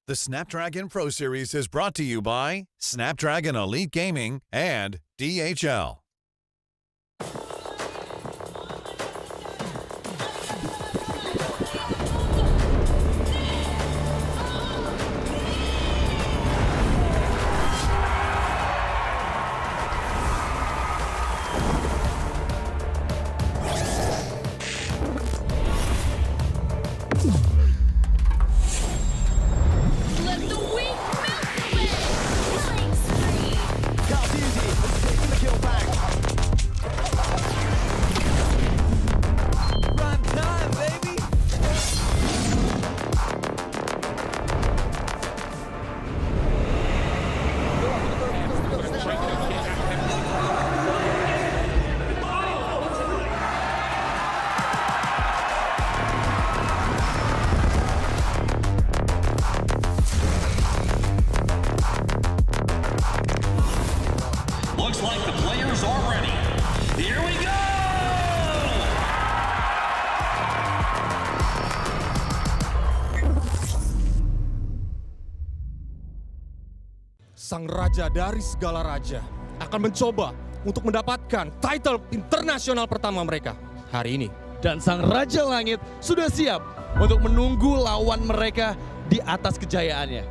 The Snapdragon Pro Series is brought to you by Snapdragon Elite Gaming and DHL. Looks like the players are ready. Here we go! Sang raja dari segala raja akan mencoba untuk mendapatkan title internasional pertama mereka hari ini. Dan sang Raja Langit sudah siap untuk menunggu lawan mereka di atas kejayaannya.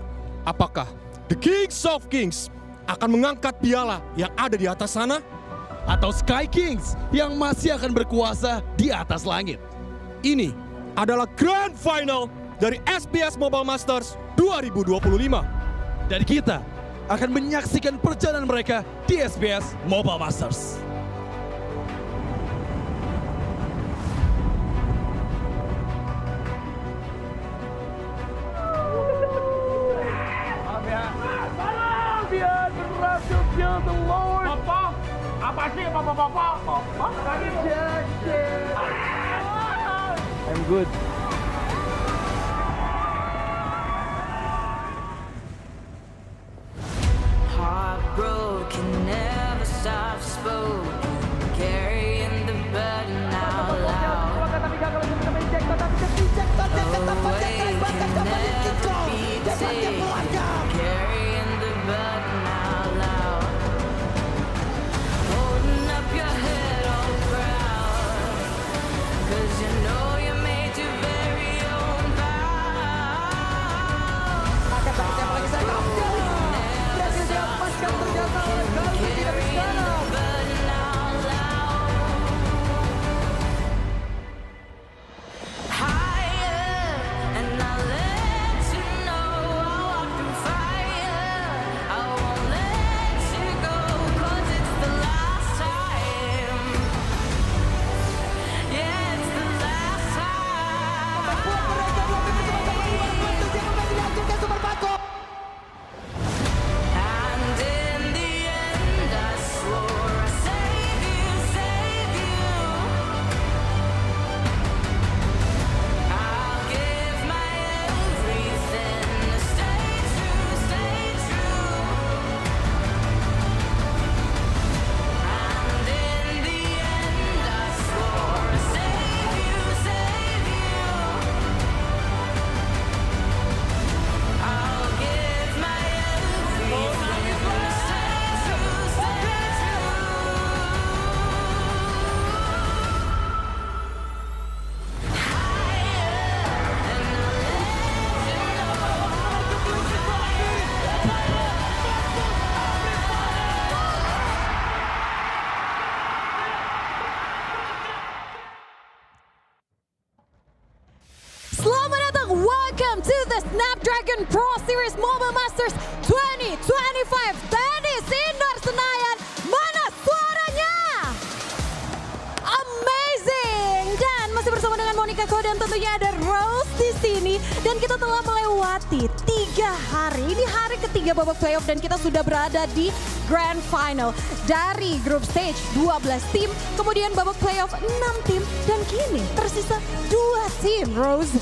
Apakah The Kings of Kings akan mengangkat piala yang ada di atas sana? Atau Sky Kings yang masih akan berkuasa di atas langit? Ini adalah Grand Final dari SPS Mobile Masters 2025. Dan kita akan menyaksikan perjalanan mereka di SPS Mobile Masters. I'm good. Heartbroken, never stop spoken, carrying the burden out loud. Awake can never be taken, carrying the burden out loud. Holding up your head all proud, 'cause you know you made your very own vow. Carrying the burden Snapdragon Pro Series Mobile Masters 2025 tenis indoor Senayan. Mana suaranya? Amazing! Dan masih bersama dengan Monica Ko dan tentunya ada Rose di sini. Dan kita telah melewati 3 hari. Ini hari ketiga babak playoff dan kita sudah berada di Grand Final. Dari group stage 12 tim, kemudian babak playoff 6 tim. Dan kini tersisa 2 tim, Rose.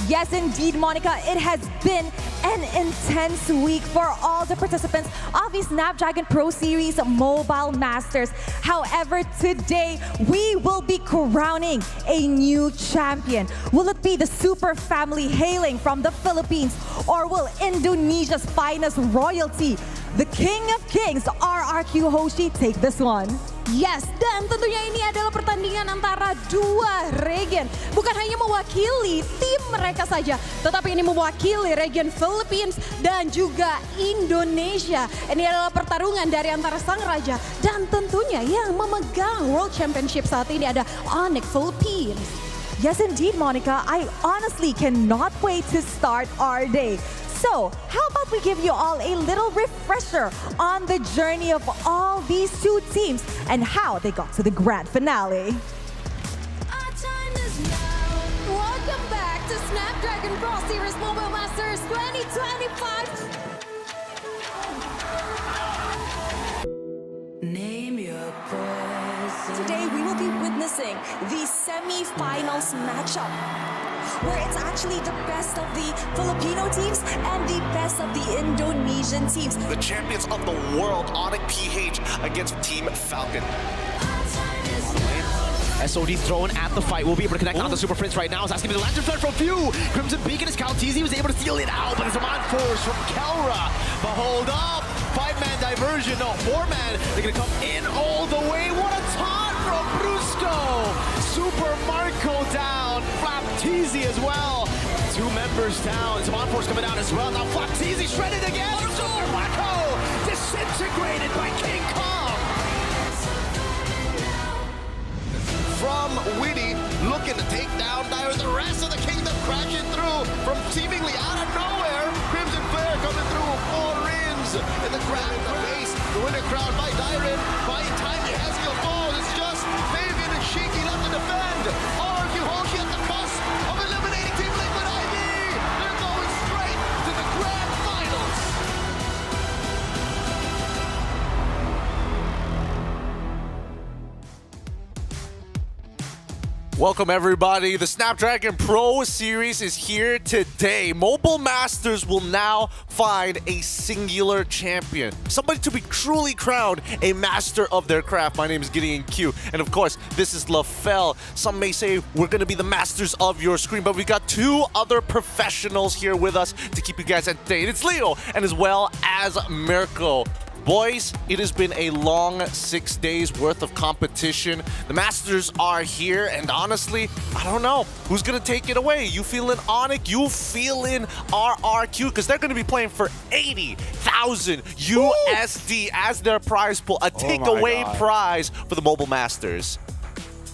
Yes, indeed, Monica. It has been an intense week for all the participants of the Snapdragon Pro Series Mobile Masters. However, today we will be crowning a new champion. Will it be the super family hailing from the Philippines, or will Indonesia's finest royalty, the King of Kings, RRQ Hoshi, take this one? Yes, dan tentunya ini adalah pertandingan antara 2 region. Bukan hanya mewakili tim mereka saja, tetapi ini mewakili region Philippines dan juga Indonesia. Ini adalah pertarungan dari antara sang raja dan tentunya yang memegang World Championship saat ini ada Onyx Philippines. Yes, indeed, Monica. I honestly cannot wait to start our day. So, how about we give you all a little refresher on the journey of all these 2 teams and how they got to the grand finale. Our time is now. Welcome back to Snapdragon Pro Series Mobile Masters 2025. Name your poison. Today we will be witnessing the semi-finals matchup, where it's actually the best of the Filipino teams and the best of the Indonesian teams. The champions of the world, Onyx PH against Team Falcon. SOD thrown at the fight. Will be able to connect on the Super Prince right now. It's asking me the Lantern Flare from Few. Crimson Beacon is Calteezy was able to steal it out, but it's a mind force from Kelra. But hold up, 5-man diversion, no, 4-man. They're gonna come in all the way. What a taunt from Brusco. Super Marco down, Flapteezy as well. 2 members down. Zaman Force coming down as well. Now Flapteezy shredded again. Super Marco disintegrated by King Kong. From Witty, looking to take down Dire. The rest of the kingdom crashing through from seemingly out of nowhere. Crimson Flare coming through 4 rings. And the crowd, the base, the winner crown by Dire. By the time the Heskel falls, it's just Fabian and Shiki left to defend. RQ Hoshi at the cusp of eliminating Team Liquid ID. They're going straight to the grand finals. Welcome everybody. The Snapdragon Pro Series is here today. Mobile Masters will now find a singular champion. Somebody to be truly crowned a master of their craft. My name is Gideon Q. And of course, this is LaFell. Some may say we're going to be the masters of your screen, but we got 2 other professionals here with us to keep you guys entertained. It's Leo and as well as Mirko. Boys, it has been a long 6 days worth of competition. The Masters are here, and honestly, I don't know who's gonna take it away. You feeling Onyx? You feeling RRQ? Because they're gonna be playing for 80,000 USD as their prize pool, a takeaway prize for the Mobile Masters.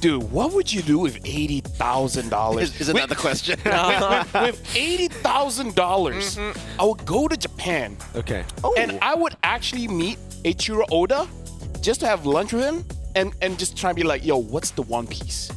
Dude, what would you do with $80,000? Isn't that the question? With $80,000, I would go to Japan. Okay. And I would actually meet Eiichiro Oda just to have lunch with him and just try and be like, yo, what's the One Piece?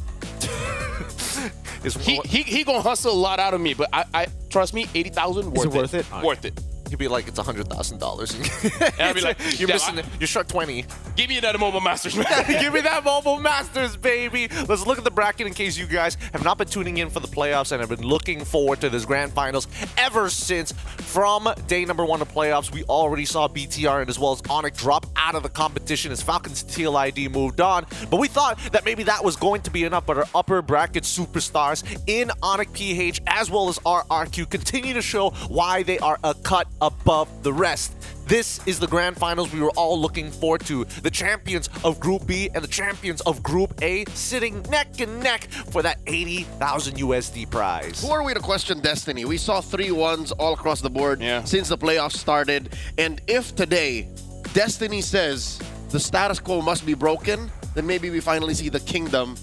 He gonna hustle a lot out of me, but I trust me, 80,000 worth it. Is it worth it? Worth it. He'd be like, it's $100,000. And I'd be like, you're missing it. You're short 20. Give me that Mobile Masters, man. Give me that Mobile Masters, baby. Let's look at the bracket in case you guys have not been tuning in for the playoffs and have been looking forward to this grand finals ever since. From day number 1 of playoffs, we already saw BTR and as well as Onyx drop out of the competition as Falcon's Teal ID moved on. But we thought that maybe that was going to be enough, but our upper bracket superstars in Onyx PH as well as RRQ continue to show why they are a cut above the rest. This is the grand finals we were all looking forward to. The champions of Group B and the champions of Group A sitting neck and neck for that 80,000 USD prize. Who are we to question Destiny? We saw 3-1s all across the board since the playoffs started. And if today Destiny says the status quo must be broken, then maybe we finally see the kingdom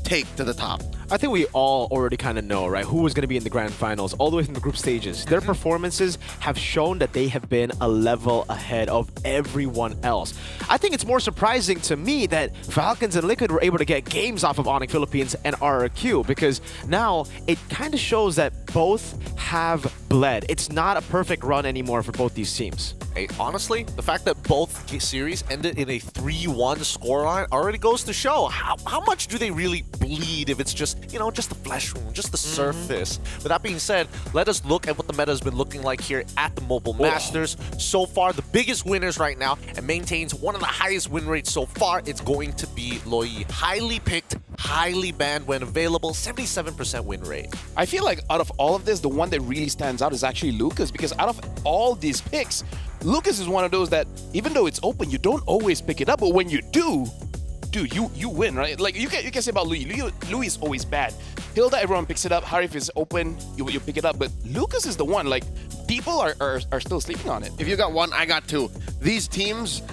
take to the top. I think we all already kind of know, right, who was going to be in the grand finals all the way from the group stages. Their performances have shown that they have been a level ahead of everyone else. I think it's more surprising to me that Falcons and Liquid were able to get games off of Onyx Philippines and RRQ, because now it kind of shows that both have bled. It's not a perfect run anymore for both these teams. Hey, honestly, the fact that both series ended in a 3-1 scoreline already goes to show how much do they really bleed if it's just, you know, just the flesh wound, just the surface. With that being said, let us look at what the meta has been looking like here at the Mobile Masters. So far, the biggest winners right now and maintains one of the highest win rates so far, it's going to be Loyi. Highly picked, highly banned when available, 77% win rate. I feel like out of all of this, the one that really stands out is actually Lucas, because out of all these picks, Lucas is one of those that, even though it's open, you don't always pick it up, but when you do, dude, you win, right? Like, you can say about Louis. Louis is always bad. Hilda, everyone picks it up. Harif is open, you pick it up, but Lucas is the one, like, people are still sleeping on it. If you got one, I got two. These teams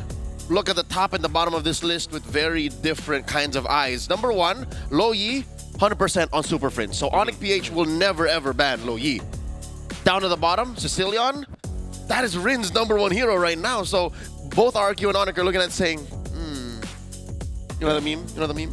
look at the top and the bottom of this list with very different kinds of eyes. Number one, Lo Yi, 100% on Super Friends. So Onyx PH will never ever ban Lo Yi. Down to the bottom, Sicilian, that is Rin's number one hero right now. So both RQ and Onyx are looking at it saying, you know what I mean? You know what I mean?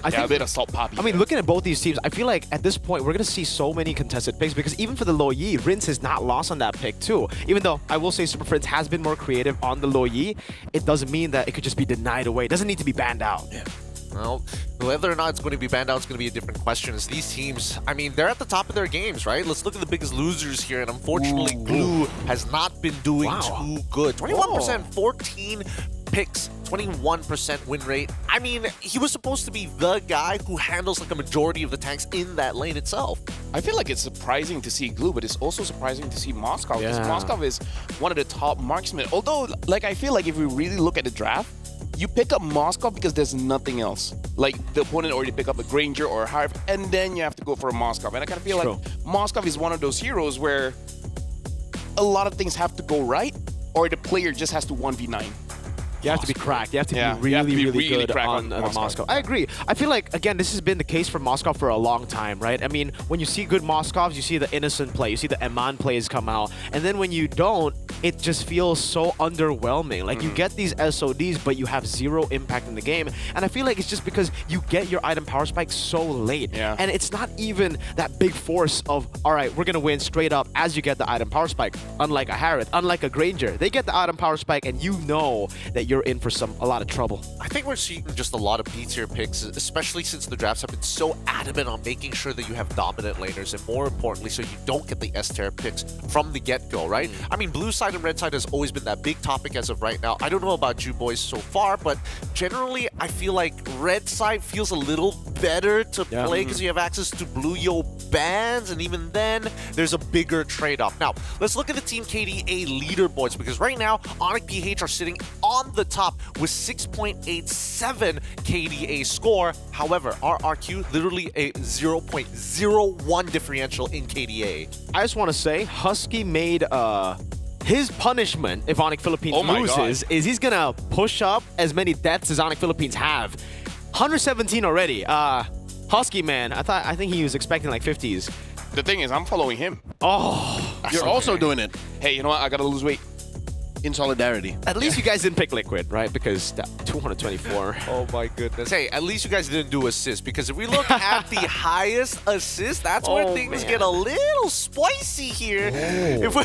I think a bit of salt poppy. I mean, looking at both these teams, I feel like at this point we're going to see so many contested picks, because even for the Loyi, Rins has not lost on that pick too. Even though I will say Super Friends has been more creative on the Loyi, it doesn't mean that it could just be denied away. It doesn't need to be banned out. Yeah. Well, whether or not it's going to be banned out is going to be a different question. As these teams, I mean, they're at the top of their games, right? Let's look at the biggest losers here, and unfortunately, Glue has not been doing too good. 21%, 14 picks, 21% win rate. I mean, he was supposed to be the guy who handles like a majority of the tanks in that lane itself. I feel like it's surprising to see Glue, but it's also surprising to see Moskov, because Moskov is one of the top marksmen. Although, like, I feel like if we really look at the draft, you pick up Moskov because there's nothing else. Like, the opponent already pick up a Granger or a Harv, and then you have to go for a Moskov. And I kind of feel like Moskov is one of those heroes where a lot of things have to go right, or the player just has to 1v9. You have to be cracked. You have to be really good on the Moskov. I agree. I feel like, again, this has been the case for Moskov for a long time, right? I mean, when you see good Moskovs, you see the innocent play, you see the Eman plays come out, and then when you don't, it just feels so underwhelming. Like, you get these SODs, but you have zero impact in the game, and I feel like it's just because you get your item power spike so late, and it's not even that big force of, all right, we're gonna win straight up as you get the item power spike. Unlike a Harith, unlike a Granger, they get the item power spike, and you know that you're in for a lot of trouble. I think we're seeing just a lot of B-tier picks, especially since the drafts have been so adamant on making sure that you have dominant laners, and more importantly, so you don't get the S-tier picks from the get-go, right? I mean, blue side and red side has always been that big topic as of right now. I don't know about you boys so far, but generally, I feel like red side feels a little better to play because you have access to blue yo bans, and even then, there's a bigger trade-off. Now, let's look at the Team KDA leaderboards, because right now, Onyx PH are sitting on the top with 6.87 KDA score. However, RRQ literally a 0.01 differential in KDA. I just want to say, Husky made his punishment if Onyx Philippines loses is he's gonna push up as many deaths as Onyx Philippines have. 117 already. Husky, man, I think he was expecting like 50s. The thing is, I'm following him. Oh, you're also doing it. Hey, you know what? I gotta lose weight. In solidarity. At least you guys didn't pick Liquid, right? Because that 224. Oh my goodness. Hey, at least you guys didn't do assist, because if we look at the highest assist, that's where things get a little spicy here. If we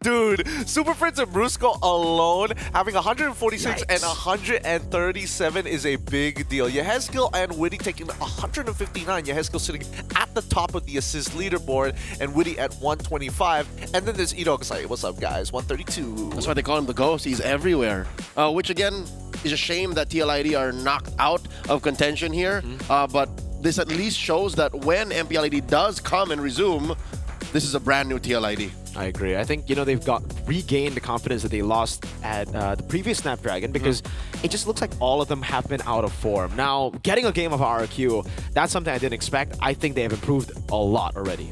dude, Super Friends and Brusco alone having 146 and 137 is a big deal. Yehezkiel and Witty taking 159. Yehezkiel sitting at the top of the assist leaderboard, and Witty at 125. And then there's Ito. What's up, guys? 132. That's why they call him the Ghost. He's everywhere. Which again is a shame that TLID are knocked out of contention here. But this at least shows that when MPLID does come and resume, this is a brand new TLID. I agree. I think, you know, they've regained the confidence that they lost at the previous Snapdragon, because it just looks like all of them have been out of form. Now, getting a game of RRQ, that's something I didn't expect. I think they have improved a lot already.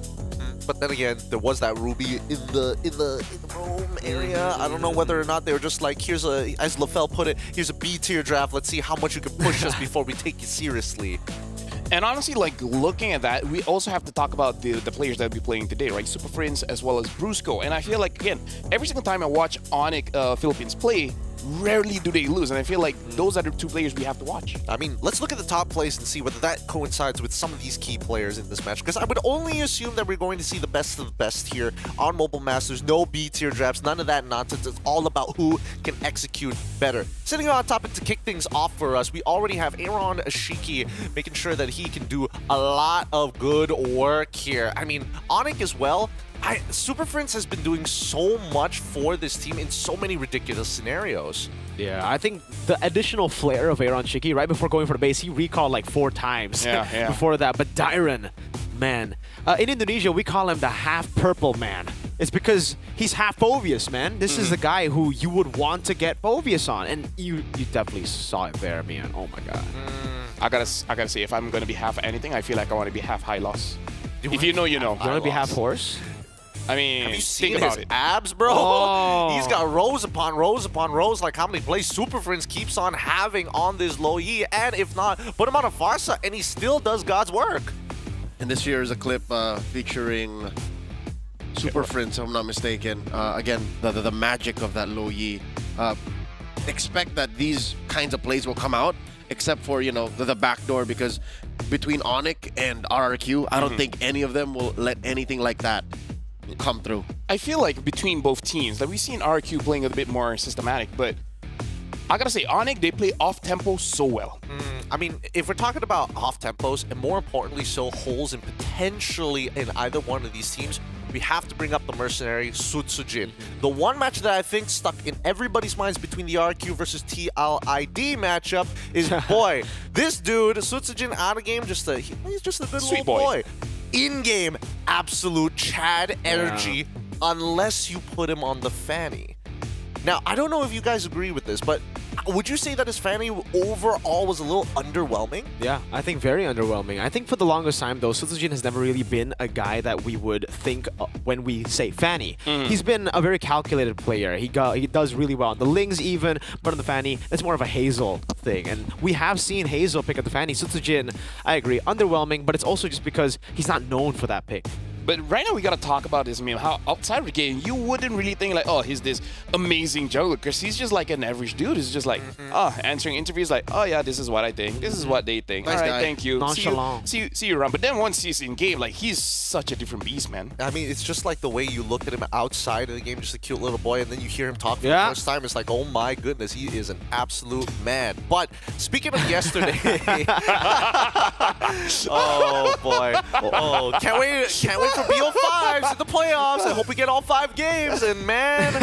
But then again, there was that Ruby in the Rome area. I don't know whether or not they were just like, here's a, as LaFell put it, here's a B-tier draft. Let's see how much you can push us before we take you seriously. And honestly, like looking at that, we also have to talk about the players that will be playing today, right? Super Prince as well as Brusco. And I feel like, again, every single time I watch Onyx Philippines play, rarely do they lose. And I feel like those are the two players we have to watch. I mean, let's look at the top place and see whether that coincides with some of these key players in this match. Because I would only assume that we're going to see the best of the best here on Mobile Masters. No B-tier drafts, none of that nonsense. It's all about who can execute better. Sitting on top and to kick things off for us, we already have Aaron Ashiki making sure that he can do a lot of good work here. I mean, Onyx as well. Super Prince has been doing so much for this team in so many ridiculous scenarios. Yeah, I think the additional flair of Aaron Shiki right before going for the base, he recalled like 4 times before that. But Dyron, man, in Indonesia, we call him the half-purple man. It's because he's half Phoveus, man. This is the guy who you would want to get Phoveus on. And you definitely saw it there, man. Oh, my God. I gotta say, if I'm going to be half anything, I feel like I want to be half Hylos. If you know, you know. You want to be half horse? I mean, have you seen think about his it. abs, bro? Oh. He's got rows upon rows upon rows, like how many plays Super Prince keeps on having on this low E. And if not, put him on a Farsa, and he still does God's work. And this here is a clip featuring Super Prince, if I'm not mistaken. Again, the magic of that low E. Expect that these kinds of plays will come out, except for, you know, the backdoor, because between Onyx and RRQ, I don't think any of them will let anything like that come through. I feel like between both teams, like we've seen RQ playing a bit more systematic, but I gotta say, Onyx, they play off-tempo so well. I mean, if we're talking about off-tempos, and more importantly, so holes in potentially in either one of these teams, we have to bring up the mercenary Sutsujin. The one match that I think stuck in everybody's minds between the RQ versus TLID matchup is, boy, this dude, Sutsujin out of game, he's just a good Sweet little boy. In-game, absolute Chad energy, unless you put him on the Fanny. Now, I don't know if you guys agree with this, but would you say that his Fanny overall was a little underwhelming? Yeah, I think very underwhelming. I think for the longest time, though, Sutsujin has never really been a guy that we would think when we say Fanny. He's been a very calculated player. He does really well on the Lings even, but on the Fanny, it's more of a Hazel thing. And we have seen Hazel pick up the Fanny. Sutsujin, I agree, underwhelming, but it's also just because he's not known for that pick. But right now we gotta talk about this, I mean, how outside of the game, you wouldn't really think like, oh, he's this amazing juggler, because he's just like an average dude. He's just like, answering interviews like, oh yeah, this is what I think, this is what they think. Nice all right, guy. thank you. Nonchalant. See you around. But then once he's in game, like he's such a different beast, man. I mean, it's just like the way you look at him outside of the game, just a cute little boy, and then you hear him talk for the first time. It's like, oh my goodness, he is an absolute man. But speaking of yesterday, oh boy, oh can't wait for BO5s in the playoffs. I hope we get all 5 games. And man,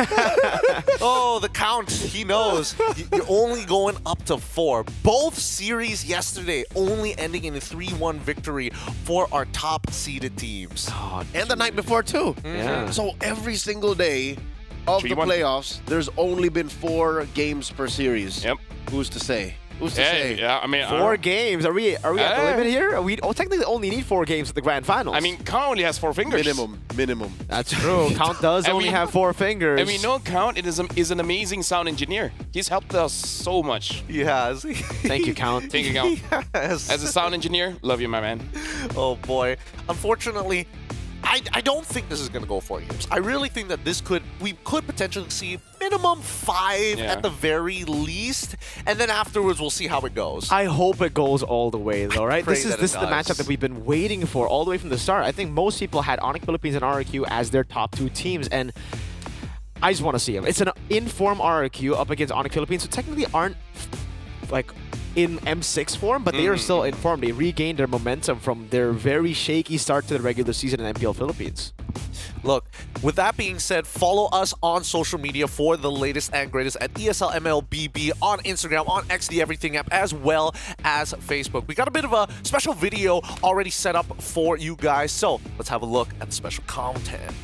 oh the count, he knows. You're only going up to 4. Both series yesterday only ending in a 3-1 victory for our top seeded teams. And the night before, too. Yeah. So every single day of the 3-1. playoffs, there's only been 4 games per series. Yep. Who's to say? Who's to say? Yeah, I mean, 4 games? Are we at the limit here? We technically only need 4 games at the grand finals. I mean, Count only has 4 fingers. Minimum. that's true. Count does I only mean- have 4 fingers. I mean, no, Count is an amazing sound engineer. He's helped us so much. He has. Thank you, Count. Thank you, Count. Yes. As a sound engineer, love you, my man. Oh boy. Unfortunately, I don't think this is going to go 4 games. I really think that we could potentially see minimum 5 at the very least, and then afterwards we'll see how it goes. I hope it goes all the way, though, right? pray This is that it the matchup does. that we've been waiting for all the way from the start. I think most people had Onyx Philippines and RRQ as their top 2 teams, and I just want to see them. It's an in-form RRQ up against Onyx Philippines, so technically aren't like in M6 form, but they are still in form. They regained their momentum from their very shaky start to the regular season in MPL Philippines. Look, with that being said, follow us on social media for the latest and greatest at ESL MLBB on Instagram, on X, the Everything app, as well as Facebook. We got a bit of a special video already set up for you guys, so let's have a look at the special content.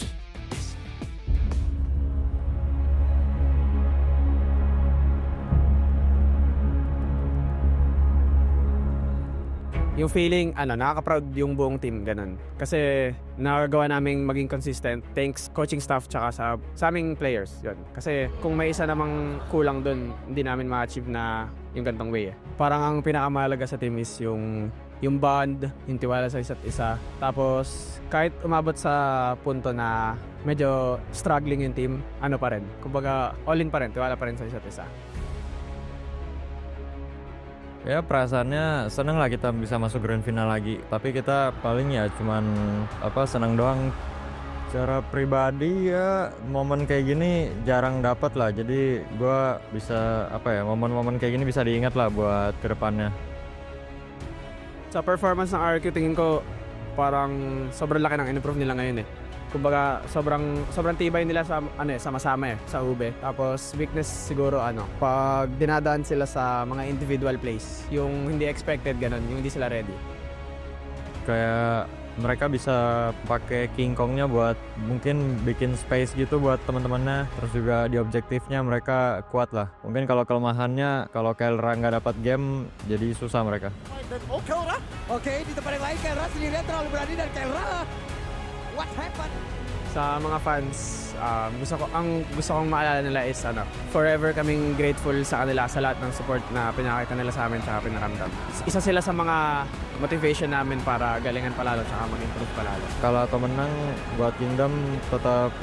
Yung feeling, nakaka-proud yung buong team, ganun. Kasi nagagawa naming maging consistent thanks coaching staff tsaka sa aming players, yun. Kasi kung may isa namang kulang dun, hindi namin ma-achieve na yung gantong way. Parang ang pinakamahalaga sa team is yung yung bond, yung tiwala sa isa't isa. Tapos kahit umabot sa punto na medyo struggling yung team, ano pa rin. Kumbaga all in pa rin, tiwala pa rin sa isa't isa. Ya perasaannya senang lah kita bisa masuk grand final lagi. Tapi kita paling ya cuman senang doang. Secara pribadi ya momen kayak gini jarang dapat lah. Jadi gua bisa momen-momen kayak gini bisa diingat lah buat kedepannya. Sa performance ng RQ tingin ko parang sobrang laki ng in-improve nila ngayon eh. Kumbaga sobrang tibay nila sa sama-sama sa ube. Tapos weakness siguro pag dinadaan sila sa mga individual plays, yung hindi expected ganun, yung hindi sila ready. Kayak mereka bisa pakai King Kongnya buat mungkin bikin space gitu buat teman-temannya. Terus juga di objektifnya mereka kuat lah. Mungkin kalau kelemahannya kalau Kelra nggak dapat game jadi susah mereka. Oke, di tempat yang lain Kelra sendirian terlalu berani dan Kelra. What happened? Sa mga fans, gusto kong maalala nila is forever kaming grateful sa kanila sa lahat ng support na pinakita nila sa amin at pinaramdam. Isa sila sa mga motivation namin para galingan palalo at mag-improve palalo. Kalau atau menang buat Kingdom tetap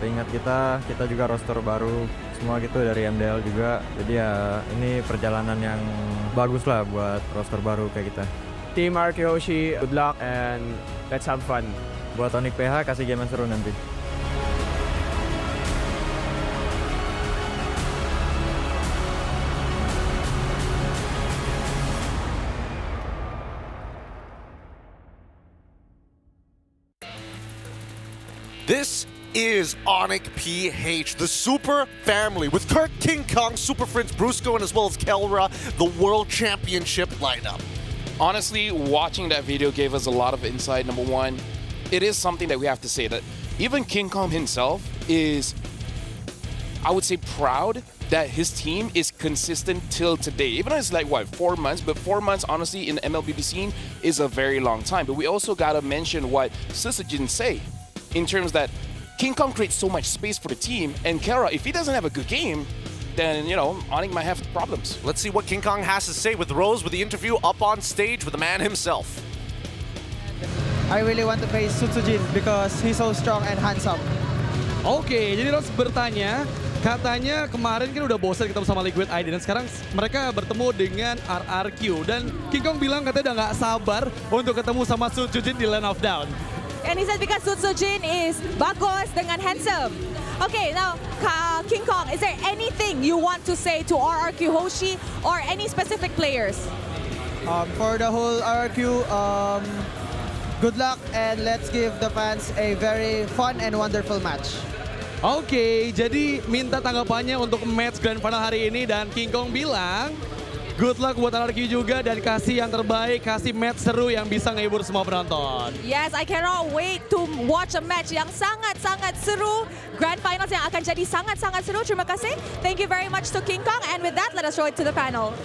ingat kita juga roster baru semua gitu dari MDL juga. Jadi ya ini perjalanan yang bagus lah buat roster baru kayak kita. Team RQ Hoshi, good luck and let's have fun. Buat Onyx PH kasih game yang seru nanti. This is Onyx PH, the Super Family, with Kurt, King Kong, Super Prince, Brusco, and as well as Kelra, the World Championship lineup. Honestly, watching that video gave us a lot of insight. Number one, it is something that we have to say that even King Kong himself is, I would say, proud that his team is consistent till today. Even though it's like, 4 months? But 4 months, honestly, in the MLBB scene is a very long time. But we also gotta mention what Sisajin say in terms that King Kong creates so much space for the team, and Kelra, if he doesn't have a good game, then, Onyx might have problems. Let's see what King Kong has to say with Rose with the interview up on stage with the man himself. I really want to face Sutsujin because he's so strong and handsome. Oke, jadi Rose bertanya, katanya kemarin kan udah bosan ketemu sama Liquid ID dan sekarang mereka bertemu dengan RRQ dan King Kong bilang katanya udah nggak sabar untuk ketemu sama Sutsujin di Land of Down. And he said because Sutsujin is bagus dengan handsome. Okay, now King Kong, is there anything you want to say to RRQ Hoshi or any specific players? For the whole RRQ, good luck and let's give the fans a very fun and wonderful match. Oke, jadi minta tanggapannya untuk match Grand Final hari ini dan King Kong bilang good luck buat RRQ juga dan kasih yang terbaik, kasih match seru yang bisa ngehibur semua penonton. Yes, I cannot wait to watch a match yang sangat-sangat seru. Grand Finals yang akan jadi sangat-sangat seru. Terima kasih. Thank you very much to King Kong and with that, let us show it to the panel.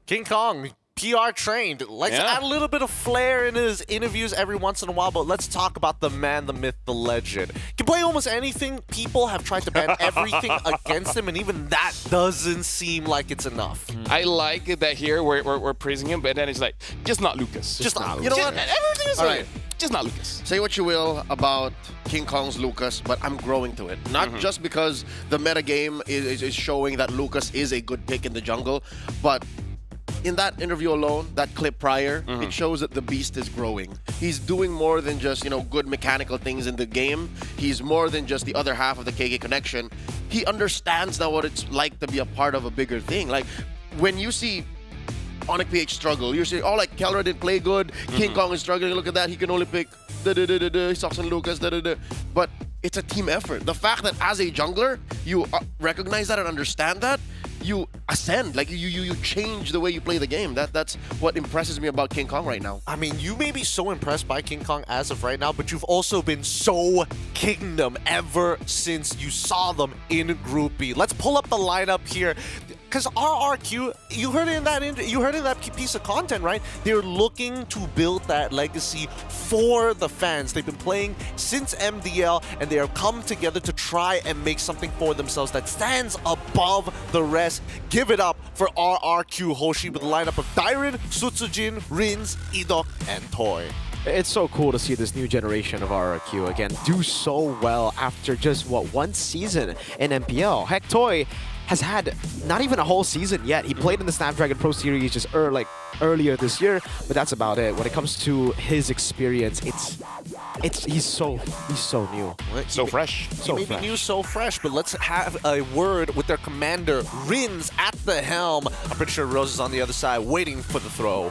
King Kong, PR trained. Let's add a little bit of flair in his interviews every once in a while, but let's talk about the man, the myth, the legend. Can play almost anything. People have tried to ban everything against him, and even that doesn't seem like it's enough. I like it that here we're praising him, but then it's like, just not Lucas. Just not You know what? Everything is All right. right. Just not Lucas. Say what you will about King Kong's Lucas, but I'm growing to it. Not just because the meta game is showing that Lucas is a good pick in the jungle, but in that interview alone, that clip prior, it shows that the beast is growing. He's doing more than just, good mechanical things in the game. He's more than just the other half of the KK connection. He understands now what it's like to be a part of a bigger thing. Like, when you see Onyx PH struggle, you're saying, like, Kelra didn't play good, King Kong is struggling, look at that, he can only pick Sox and Lucas, But it's a team effort. The fact that as a jungler, you recognize that and understand that, you ascend, like you change the way you play the game. That's what impresses me about King Kong right now. I mean, you may be so impressed by King Kong as of right now, but you've also been so Kingdom ever since you saw them in Group B. Let's pull up the lineup here. Because RRQ, you heard it in that piece of content, right? They're looking to build that legacy for the fans. They've been playing since MDL, and they have come together to try and make something for themselves that stands above the rest. Give give it up for RRQ Hoshi with a lineup of Dairin, Sutsujin, Rins, Idok, and Toy. It's so cool to see this new generation of RRQ again do so well after just, one season in MPL. Heck, Toy has had not even a whole season yet. He played in the Snapdragon Pro Series just earlier this year, but that's about it. When it comes to his experience, he's so new. So fresh. So he may be new, so fresh, but let's have a word with their commander, Rins, at the helm. I'm pretty sure Rose is on the other side waiting for the throw.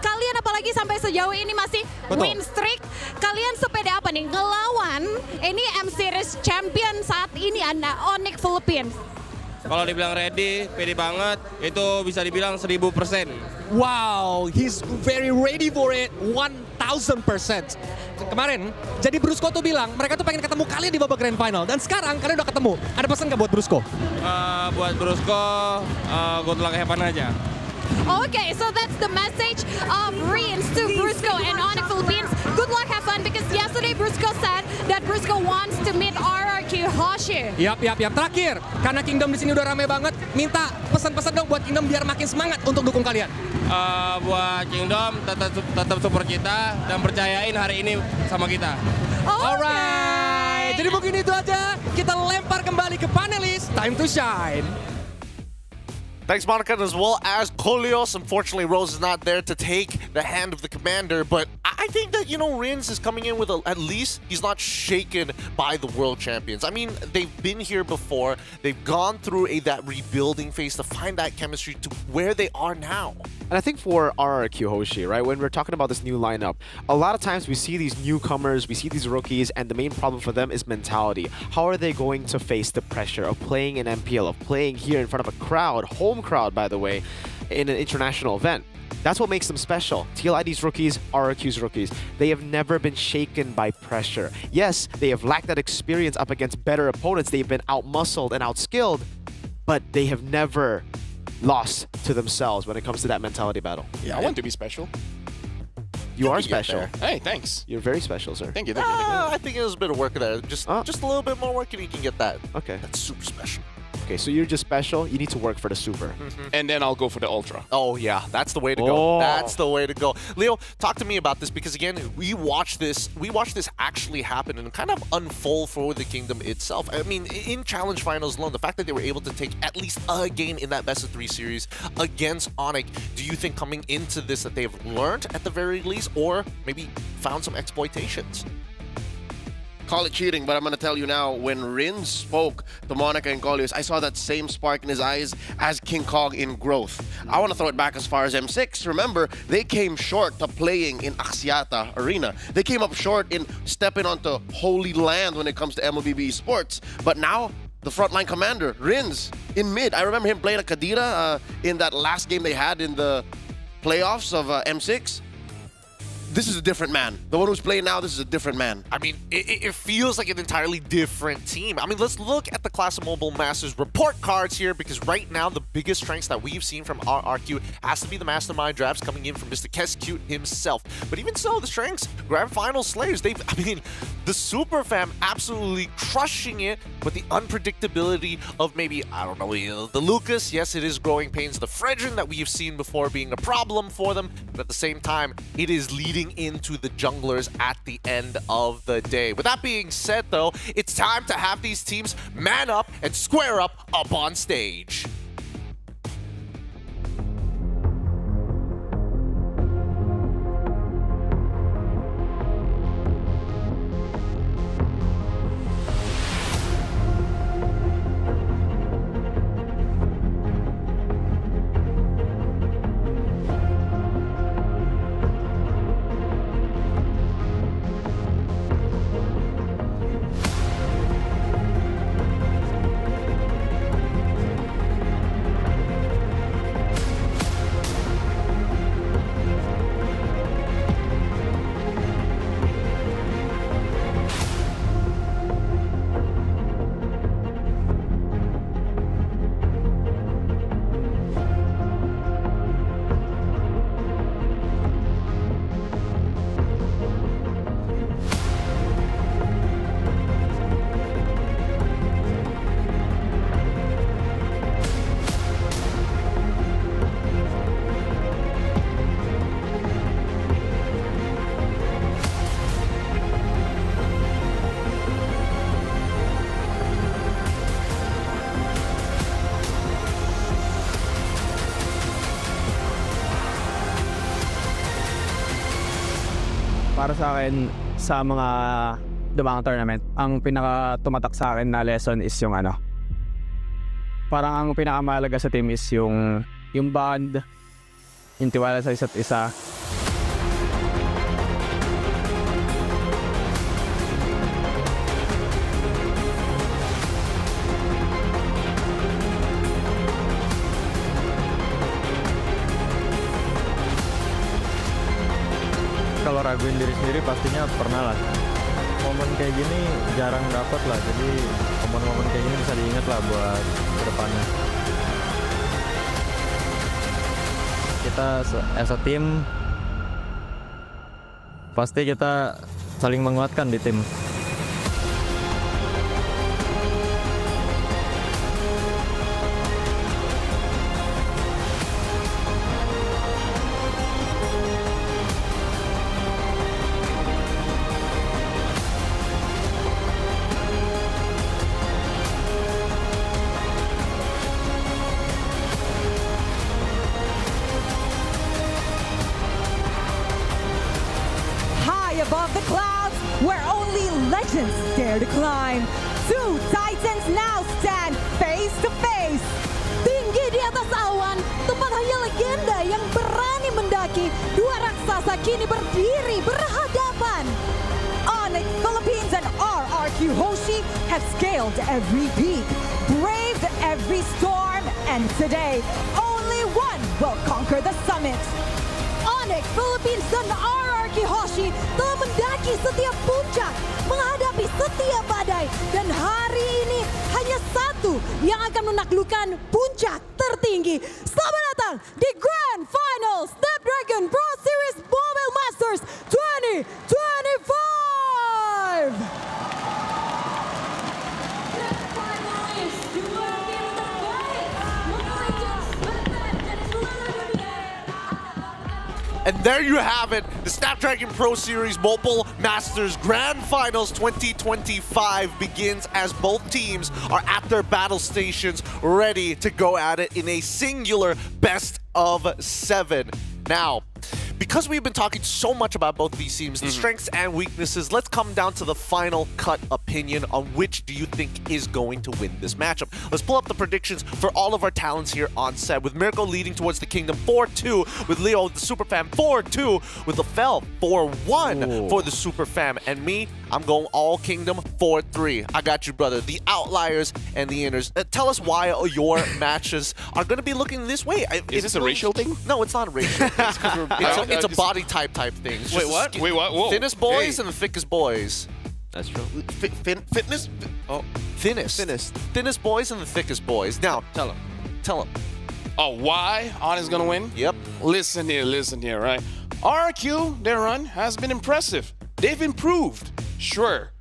Kalian apalagi sampai sejauh ini masih win streak. Kalian sepeda apa nih ngelawan ini M-Series Champion saat ini Anda Onyx Philippines? Kalau dibilang ready, pede banget, itu bisa dibilang 1000%. Wow, he's very ready for it, 1000%. Kemarin, jadi Brusco tuh bilang mereka tuh pengen ketemu kalian di babak grand final. Dan sekarang kalian udah ketemu. Ada pesan nggak buat Brusco? Buat Brusco, good luck, have fun aja. Okay, so that's the message of Rins to Brusco and Onyx Philippines. Good luck, have fun, because yesterday Brusco said that Brusco wants to meet RRQ Hoshi. Yap. Terakhir, karena Kingdom di sini udah rame banget, minta pesan-pesan dong buat Kingdom biar makin semangat untuk dukung kalian. Buat Kingdom, tetap support kita dan percayain hari ini sama kita. Alright, jadi mungkin itu aja. Kita lempar kembali ke panelis. Time to shine. Thanks, Monica, as well as Kolios. Unfortunately, Rose is not there to take the hand of the commander, but I think that, Rins is coming in with at least he's not shaken by the world champions. I mean, they've been here before. They've gone through that rebuilding phase to find that chemistry to where they are now. And I think for RRQ Hoshi, right, when we're talking about this new lineup, a lot of times we see these newcomers, we see these rookies, and the main problem for them is mentality. How are they going to face the pressure of playing in MPL, of playing here in front of a crowd, home crowd, by the way, in an international event? That's what makes them special. TLID's rookies, RRQ's rookies, they have never been shaken by pressure. Yes, they have lacked that experience up against better opponents. They've been outmuscled and outskilled, but they have never lost to themselves when it comes to that mentality battle. Yeah, I want to be special. You are special. Hey, thanks. You're very special, sir. Thank you. I think there's a bit of work there. Just a little bit more work and you can get that. Okay. That's super special. Okay, so you're just special. You need to work for the super. And then I'll go for the ultra. Oh yeah, that's the way to go. That's the way to go. Leo, talk to me about this, because again, we watched this actually happen and kind of unfold for the Kingdom itself. I mean, in Challenge Finals alone, the fact that they were able to take at least a game in that best of 3 series against Onyx, do you think coming into this that they've learned at the very least, or maybe found some exploitations? Call it cheating, but I'm going to tell you now, when Rin spoke to Monica and Kolios, I saw that same spark in his eyes as King Kong in growth. I want to throw it back as far as M6. Remember, they came short to playing in Axiata Arena. They came up short in stepping onto holy land when it comes to MLBB esports. But now, the frontline commander, Rins, in mid. I remember him playing a Kadira in that last game they had in the playoffs of M6. This is a different man. The one who's playing now, this is a different man. I mean, it feels like an entirely different team. I mean, let's look at the Class of Mobile Masters report cards here, because right now the biggest strengths that we've seen from RRQ has to be the mastermind drafts coming in from Mr. Keskute himself. But even so, the strengths, Grand Final Slayers, the Super Fam absolutely crushing it, but the unpredictability of maybe, I don't know, the Lucas, yes, it is growing pains, the Fredrin that we've seen before being a problem for them, but at the same time, it is leading into the junglers at the end of the day. With that being said, though, it's time to have these teams man up and square up on stage. para sa akin sa mga dumang tournament, ang pinaka tumatak sa akin na lesson is yung parang ang pinakamahalaga sa team is yung bond, yung tiwala sa isa't isa. Kalau raguin diri sendiri pastinya pernah lah. Momen kayak gini jarang dapat lah, jadi momen-momen kayak gini bisa diingat lah buat kedepannya. Kita as a team pasti kita saling menguatkan di tim. Above the clouds, where only legends dare to climb. Two titans now stand face to face. Tinggi di atas awan, tempat hanya legenda yang berani mendaki. Dua raksasa kini berdiri berhadapan. Onyx Philippines and RRQ Hoshi have scaled every peak, braved every storm, and today, only one will conquer the summit. Onyx Philippines dan RRQ Hoshi telah mendaki setiap puncak, menghadapi setiap badai, dan hari ini hanya satu yang akan menaklukkan puncak tertinggi. Selamat datang di Grand Final Snapdragon Pro Series Mobile Masters 2025. And there you have it, the Snapdragon Pro Series Mobile Masters Grand Finals 2025 begins as both teams are at their battle stations ready to go at it in a singular best of 7. Now, because we've been talking so much about both these teams, the strengths and weaknesses, let's come down to the final cut opinion on which do you think is going to win this matchup. Let's pull up the predictions for all of our talents here on set, with Mirko leading towards the Kingdom 4-2, with Leo the Superfam 4-2, with LaFell 4-1 for the Superfam, and me, I'm going all Kingdom 4-3. I got you, brother. The outliers and the inners. Tell us why your matches are going to be looking this way. Is this a racial thing? No, it's not a racial thing. It's a body type thing. It's Wait, what? Wait, what? Whoa. Thinnest boys and the thickest boys. That's true. Fitness? Oh, thinnest boys and the thickest boys. Now, tell them. Oh, why Onyx gonna win? Yep. Listen here, right? RQ, their run has been impressive. They've improved. Sure.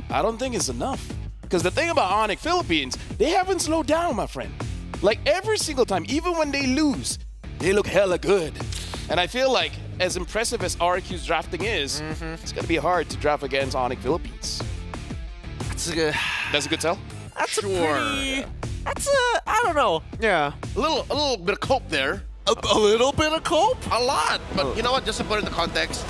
I don't think it's enough. Because the thing about Onyx Philippines, they haven't slowed down, my friend. Like every single time, even when they lose, they look hella good. And I feel like, as impressive as RQ's drafting is, it's gonna be hard to draft against Onyx Philippines. That's a good tell? That's I don't know. Yeah. A little bit of cope there. A little bit of cope? A lot. But you know what? Just to put it in the context,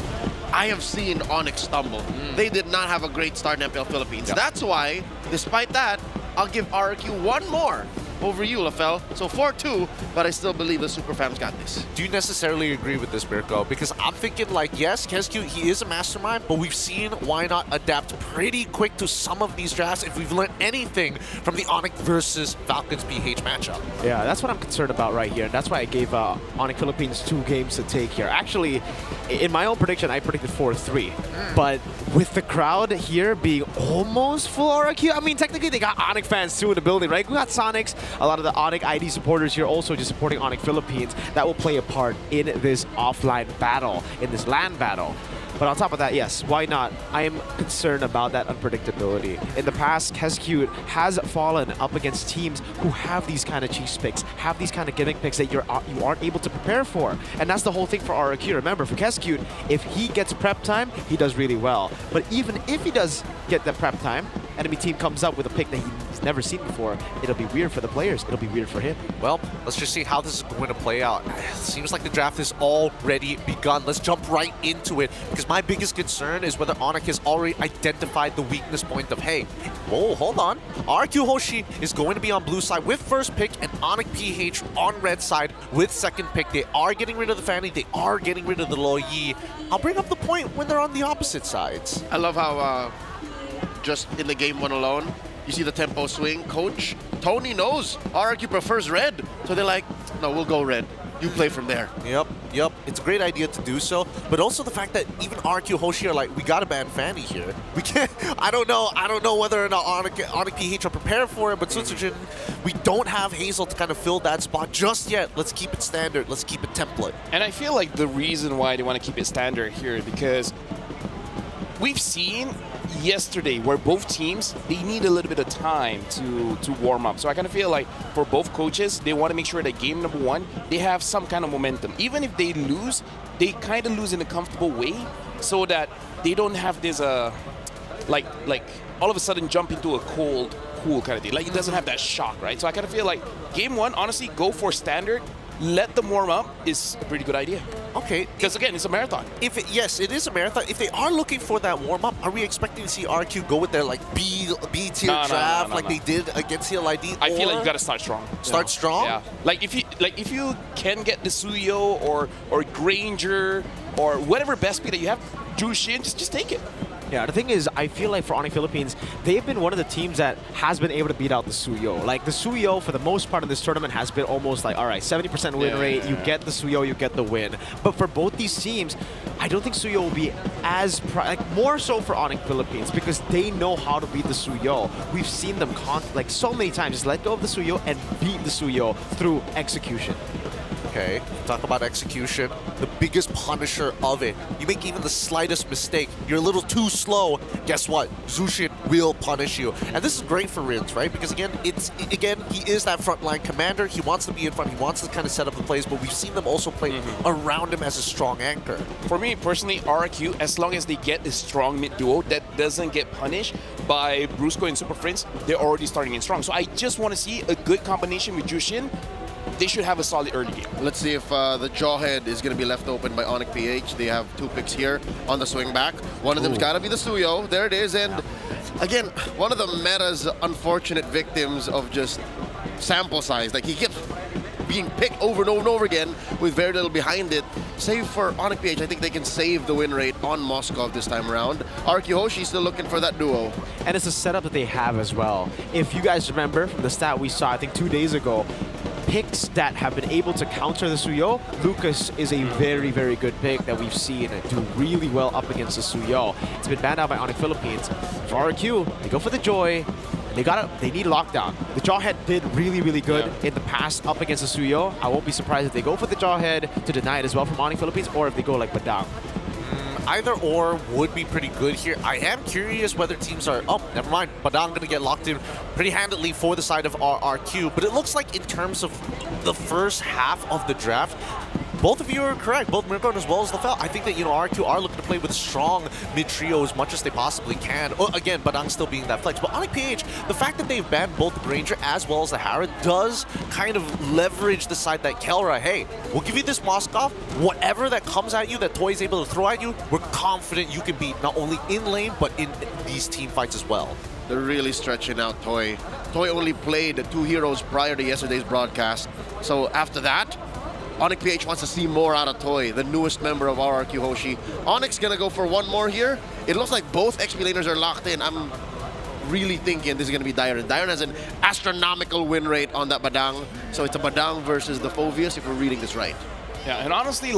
I have seen Onyx stumble. They did not have a great start in MPL Philippines. Yep. That's why, despite that, I'll give RQ one more over you, LaFell. So 4-2, but I still believe the Superfam's got this. Do you necessarily agree with this, Mirko? Because I'm thinking, like, yes, Kescu, he is a mastermind, but we've seen why not adapt pretty quick to some of these drafts if we've learned anything from the Onyx versus Falcons PH matchup. Yeah, that's what I'm concerned about right here. And that's why I gave Onyx Philippines 2 games to take here. Actually, in my own prediction, I predicted 4-3. But with the crowd here being almost full RQ, I mean, technically they got Onyx fans too in the building, right? We got Sonics, a lot of the Onyx ID supporters here also just supporting Onyx Philippines. That will play a part in this offline battle, in this LAN battle. But on top of that, yes, why not? I am concerned about that unpredictability. In the past, Kescute has fallen up against teams who have these kind of cheese picks, have these kind of gimmick picks that you aren't able to prepare for. And that's the whole thing for RQ. Remember, for Kescute, if he gets prep time, he does really well. But even if he does get the prep time, enemy team comes up with a pick that he he's never seen before. It'll be weird for the players. It'll be weird for him. Well, let's just see how this is going to play out. Seems like the draft has already begun. Let's jump right into it, because my biggest concern is whether Onyx has already identified the weakness point of, hey, whoa, hold on. RQ Hoshi is going to be on blue side with first pick, and Onyx PH on red side with second pick. They are getting rid of the Fanny. They are getting rid of the Lo Yi. I'll bring up the point when they're on the opposite sides. I love how just in the game one alone, you see the tempo swing. Coach Tony knows RRQ prefers red, so they're like, no, we'll go red. You play from there. Yep. It's a great idea to do so, but also the fact that even RQ Hoshi are like, we gotta ban Fanny here. We can't. I don't know whether or not Onyx PH are prepared for it, but Sutsujin, we don't have Hazel to kind of fill that spot just yet. Let's keep it standard. Let's keep it template. And I feel like the reason why they want to keep it standard here is because we've seen yesterday where both teams, they need a little bit of time to warm up. So I kind of feel like for both coaches, they want to make sure that game number one, they have some kind of momentum. Even if they lose, they kind of lose in a comfortable way so that they don't have this like all of a sudden jump into a cold pool kind of thing. Like it doesn't have that shock, right? So I kind of feel like game one, honestly, go for standard. Let them warm up is a pretty good idea. Okay. Because again, it's a marathon. Yes, it is a marathon. If they are looking for that warm up, are we expecting to see RQ go with their like B tier draft like they did against CLID? I feel like you gotta start strong. Start strong? Yeah. Like if you can get the Suyo or Granger or whatever best pick that you have, Jushin, just take it. Yeah, the thing is, I feel like for Onyx Philippines, they've been one of the teams that has been able to beat out the Suyo. Like, the Suyo, for the most part of this tournament, has been almost like, all right, 70% win rate, you get the Suyo, you get the win. But for both these teams, I don't think Suyo will be as, more so for Onyx Philippines, because they know how to beat the Suyo. We've seen them, so many times, just let go of the Suyo and beat the Suyo through execution. Okay, talk about execution, the biggest punisher of it. You make even the slightest mistake, you're a little too slow, guess what? Zushin will punish you. And this is great for Rins, right? Because again, he is that frontline commander. He wants to be in front, he wants to kind of set up the plays, but we've seen them also play around him as a strong anchor. For me personally, RRQ, as long as they get a strong mid duo that doesn't get punished by Brusco and Super Friends, they're already starting in strong. So I just want to see a good combination with Jushin. They should have a solid early game. Let's see if the Jawhead is going to be left open by Onyx PH. They have two picks here on the swing back. One of them's got to be the Suyo. There it is. And again, one of the meta's unfortunate victims of just sample size. Like, he keeps being picked over and over and over again with very little behind it. Save for Onyx PH, I think they can save the win rate on Moscow this time around. RQ Hoshi still looking for that duo. And it's a setup that they have as well. If you guys remember from the stat we saw, I think 2 days ago, picks that have been able to counter the Suyo, Lucas is a very, very good pick that we've seen do really well up against the Suyo. It's been banned out by Onyx Philippines. For RQ, they go for the Joy. They need lockdown. The Jawhead did really, really good in the past up against the Suyo. I won't be surprised if they go for the Jawhead to deny it as well from Onyx Philippines, or if they go like Badang. Either or would be pretty good here. I am curious whether teams are, oh, never mind. Badang going to get locked in pretty handily for the side of RRQ. But it looks like in terms of the first half of the draft, both of you are correct, both Mirko as well as Lafel. I think that, RQ are looking to play with a strong mid-trio as much as they possibly can. Oh, again, Badang still being that flex. But Onyx PH, the fact that they've banned both the Granger as well as the Hara does kind of leverage the side that Kelra, hey, we'll give you this Moskov, whatever that comes at you, that Toy is able to throw at you, we're confident you can beat not only in lane, but in these team fights as well. They're really stretching out Toy. Toy only played 2 heroes prior to yesterday's broadcast. So after that, Onyx PH wants to see more out of Toy, the newest member of RRQ Hoshi. Onyx gonna go for one more here. It looks like both XP laners are locked in. I'm really thinking this is gonna be Dyron. Dyron has an astronomical win rate on that Badang. So it's a Badang versus the Phoveus if we're reading this right. Yeah, and honestly,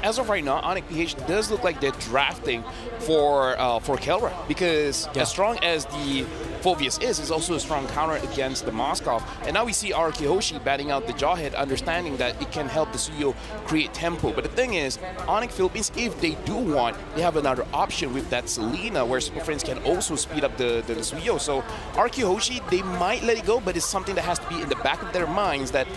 as of right now, Onyx PH does look like they're drafting for Kelra, because as strong as the Phoveus is also a strong counter against the Moskov. And now we see RRQ Hoshi batting out the Jawhead, understanding that it can help the Suyo create tempo. But the thing is, Onyx Philippines, if they do want, they have another option with that Selena, where Super Friends can also speed up the Suyo. So RRQ Hoshi, they might let it go, but it's something that has to be in the back of their minds, that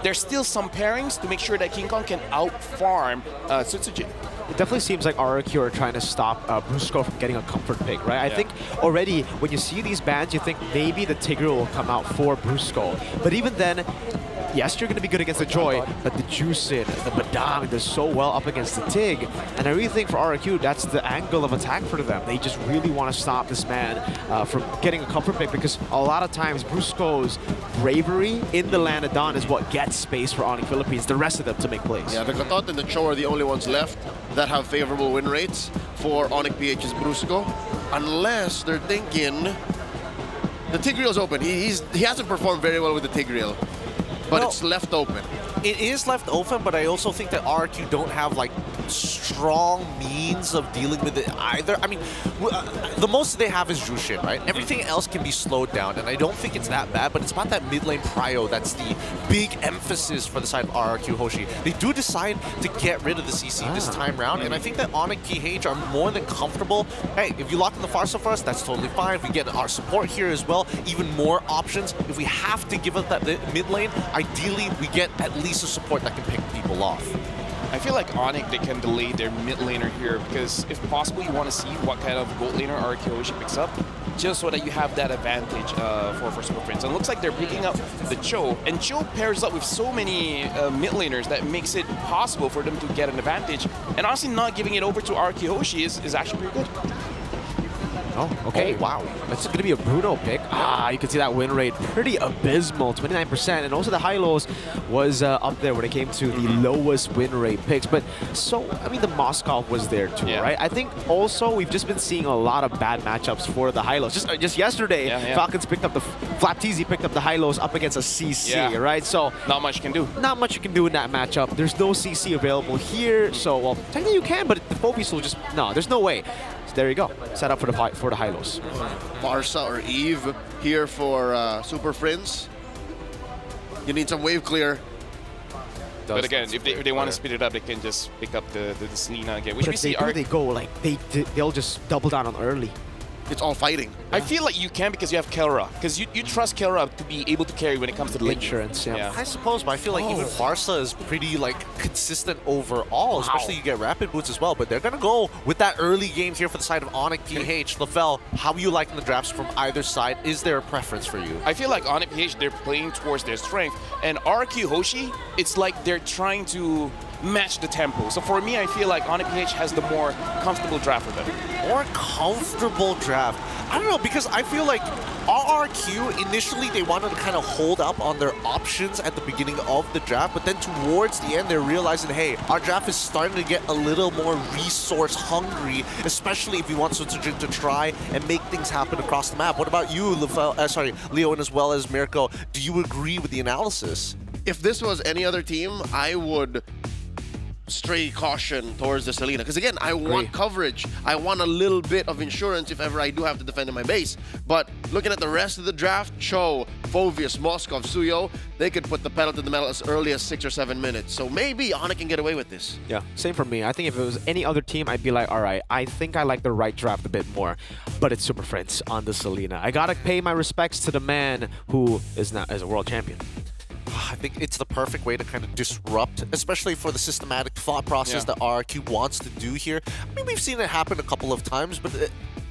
there's still some pairings to make sure that King Kong can out-farm Sutsujin. it definitely seems like RRQ are trying to stop Brusco from getting a comfort pick, right? I think already when you see these bans, you think maybe the Tigreal will come out for Brusco. But even then, yes, you're going to be good against the Joy, but the Juicin, the Badang, they're so well up against the Tig. And I really think for RRQ, that's the angle of attack for them. They just really want to stop this man from getting a comfort pick, because a lot of times Brusco's bravery in the land of Dawn is what gets space for Onyx Philippines, the rest of them to make plays. Yeah, the Katot and the Cho are the only ones left that have favorable win rates for Onyx PH's Brusco, unless they're thinking the Tigreal's open. He hasn't performed very well with the Tigreal, but it's left open. It is left open, but I also think that RRQ don't have like strong means of dealing with it either. I mean, the most they have is Jushin, right? Everything else can be slowed down, and I don't think it's that bad, but it's about that mid lane prio that's the big emphasis for the side of RRQ Hoshi. They do decide to get rid of the CC this time round, and I think that Onyx PH are more than comfortable. Hey, if you lock in the Farsa for us, that's totally fine. If we get our support here as well, even more options. If we have to give up that mid lane, ideally we get at least a support that can pick people off. I feel like Onyx, they can delay their mid laner here, because if possible, you want to see what kind of gold laner RRQ Hoshi picks up, just so that you have that advantage for Super Friends. And it looks like they're picking up the Cho, and Cho pairs up with so many mid laners that makes it possible for them to get an advantage. And honestly, not giving it over to RRQ Hoshi is actually pretty good. Oh, okay. Oh, wow. That's going to be a Bruno pick. You can see that win rate pretty abysmal, 29%. And also the high-lows was up there when it came to the lowest win rate picks. But so, I mean, the Moskov was there too, right? I think also we've just been seeing a lot of bad matchups for the high-lows. Just yesterday, Falcons picked up the Flapteezy picked up the high-lows up against a CC, right? So not much you can do. Not much you can do in that matchup. There's no CC available here. So, well, technically you can, but the Phoebes will just, no, there's no way. There you go. Set up for the high-lows. Barca or Eve here for Super Friends. You need some wave clear. But again, if they want to speed it up, they can just pick up the Selena again. Which but we if see they go like they'll just double down on early. It's all fighting. I feel like you can, because you have Kelra. Because you trust Kelra to be able to carry when it comes to the insurance. I suppose, but I feel like even Barca is pretty like consistent overall, especially you get rapid boots as well. But they're gonna go with that early game here for the side of Onyx PH. Lafel, how are you liking the drafts from either side? Is there a preference for you? I feel like Onyx PH, they're playing towards their strength, and RQ Hoshi, it's like they're trying to match the tempo. So for me, I feel like Onyx PH has the more comfortable draft for them. More comfortable draft. I don't know, because I feel like RRQ, initially they wanted to kind of hold up on their options at the beginning of the draft, but then towards the end they're realizing, hey, our draft is starting to get a little more resource hungry, especially if we want to try and make things happen across the map. What about you, Leon, as well as Mirko? Do you agree with the analysis? If this was any other team, I would stray caution towards the Selena, because again, I want coverage. I want a little bit of insurance if ever I do have to defend in my base. But looking at the rest of the draft, Cho, Phoveus, Moskov, Suyo, they could put the pedal to the metal as early as 6 or 7 minutes. So maybe Onyx can get away with this. Yeah, same for me. I think if it was any other team, I'd be like, all right, I think I like the right draft a bit more. But it's Super Friends on the Selena. I gotta pay my respects to the man who is now as a world champion. I think it's the perfect way to kind of disrupt, especially for the systematic thought process that RRQ wants to do here. I mean, we've seen it happen a couple of times, but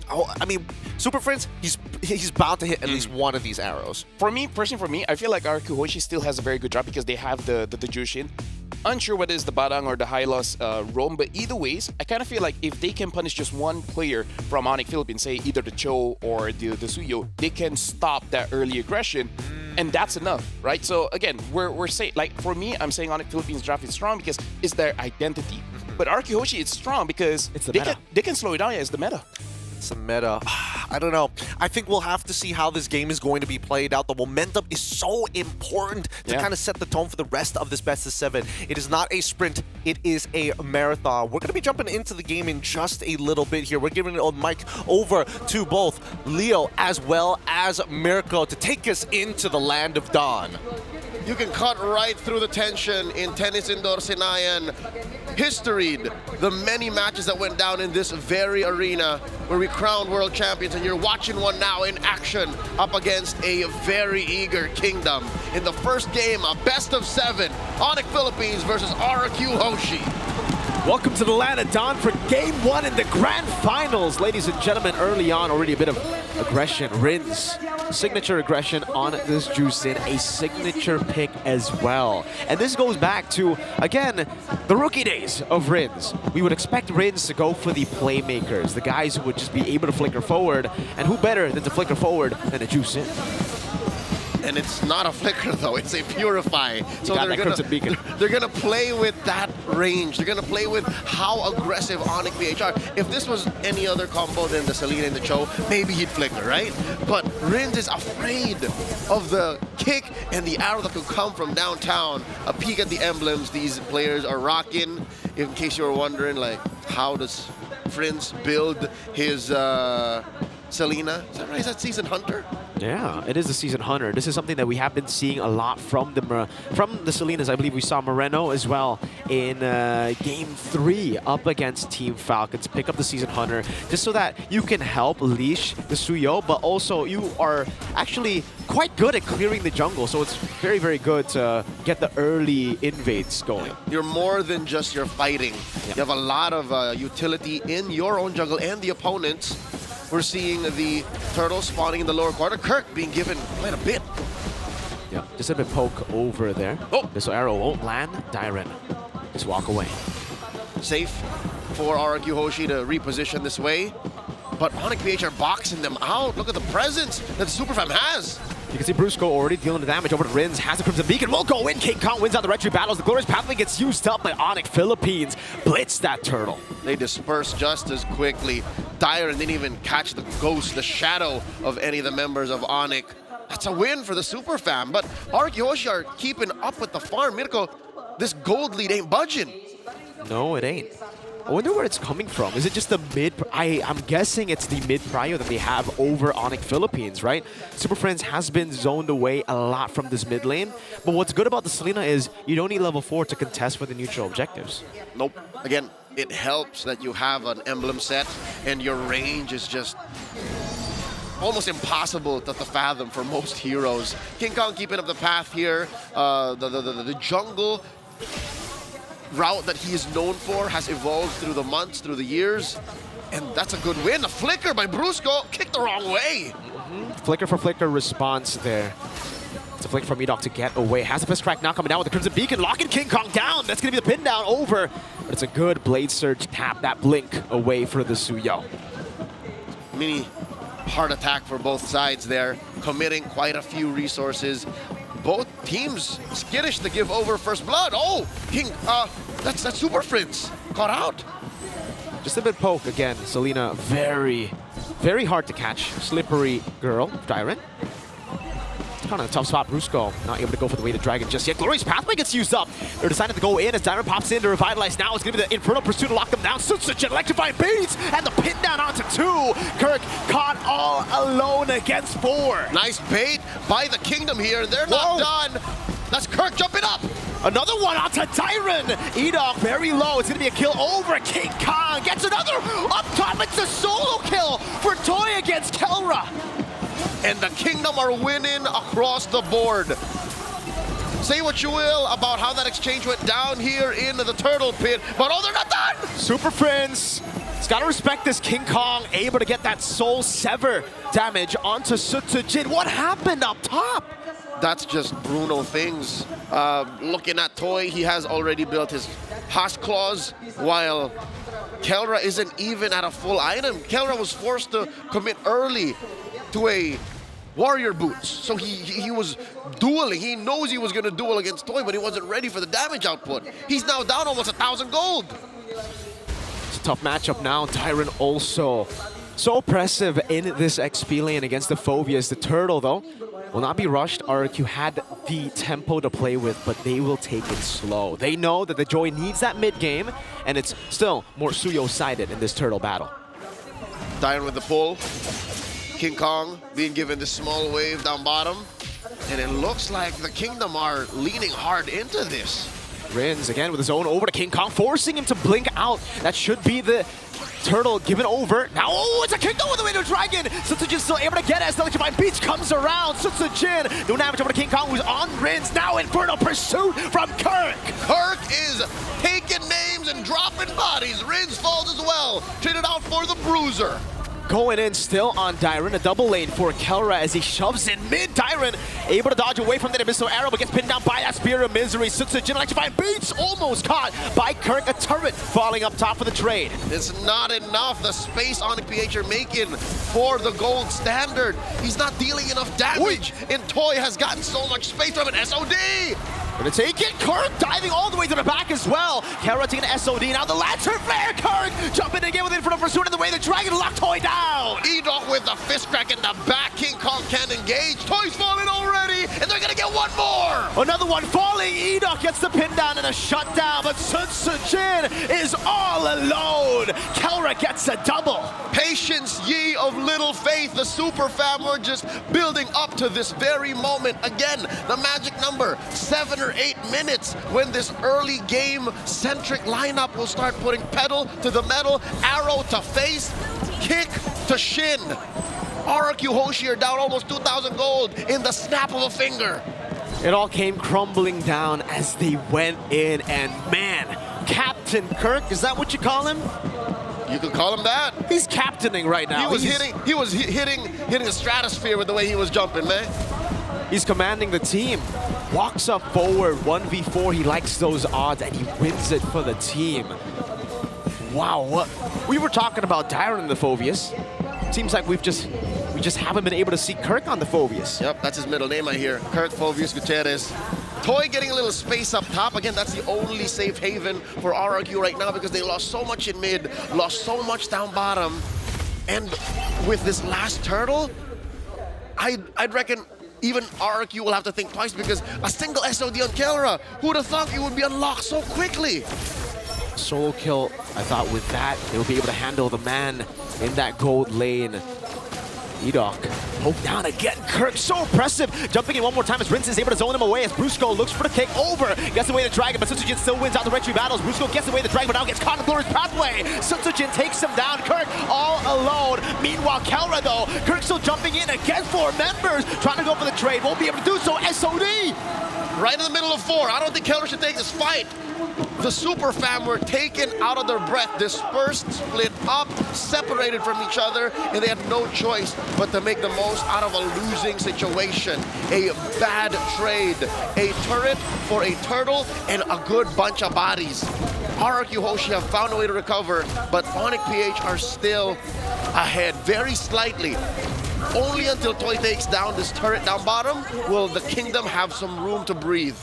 I mean, Super Friends, he's bound to hit at least one of these arrows. Personally for me, I feel like RRQ Hoshi still has a very good draft because they have the Jushin. Unsure whether it's the Badang or the high-loss roam, but either ways, I kind of feel like if they can punish just one player from Onyx Philippines, say either the Cho or the Suyo, they can stop that early aggression, and that's enough, right? So again, we're saying, like, for me, I'm saying Onyx Philippines draft is strong because it's their identity. But RRQ Hoshi, it's strong because they can slow it down as the meta. It's a meta. I don't know. I think we'll have to see how this game is going to be played out. The momentum is so important to kind of set the tone for the rest of this best of 7. It is not a sprint. It is a marathon. We're going to be jumping into the game in just a little bit here. We're giving the mic over to both Leo as well as Mirko to take us into the land of Dawn. You can cut right through the tension in Tennis Indoor Senayan. Historied the many matches that went down in this very arena where we crowned world champions, and you're watching one now in action up against a very eager Kingdom. In the first game, a best of 7, Onyx Philippines versus RRQ Hoshi. Welcome to the land of Dawn for Game 1 in the Grand Finals. Ladies and gentlemen, early on, already a bit of aggression. Rins, signature aggression on this Juicin, a signature pick as well. And this goes back to, again, the rookie days of Rins. We would expect Rins to go for the playmakers, the guys who would just be able to flicker forward. And who better than to flicker forward than a Juicin? And it's not a flicker though, it's a purify. So they're gonna play with that range. They're gonna play with how aggressive Onyx BHR. If this was any other combo than the Selena and the Cho, maybe he'd flicker, right? But Rins is afraid of the kick and the arrow that could come from downtown. A peek at the emblems these players are rocking. In case you were wondering, like, how does Rins build his Selena? Is that right? Is that Season Hunter? Yeah, it is the Season Hunter. This is something that we have been seeing a lot from the Selenas. I believe we saw Moreno as well in Game 3 up against Team Falcons. Pick up the Season Hunter just so that you can help leash the Suyo, but also you are actually quite good at clearing the jungle. So it's very, very good to get the early invades going. You're more than just your fighting. You have a lot of utility in your own jungle and the opponents. We're seeing the turtle spawning in the lower corner. Kirk being given quite a bit. Yeah, just a bit poke over there. Oh, this arrow won't land. Dairen, just walk away. Safe for RRQ Hoshi to reposition this way. But Onyx BH are boxing them out. Look at the presence that Superfam has. You can see Brusco already dealing the damage over to Rins. Has the Crimson Beacon. Will go in. King Kong wins out the retry battles. The Glorious Pathway gets used up by Onyx Philippines. Blitz that turtle. They disperse just as quickly. Dairen didn't even catch the ghost, the shadow of any of the members of Onyx. That's a win for the Superfam. But RRQ Hoshi are keeping up with the farm. Mirko, this gold lead ain't budging. No, it ain't. I wonder where it's coming from. Is it just the mid? I'm guessing it's the mid prio that they have over Onyx Philippines, right? Super Friends has been zoned away a lot from this mid lane. But what's good about the Selena is you don't need level 4 to contest for the neutral objectives. Nope. Again, it helps that you have an emblem set and your range is just almost impossible to fathom for most heroes. King Kong keeping up the path here. The jungle route that he is known for has evolved through the months, through the years, and that's a good win. A flicker by Brusco, kicked the wrong way. Flicker for flicker response there. It's a flick from Edok to get away. Has the first crack now coming down with the Crimson Beacon, locking King Kong down. That's gonna be the pin down over, but it's a good Blade Surge tap, that blink away for the Suyo. Mini heart attack for both sides there, committing quite a few resources. Both teams skittish to give over first blood. Oh, King, that's Super Friends caught out. Just a bit poke again. Selena, very, very hard to catch. Slippery girl, Dairen. Kind of a tough spot. Brusco not able to go for the way to Dragon just yet. Glorious Pathway gets used up. They're deciding to go in as Dairen pops in to revitalize. Now it's going to be the Infernal Pursuit to lock them down. Such electrifying beats and the pin down onto 2. Kirk caught all alone against 4. Nice bait by the Kingdom here. They're not done. That's Kirk jumping up. Another one onto Dairen. Edok very low. It's going to be a kill over King Kong. Gets another up top. It's a solo kill for Toy against Kelra. And the Kingdom are winning across the board. Say what you will about how that exchange went down here in the Turtle Pit, but oh, they're not done! Super Friends, it's got to respect this. King Kong able to get that Soul Sever damage onto Sutsujin. What happened up top? That's just Bruno things. Looking at Toy, he has already built his Haas Claws, while Kelra isn't even at a full item. Kelra was forced to commit early to a warrior boots. So he was dueling. He knows he was going to duel against Toy, but he wasn't ready for the damage output. He's now down almost 1,000 gold. It's a tough matchup now. Dairen also so oppressive in this XP lane against the Phobias. The Turtle, though, will not be rushed. RRQ had the tempo to play with, but they will take it slow. They know that the Joy needs that mid game, and it's still more Suyo-sided in this Turtle battle. Dairen with the pull. King Kong being given this small wave down bottom. And it looks like the Kingdom are leaning hard into this. Rins again with his own over to King Kong, forcing him to blink out. That should be the Turtle given over. Now, oh, it's a Kingdom with the way to Dragon. Sutsujin still able to get it as the Electrifying Beach comes around. Sutsujin, no damage over to King Kong, who's on Rins. Now Infernal Pursuit from Kirk. Kirk is taking names and dropping bodies. Rins falls as well. Traded out for the Bruiser. Going in still on Dyron, a double lane for Kelra as he shoves in mid. Dyron able to dodge away from that missile arrow, but gets pinned down by that Spear of Misery. Sutsujin electrifying beats, almost caught by Kirk. A turret falling up top for the trade. It's not enough. The space Onyx PH are making for the gold standard. He's not dealing enough damage. And Toy has gotten so much space from an SOD. Gonna take it. Kirk diving all the way to the back as well. Kelra taking an SOD. Now the Lantern Flare. Kirk jumping again with it for the pursuit in the way. The Dragon locked Toy down. Edok with the fist crack in the back. King Kong can't engage. Toy's falling already, and they're gonna get one more. Another one falling. Edok gets the pin down and a shutdown, but Sutsujin is all alone. Kelra gets a double. Patience, ye of little faith. The super fam were just building up to this very moment. Again, the magic number, 7 or 8 minutes, when this early game centric lineup will start putting pedal to the metal, arrow to face, kick to shin. RRQ Hoshi are down almost 2,000 gold in the snap of a finger. It all came crumbling down as they went in, and man, Captain Kirk, is that what you call him? You could call him that. He's captaining right now. He was hitting the stratosphere with the way he was jumping, man. He's commanding the team. Walks up forward, 1v4. He likes those odds, and he wins it for the team. Wow, what? We were talking about Dyron in the Phoveus. Seems like we just haven't been able to see Kirk on the Phoveus. Yep, that's his middle name I hear. Kirk Phoveus Gutierrez. Toy getting a little space up top. Again, that's the only safe haven for RRQ right now because they lost so much in mid, lost so much down bottom. And with this last turtle, I'd reckon even RRQ will have to think twice because a single SOD on Kelra, who'd have thought it would be unlocked so quickly? Solo kill, I thought with that, they'll be able to handle the man in that gold lane. Edok poke down again. Kirk, so impressive. Jumping in one more time as Rince is able to zone him away as Brusco looks for the kick over. Gets away the Dragon, but Sutsujin still wins out the retry battles. Brusco gets away the Dragon, but now gets caught in the glorious pathway. Sutsujin takes him down. Kirk all alone. Meanwhile, Kelra though, Kirk still jumping in against 4 members. Trying to go for the trade. Won't be able to do so. SOD! Right in the middle of 4. I don't think Kelra should take this fight. The super fam were taken out of their breath, dispersed, split up, separated from each other, and they had no choice but to make the most out of a losing situation. A bad trade, a turret for a turtle, and a good bunch of bodies. RRQ Hoshi have found a way to recover, but Onyx PH are still ahead, very slightly. Only until Toy takes down this turret down bottom will the kingdom have some room to breathe.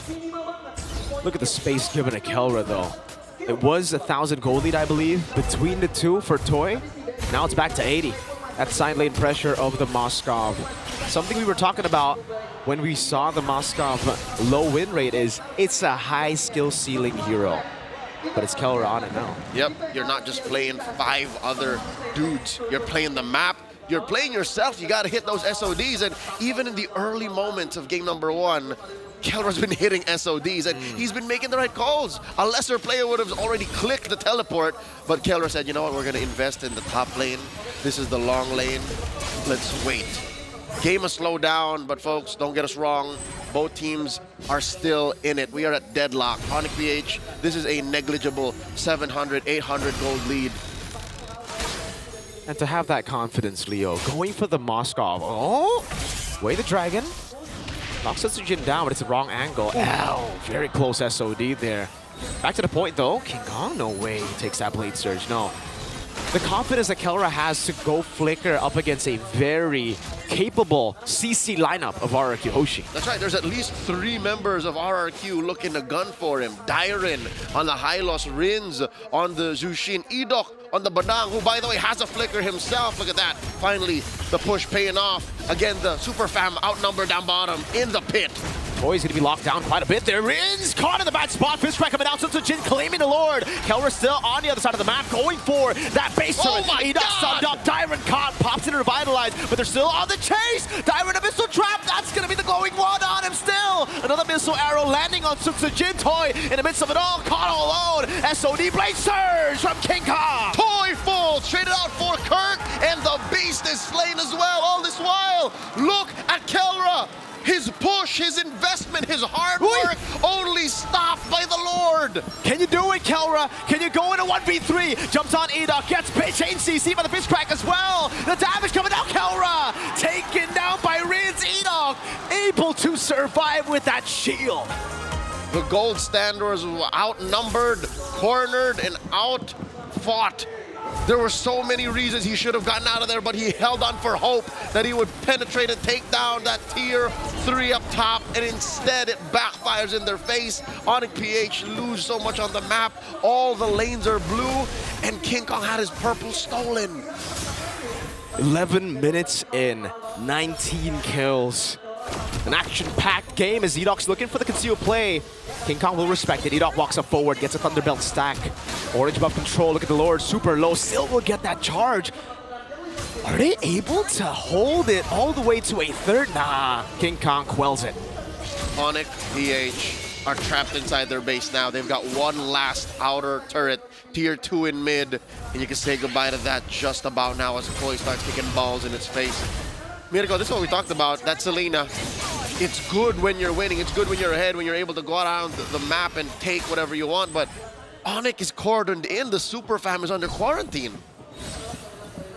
Look at the space given to Kelra though. It was 1,000 gold lead, I believe, between the two for Toy. Now it's back to 80. That side lane pressure of the Moskov. Something we were talking about when we saw the Moskov low win rate is it's a high skill ceiling hero. But it's Kelra on it now. Yep, you're not just playing 5 other dudes. You're playing the map. You're playing yourself. You got to hit those SODs. And even in the early moments of game number 1, Kelra's been hitting SODs, and he's been making the right calls. A lesser player would have already clicked the teleport, but Kelra said, you know what, we're going to invest in the top lane. This is the long lane. Let's wait. Game has slowed down, but folks, don't get us wrong. Both teams are still in it. We are at deadlock. Onyx PH, this is a negligible 700, 800 gold lead. And to have that confidence, Leo, going for the Moskov. Oh, way the Dragon. Knocks Sutsujin down, but it's the wrong angle. Ow, very close SOD there. Back to the point though, King Kong, no way he takes that Blade Surge, no. The confidence that Kelra has to go Flicker up against a very capable CC lineup of RRQ Hoshi. That's right, there's at least 3 members of RRQ looking to gun for him. Dyron on the Hylos, Rins on the Zushin, Edok on the Badang, who by the way has a Flicker himself. Look at that, finally the push paying off. Again, the super fam outnumbered down bottom in the pit. Toy's gonna be locked down quite a bit. There Rins caught in the bad spot. Fist crack coming out. Sutsujin claiming the Lord. Kelra still on the other side of the map, going for that base turret. He does subbed up. Dyron caught, pops in and revitalized, but they're still on the chase. Dyron a missile trap. That's gonna be the glowing one on him still. Another missile arrow landing on Sutsujin. Toy in the midst of it all, caught all alone. SOD Blade Surge from King Kong. Toy full, traded out for Kirk, and the beast is slain as well. All this while, look at Kelra. his push, his investment, his hard work only stopped by the Lord. Can you do it, Kelra? Can you go in a 1v3? Jumps on Edok, gets chain CC by the fish crack as well. The damage coming out, Kelra! Taken down by Rin's Edok, able to survive with that shield. The gold standards were outnumbered, cornered, and outfought. There were so many reasons he should have gotten out of there, but he held on for hope that he would penetrate and take down that tier 3 up top, and instead it backfires in their face. Onyx PH lose so much on the map. All the lanes are blue, and King Kong had his purple stolen. 11 minutes in, 19 kills. An action-packed game as Edok's looking for the concealed play. King Kong will respect it. Edok walks up forward, gets a Thunderbelt stack. Orange buff control, look at the Lord, super low, still will get that charge. Are they able to hold it all the way to a third? Nah, King Kong quells it. Onyx PH are trapped inside their base now. They've got one last outer turret, tier 2 in mid, and you can say goodbye to that just about now as Toy starts kicking balls in its face. Mirko, this is what we talked about, that Selena. It's good when you're winning, it's good when you're ahead, when you're able to go around the map and take whatever you want, but Onyx is cordoned in, the super fam is under quarantine.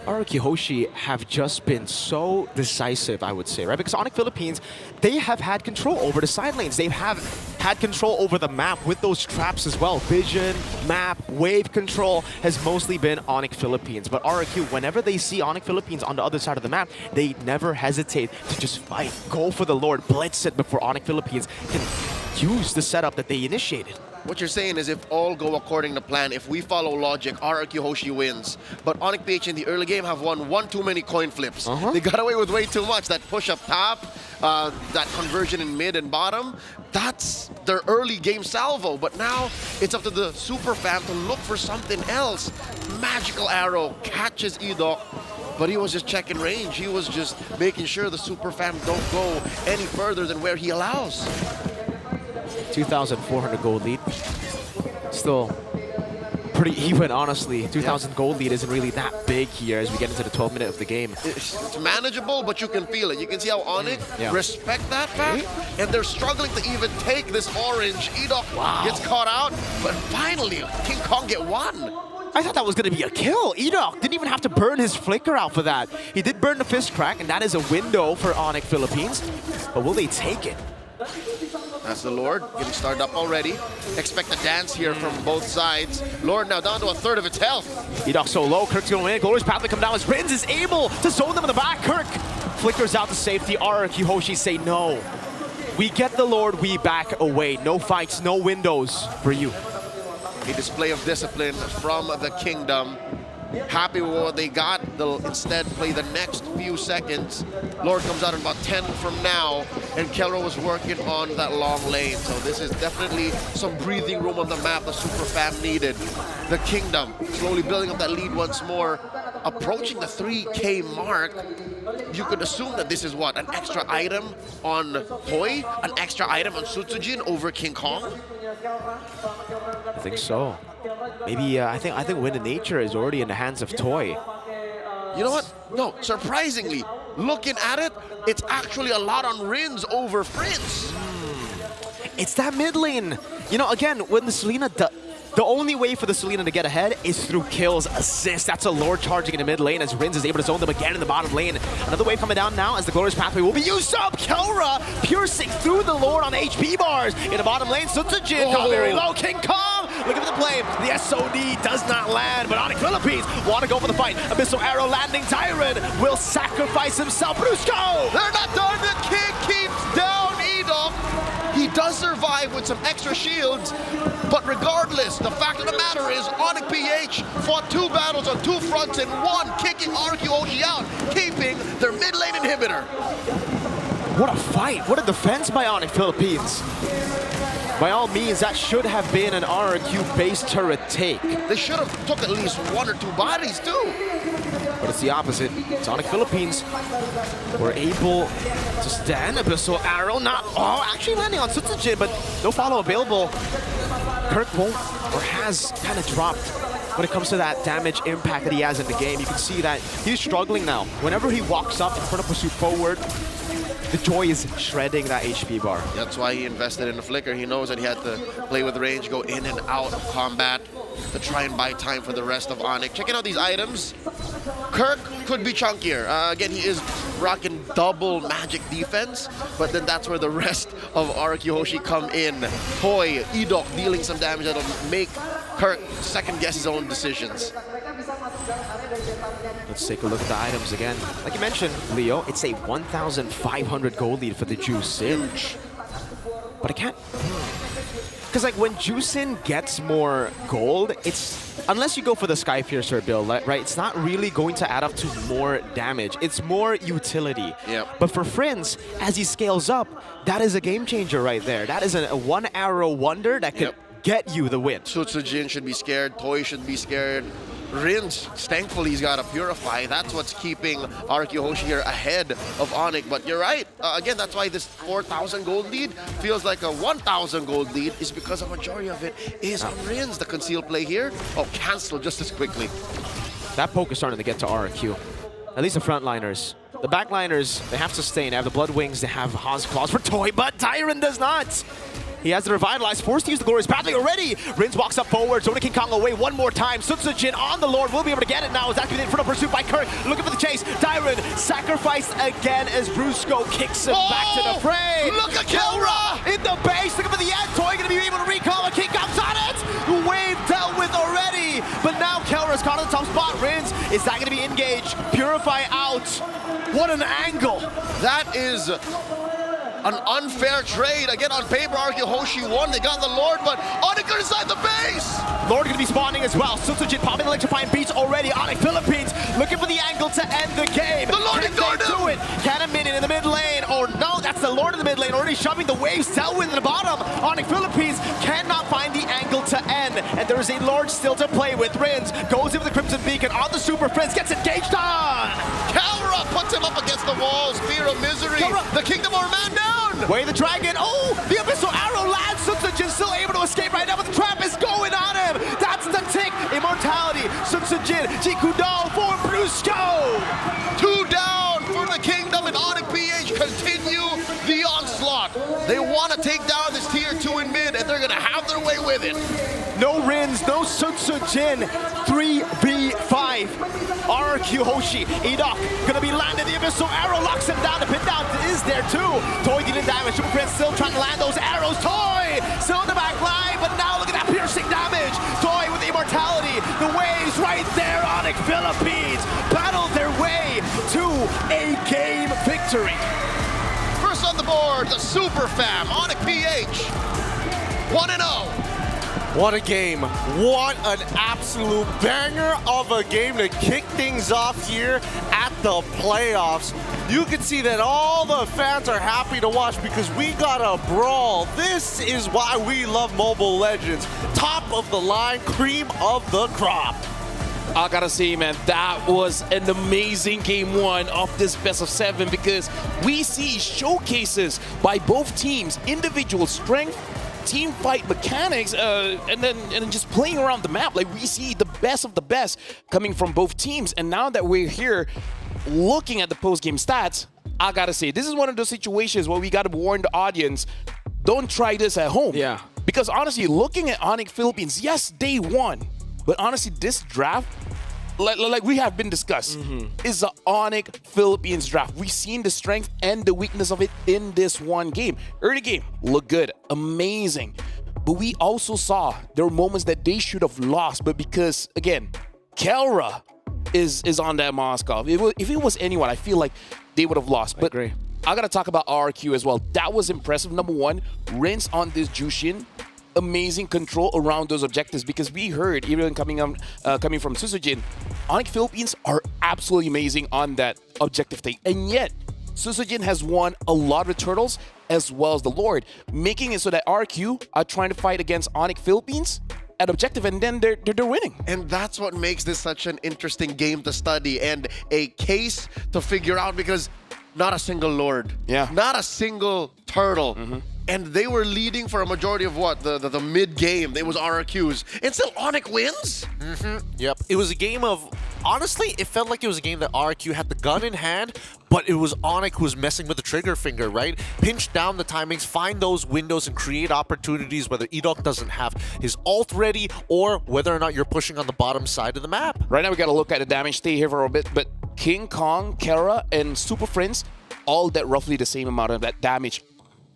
RRQ Hoshi have just been so decisive, I would say, right? Because Onyx Philippines, they have had control over the side lanes. They have had control over the map with those traps as well. Vision, map, wave control has mostly been Onyx Philippines. But RRQ, whenever they see Onyx Philippines on the other side of the map, they never hesitate to just fight, go for the Lord, blitz it before Onyx Philippines can use the setup that they initiated. What you're saying is if all go according to plan, if we follow logic, RRQ Hoshi wins. But Onyx PH in the early game have won one too many coin flips. They got away with way too much. That push up top, that conversion in mid and bottom, that's their early game salvo. But now it's up to the super fam to look for something else. Magical arrow catches Edok, but he was just checking range. He was just making sure the super fam don't go any further than where he allows. 2,400 gold lead. Still pretty even, honestly. 2,000 gold lead isn't really that big here as we get into the 12th minute of the game. It's manageable, but you can feel it. You can see how Onyx respect that fact, and they're struggling to even take this orange. Edok gets caught out, but finally, King Kong get one. I thought that was going to be a kill. Edok didn't even have to burn his flicker out for that. He did burn the fist crack, and that is a window for Onyx Philippines. But will they take it? That's the Lord getting started up already. Expect a dance here from both sides. Lord now down to a third of its health. Edok so low, Kirk's going to win. Glorious Pathway come down as Rins is able to zone them in the back. Kirk flickers out to safety. RRQ Hoshi say no. We get the Lord, we back away. No fights, no windows for you. A display of discipline from the Kingdom. Happy with what they got. They'll instead play the next few seconds. Lord comes out in about 10 from now, and Kelro was working on that long lane. So this is definitely some breathing room on the map the super fam needed. The Kingdom slowly building up that lead once more, approaching the 3K mark. You could assume that this is what, an extra item on Toy, an extra item on Sutsujin over King Kong? I think so. Maybe I think Wind of Nature is already in the hands of Toy. You know what? No, surprisingly, looking at it, it's actually a lot on Rins over Fritz. It's that mid lane. You know, again, when the Selena, the only way for the Selena to get ahead is through kills, assists. That's a Lord charging in the mid lane as Rins is able to zone them again in the bottom lane. Another wave coming down now as the Glorious Pathway will be used up. Kelra piercing through the Lord on the HP bars in the bottom lane. Sutsujin got very low. King Kong, look at the play. The SOD does not land, but Onyx Philippines want to go for the fight. Abyssal Arrow landing. Tyron will sacrifice himself. Brusco! They're not done. The king keeps down Edok. He does survive with some extra shields, but regardless, the fact of the matter is Onyx PH fought 2 battles on 2 fronts and won, kicking RRQ Hoshi out, keeping their mid lane inhibitor. What a fight. What a defense by Onyx Philippines. By all means, that should have been an RRQ-based turret take. They should have took at least 1 or 2 bodies too. But it's the opposite. Sonic Philippines were able to stand. Abyssal Arrow not actually landing on Sutsujin, but no follow available. Kirk won't or has kind of dropped when it comes to that damage impact that he has in the game. You can see that he's struggling now. Whenever he walks up in front of pursuit forward, the Joy is shredding that HP bar. That's why he invested in the Flicker. He knows that he had to play with range, go in and out of combat to try and buy time for the rest of Onyx. Checking out these items. Kirk could be chunkier. Again, he is rocking double magic defense, but then that's where the rest of RQ Hoshi come in. Toy, Edok dealing some damage that'll make Kirk second guess his own decisions. Let's take a look at the items again. Like you mentioned, Leo, it's a 1,500 gold lead for the Juicin. But I can't... Because like when Juicin gets more gold, it's... Unless you go for the Sky Piercer build, right? It's not really going to add up to more damage. It's more utility. Yep. But for Friends, as he scales up, that is a game changer right there. That is a one arrow wonder that could get you the win. Sutsujin should be scared. Toy should be scared. Rins, thankfully he's got a Purify. That's what's keeping RQ Hoshi here ahead of Onyx. But you're right. Again, that's why this 4,000 gold lead feels like a 1,000 gold lead, is because a majority of it is on Rins. The concealed play here, canceled just as quickly. That poke is starting to get to RQ. At least the frontliners. The backliners, they have Sustain, they have the Blood Wings, they have Haas Claws for Toy, but Tyron does not. He has the Revitalize, forced to use the Glorious Pathway already. Rins walks up forward, Zona King Kong away one more time. Sutsujin on the Lord, will be able to get it now. Is actually in front of pursuit by Kirk, looking for the chase. Tyron sacrificed again as Brusco kicks him back to the fray. Look at Kelra! In the base, looking for the end. Toy gonna be able to recall, and King Kong's on it! The wave dealt with already, but now Kelra's caught on the top spot. Rins, is that gonna be engaged? Purify out. What an angle! That is an unfair trade. Again, on paper, RQ Hoshi won. They got the Lord, but Onyx are inside the base. Lord gonna be spawning as well. Sutsujin popping electrifying beats already. Onyx Philippines looking for the angle to end the game. The Lord ignored him. Do it. Can a minion in the mid lane? Or no, that's the Lord in the mid lane already shoving the waves. Tailwind in the bottom. Onyx Philippines cannot find the angle to end. And there is a Lord still to play with. Rins goes in with the Crimson Beacon on the Super Friends. Gets engaged on. Kelra puts him up against the wall. Spear of Misery. Kelra. The Kingdom are man down. Way the Dragon. Oh, the Abyssal Arrow lands. Sutsujin still able to escape right now, but the trap is going on him. That's the tick. Immortality. Sutsujin. Jikudo for Brusco. 2 down for the Kingdom, and Onyx PH continue the onslaught. They want to take down this tier 2 in mid, and they're going to have their way with it. No Rins, no Sutsujin. 3v5. RQ Hoshi. Edok gonna be landed. The Abyssal Arrow locks him down. The pin down is there too. Toy dealing damage. Super Prince still trying to land those arrows. Toy still in the back line, but now look at that piercing damage. Toy with the immortality. The waves right there. Onyx Philippines battle their way to a game victory. First on the board, the Super Fam, Onyx PH. 1-0. What a game. What an absolute banger of a game to kick things off here at the playoffs. You can see that all the fans are happy to watch because we got a brawl. This is why we love Mobile Legends. Top of the line, cream of the crop. I gotta say, man, that was an amazing game one of this best of 7 because we see showcases by both teams, individual strength, team fight mechanics, and then just playing around the map. Like, we see the best of the best coming from both teams. And now that we're here looking at the post-game stats, I gotta say, this is one of those situations where we gotta warn the audience, don't try this at home. Yeah. Because honestly, looking at Onyx Philippines, yes, they won. But honestly, this draft, like we have been discussed, is a Onyx Philippines draft. We've seen the strength and the weakness of it in this one game. Early game, looked good, amazing. But we also saw there were moments that they should have lost. But because, again, Kelra is on that Moscow. If it was anyone, I feel like they would have lost. But I gotta talk about RQ as well. That was impressive. Number one, Rins on this Jushin. Amazing control around those objectives because we heard, even coming from Susujin, Onyx Philippines are absolutely amazing on that objective thing. And yet, Susujin has won a lot of turtles as well as the Lord, making it so that RQ are trying to fight against Onyx Philippines at objective, and then they're winning. And that's what makes this such an interesting game to study and a case to figure out because not a single Lord. Yeah. Not a single turtle. And they were leading for a majority of what? The mid-game. It was RRQs. And still Onyx wins? Yep. It was a game of honestly, it felt like it was a game that RRQ had the gun in hand, but it was Onyx who was messing with the trigger finger, right? Pinch down the timings, find those windows, and create opportunities, whether Edok doesn't have his ult ready or whether or not you're pushing on the bottom side of the map. Right now, we got to look at the damage. Stay here for a bit, but King Kong, Kara, and Super Prince all did roughly the same amount of that damage,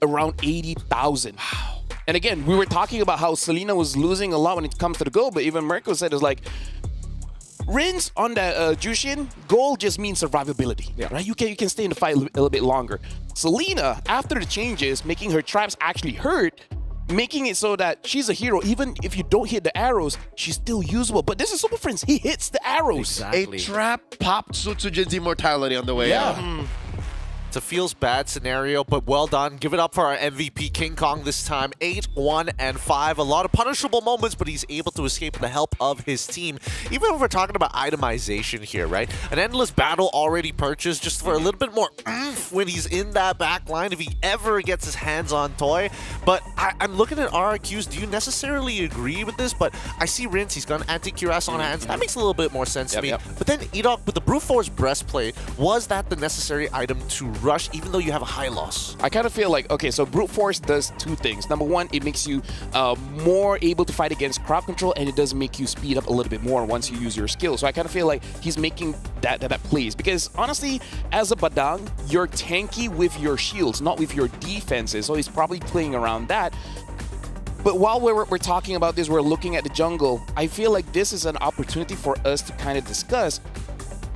around 80,000. Wow. And again, we were talking about how Selena was losing a lot when it comes to the goal, but even Mirko said it's like, Rins on that Jushin, goal just means survivability, right? You can stay in the fight a little bit longer. Selena, after the changes, making her traps actually hurt, making it so that she's a hero. Even if you don't hit the arrows, she's still usable. But this is Super Prince. He hits the arrows. A trap popped Sutsujin's immortality on the way out. It's a feels bad scenario, but well done. Give it up for our MVP King Kong this time. 8, 1, and 5. A lot of punishable moments, but he's able to escape with the help of his team. Even if we're talking about itemization here, right? An endless battle already purchased just for a little bit more oomph when he's in that back line, if he ever gets his hands on Toy. But I'm looking at RRQs. Do you necessarily agree with this? But I see Rince, he's got an anti-cuirass on hands. That makes a little bit more sense to me. But then Edok with the Brute Force breastplate, was that the necessary item to rush even though you have a high loss? I kind of feel like, okay, so Brute Force does two things. Number one, it makes you more able to fight against crowd control, and it does make you speed up a little bit more once you use your skill. So I kind of feel like he's making that plays, because honestly, as a Badang, you're tanky with your shields, not with your defenses. So he's probably playing around that. But while we're talking about this, we're looking at the jungle. I feel like this is an opportunity for us to kind of discuss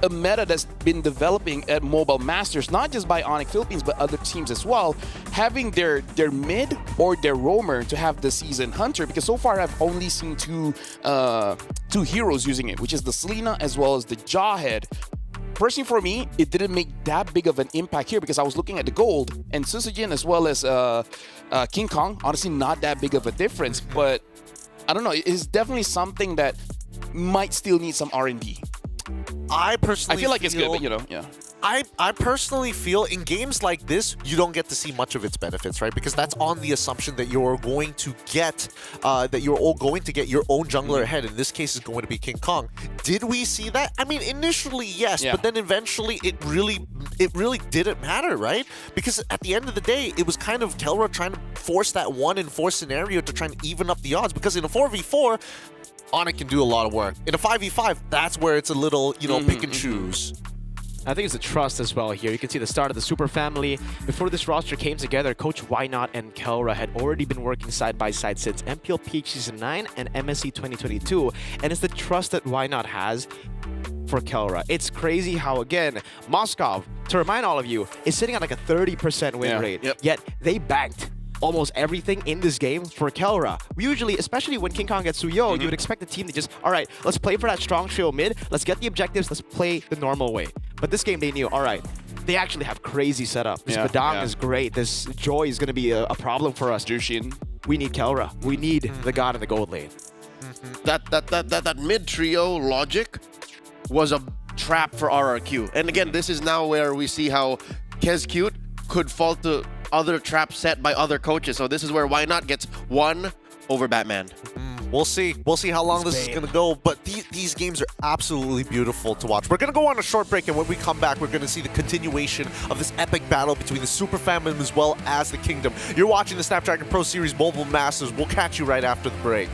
a meta that's been developing at Mobile Masters, not just by Onyx Philippines, but other teams as well, having their mid or their roamer to have the Season Hunter, because so far I've only seen two heroes using it, which is the Selena as well as the Jawhead. Personally, for me, it didn't make that big of an impact here because I was looking at the gold, and Susujin as well as King Kong, honestly not that big of a difference, but I don't know, it's definitely something that might still need some R&D. I personally feel like it's good, but you know, yeah. I personally feel in games like this, you don't get to see much of its benefits, right? Because that's on the assumption that you're going to get, your own jungler ahead. In this case, is going to be King Kong. Did we see that? I mean, initially, yes, but then eventually, it really didn't matter, right? Because at the end of the day, it was kind of Kelra trying to force that 1-in-4 scenario to try and even up the odds. Because in a 4v4, Onyx can do a lot of work. In a 5v5, that's where it's a little, pick and choose. I think it's the trust as well here. You can see the start of the Super Family. Before this roster came together, Coach Why Not and Kelra had already been working side by side since MPL Peak Season 9 and MSC 2022. And it's the trust that Why Not has for Kelra. It's crazy how, again, Moskov, to remind all of you, is sitting at like a 30% win rate. Yet they banked almost everything in this game for Kelra. Usually, especially when King Kong gets Suyo, you would expect the team to just, all right, let's play for that strong trio mid, let's get the objectives, let's play the normal way. But this game, they knew, all right, they actually have crazy setup. This Badang is great. This Joy is going to be a problem for us. Jushin. We need Kelra. We need the god in the gold lane. That mid trio logic was a trap for RRQ. And again, this is now where we see how Kezcute could fall to other traps set by other coaches. So this is where Why Not gets one over Batman. We'll see. We'll see how long this is going to go. But these games are absolutely beautiful to watch. We're going to go on a short break, and when we come back, we're going to see the continuation of this epic battle between the Super Family as well as the Kingdom. You're watching the Snapdragon Pro Series Mobile Masters. We'll catch you right after the break.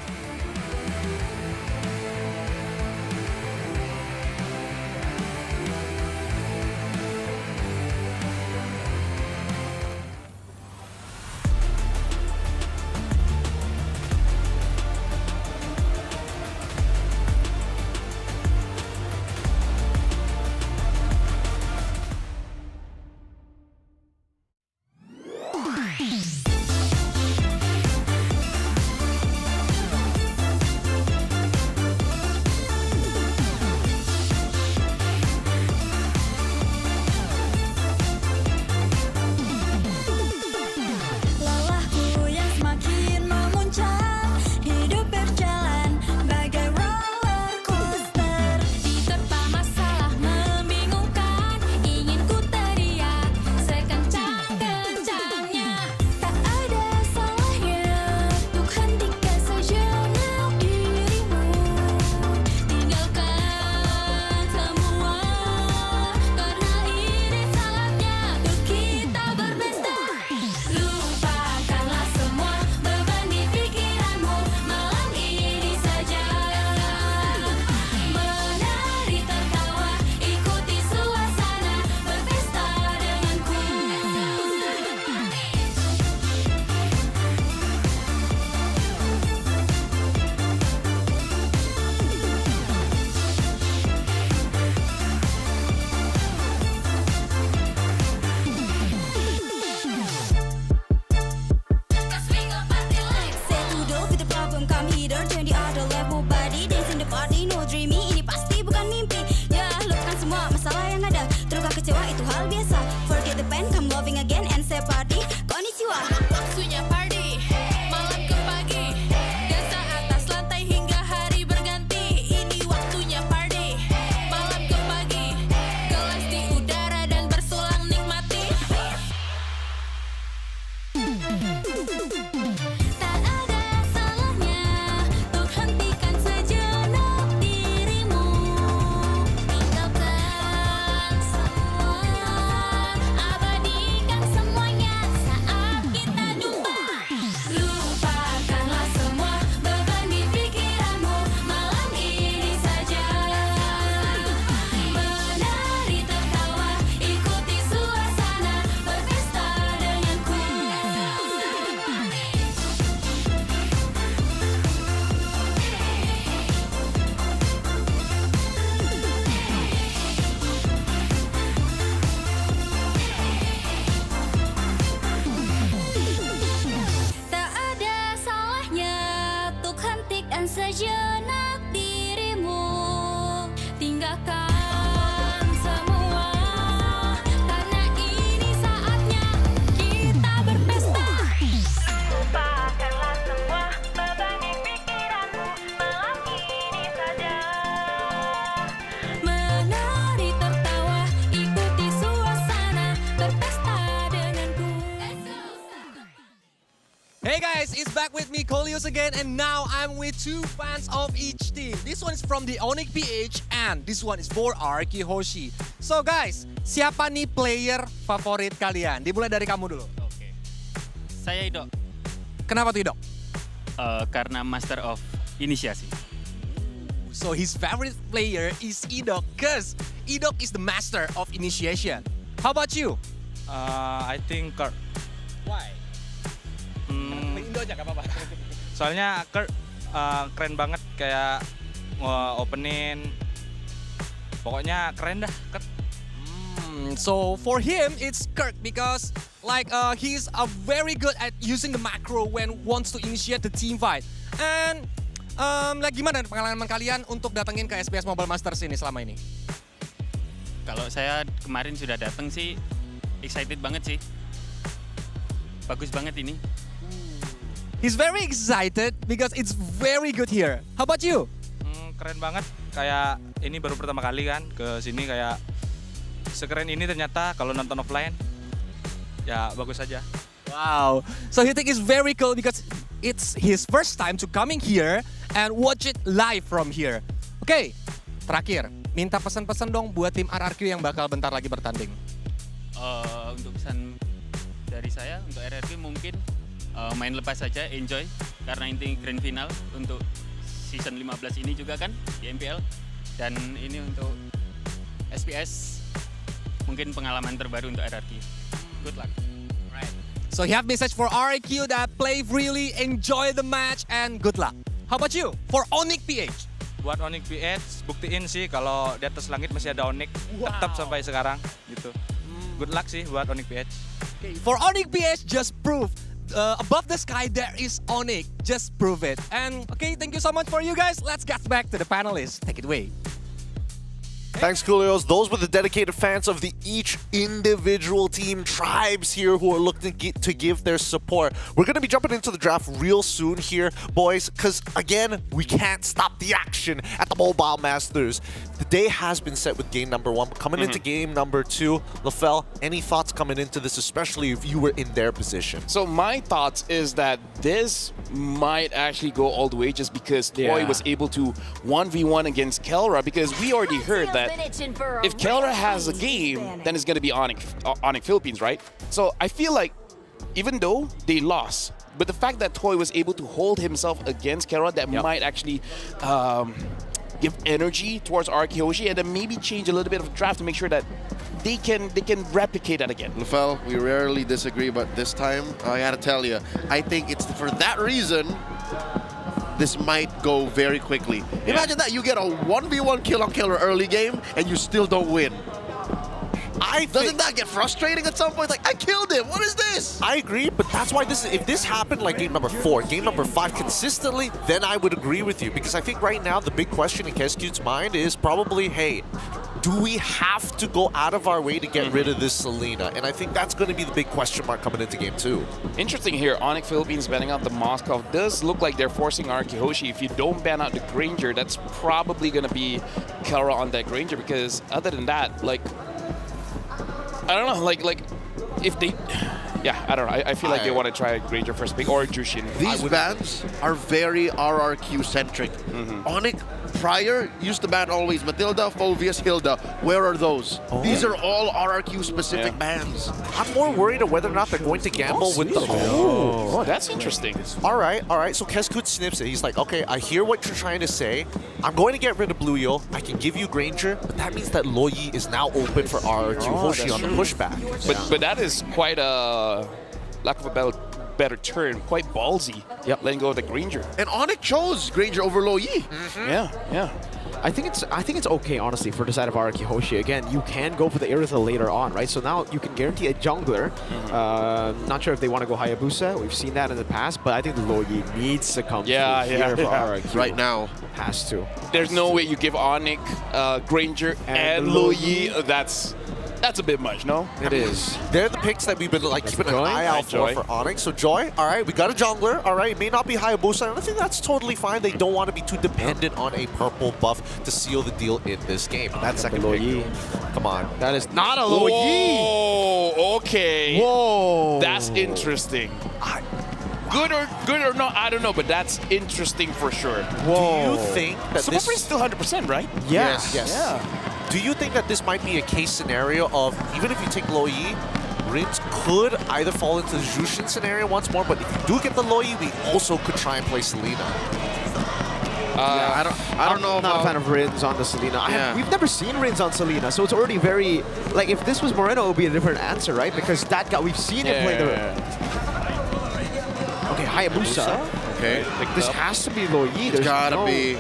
Hey guys, it's back with me, Kolios again, and now I'm with two fans of each team. This one is from the Onyx PH, and this one is for Arki Hoshi. So guys, siapa nih player favorit kalian? Dimulai dari kamu dulu. Oke. Saya Idok. Kenapa tuh Idok? Karena Master of Inisiasi. So his favorite player is Idok, cause Idok is the Master of Initiation. How about you? I think Kurt. Why? Indo aja gak apa-apa. Soalnya Kurt keren banget kayak opening. Pokoknya keren dah Kurt. So for him, it's Kirk because like he's very good at using the macro when wants to initiate the team fight. And like gimana pengalaman kalian untuk datengin ke SBS Mobile Masters ini selama ini? Kalau saya kemarin sudah datang sih, excited banget sih. Bagus banget ini. He's very excited because it's very good here. How about you? Keren banget. Kayak ini baru pertama kali kan ke sini kayak sekeren ini ternyata kalau nonton offline. Ya bagus aja. Wow. So he think it's very cool because it's his first time to coming here and watch it live from here. Oke, terakhir, minta pesan-pesan dong buat tim RRQ yang bakal bentar lagi bertanding. Untuk pesan dari saya, untuk RRQ mungkin main lepas saja, enjoy. Karena ini grand final untuk season 15 ini juga kan di MPL. Dan ini untuk SPS, mungkin pengalaman terbaru untuk RRQ. Good luck. Right. So you have message for RRQ that play freely, enjoy the match, and good luck. How about you? For Onyx PH? Buat Onyx PH, buktiin sih kalau di atas langit masih ada Onyx. Tetap sampai sekarang gitu. Good luck sih buat Onyx PH. Okay, for Onyx PH, just prove above the sky there is Onyx. Just prove it. And okay, thank you so much for you guys. Let's get back to the panelists. Take it away. Thanks, Coolios. Those were the dedicated fans of each individual team, tribes here who are looking to give their support. We're going to be jumping into the draft real soon here, boys, because, again, we can't stop the action at the Mobile Masters. The day has been set with game number 1. Coming into game number 2, LaFell, any thoughts coming into this, especially if you were in their position? So my thoughts is that this might actually go all the way just because Toy was able to 1v1 against Kelra, because we already heard that if Kelra has a game, then it's going to be Onyx Philippines, right? So I feel like even though they lost, but the fact that Toy was able to hold himself against Kelra, that might actually give energy towards Arki Hoshi and then maybe change a little bit of draft to make sure that they can replicate that again. LaFell, we rarely disagree, but this time, I gotta tell you, I think it's for that reason this might go very quickly. Imagine that, you get a 1v1 kill on killer early game and you still don't win. Doesn't that get frustrating at some point? Like, I killed him, what is this? I agree, but that's why if this happened like game number 4, game number 5 consistently, then I would agree with you. Because I think right now the big question in Kescute's mind is probably, hey, do we have to go out of our way to get rid of this Selena? And I think that's going to be the big question mark coming into game 2. Interesting here, Onyx Philippines banning out the Moscow. Does look like they're forcing Arki Hoshi. If you don't ban out the Granger, that's probably going to be Kelra on that Granger, because other than that, like, I don't know, like if they, I don't know. I feel like they want to try Granger first pick or Jushin. These bans are very RRQ centric. Onyx prior used to ban always Matilda, Phovius, Hilda. Where are those? These are all RRQ specific bans. I'm more worried of whether or not they're going to gamble with the... Oh, that's interesting. All right. So Keskut snips it. He's like, okay, I hear what you're trying to say. I'm going to get rid of Blue Yo. I can give you Granger, but that means that Loyi is now open for RRQ Hoshi on the pushback. But that is quite a lack of a better turn, quite ballsy. Letting go of the Granger. And Onyx chose Granger over Loyi. Yeah. I think it's okay, honestly, for the side of Araki Hoshi. Again, you can go for the Aerithal later on, right? So now you can guarantee a jungler. Not sure if they want to go Hayabusa. We've seen that in the past, but I think Loyi needs to come here for RRQ. Right now. Has to. There's no way you give Onyx, Granger, and Loyi. That's a bit much, no? It is. They're the picks that we've been like keeping an eye out for Onyx. So Joy, all right, we got a jungler. All right, it may not be Hayabusa. And I think that's totally fine. They don't want to be too dependent on a purple buff to seal the deal in this game. That second pick, come on. That is not a Loyi. Whoa, okay. Whoa. That's interesting. Good or not, I don't know, but that's interesting for sure. Do you think that Super this Prince still 100%, right? Yes. Yeah. Do you think that this might be a case scenario of even if you take Lo Yi, Rins could either fall into the Jushin scenario once more, but if you do get the Lo Yi, we also could try and play Selena. I don't know. I'm not a fan of Rins on the Selena. We've never seen Rins on Selena, so it's already very like if this was Moreno, it would be a different answer, right? Because that guy we've seen him play the. Okay, Hayabusa. Okay, this has to be Lo Yi. It's gotta be.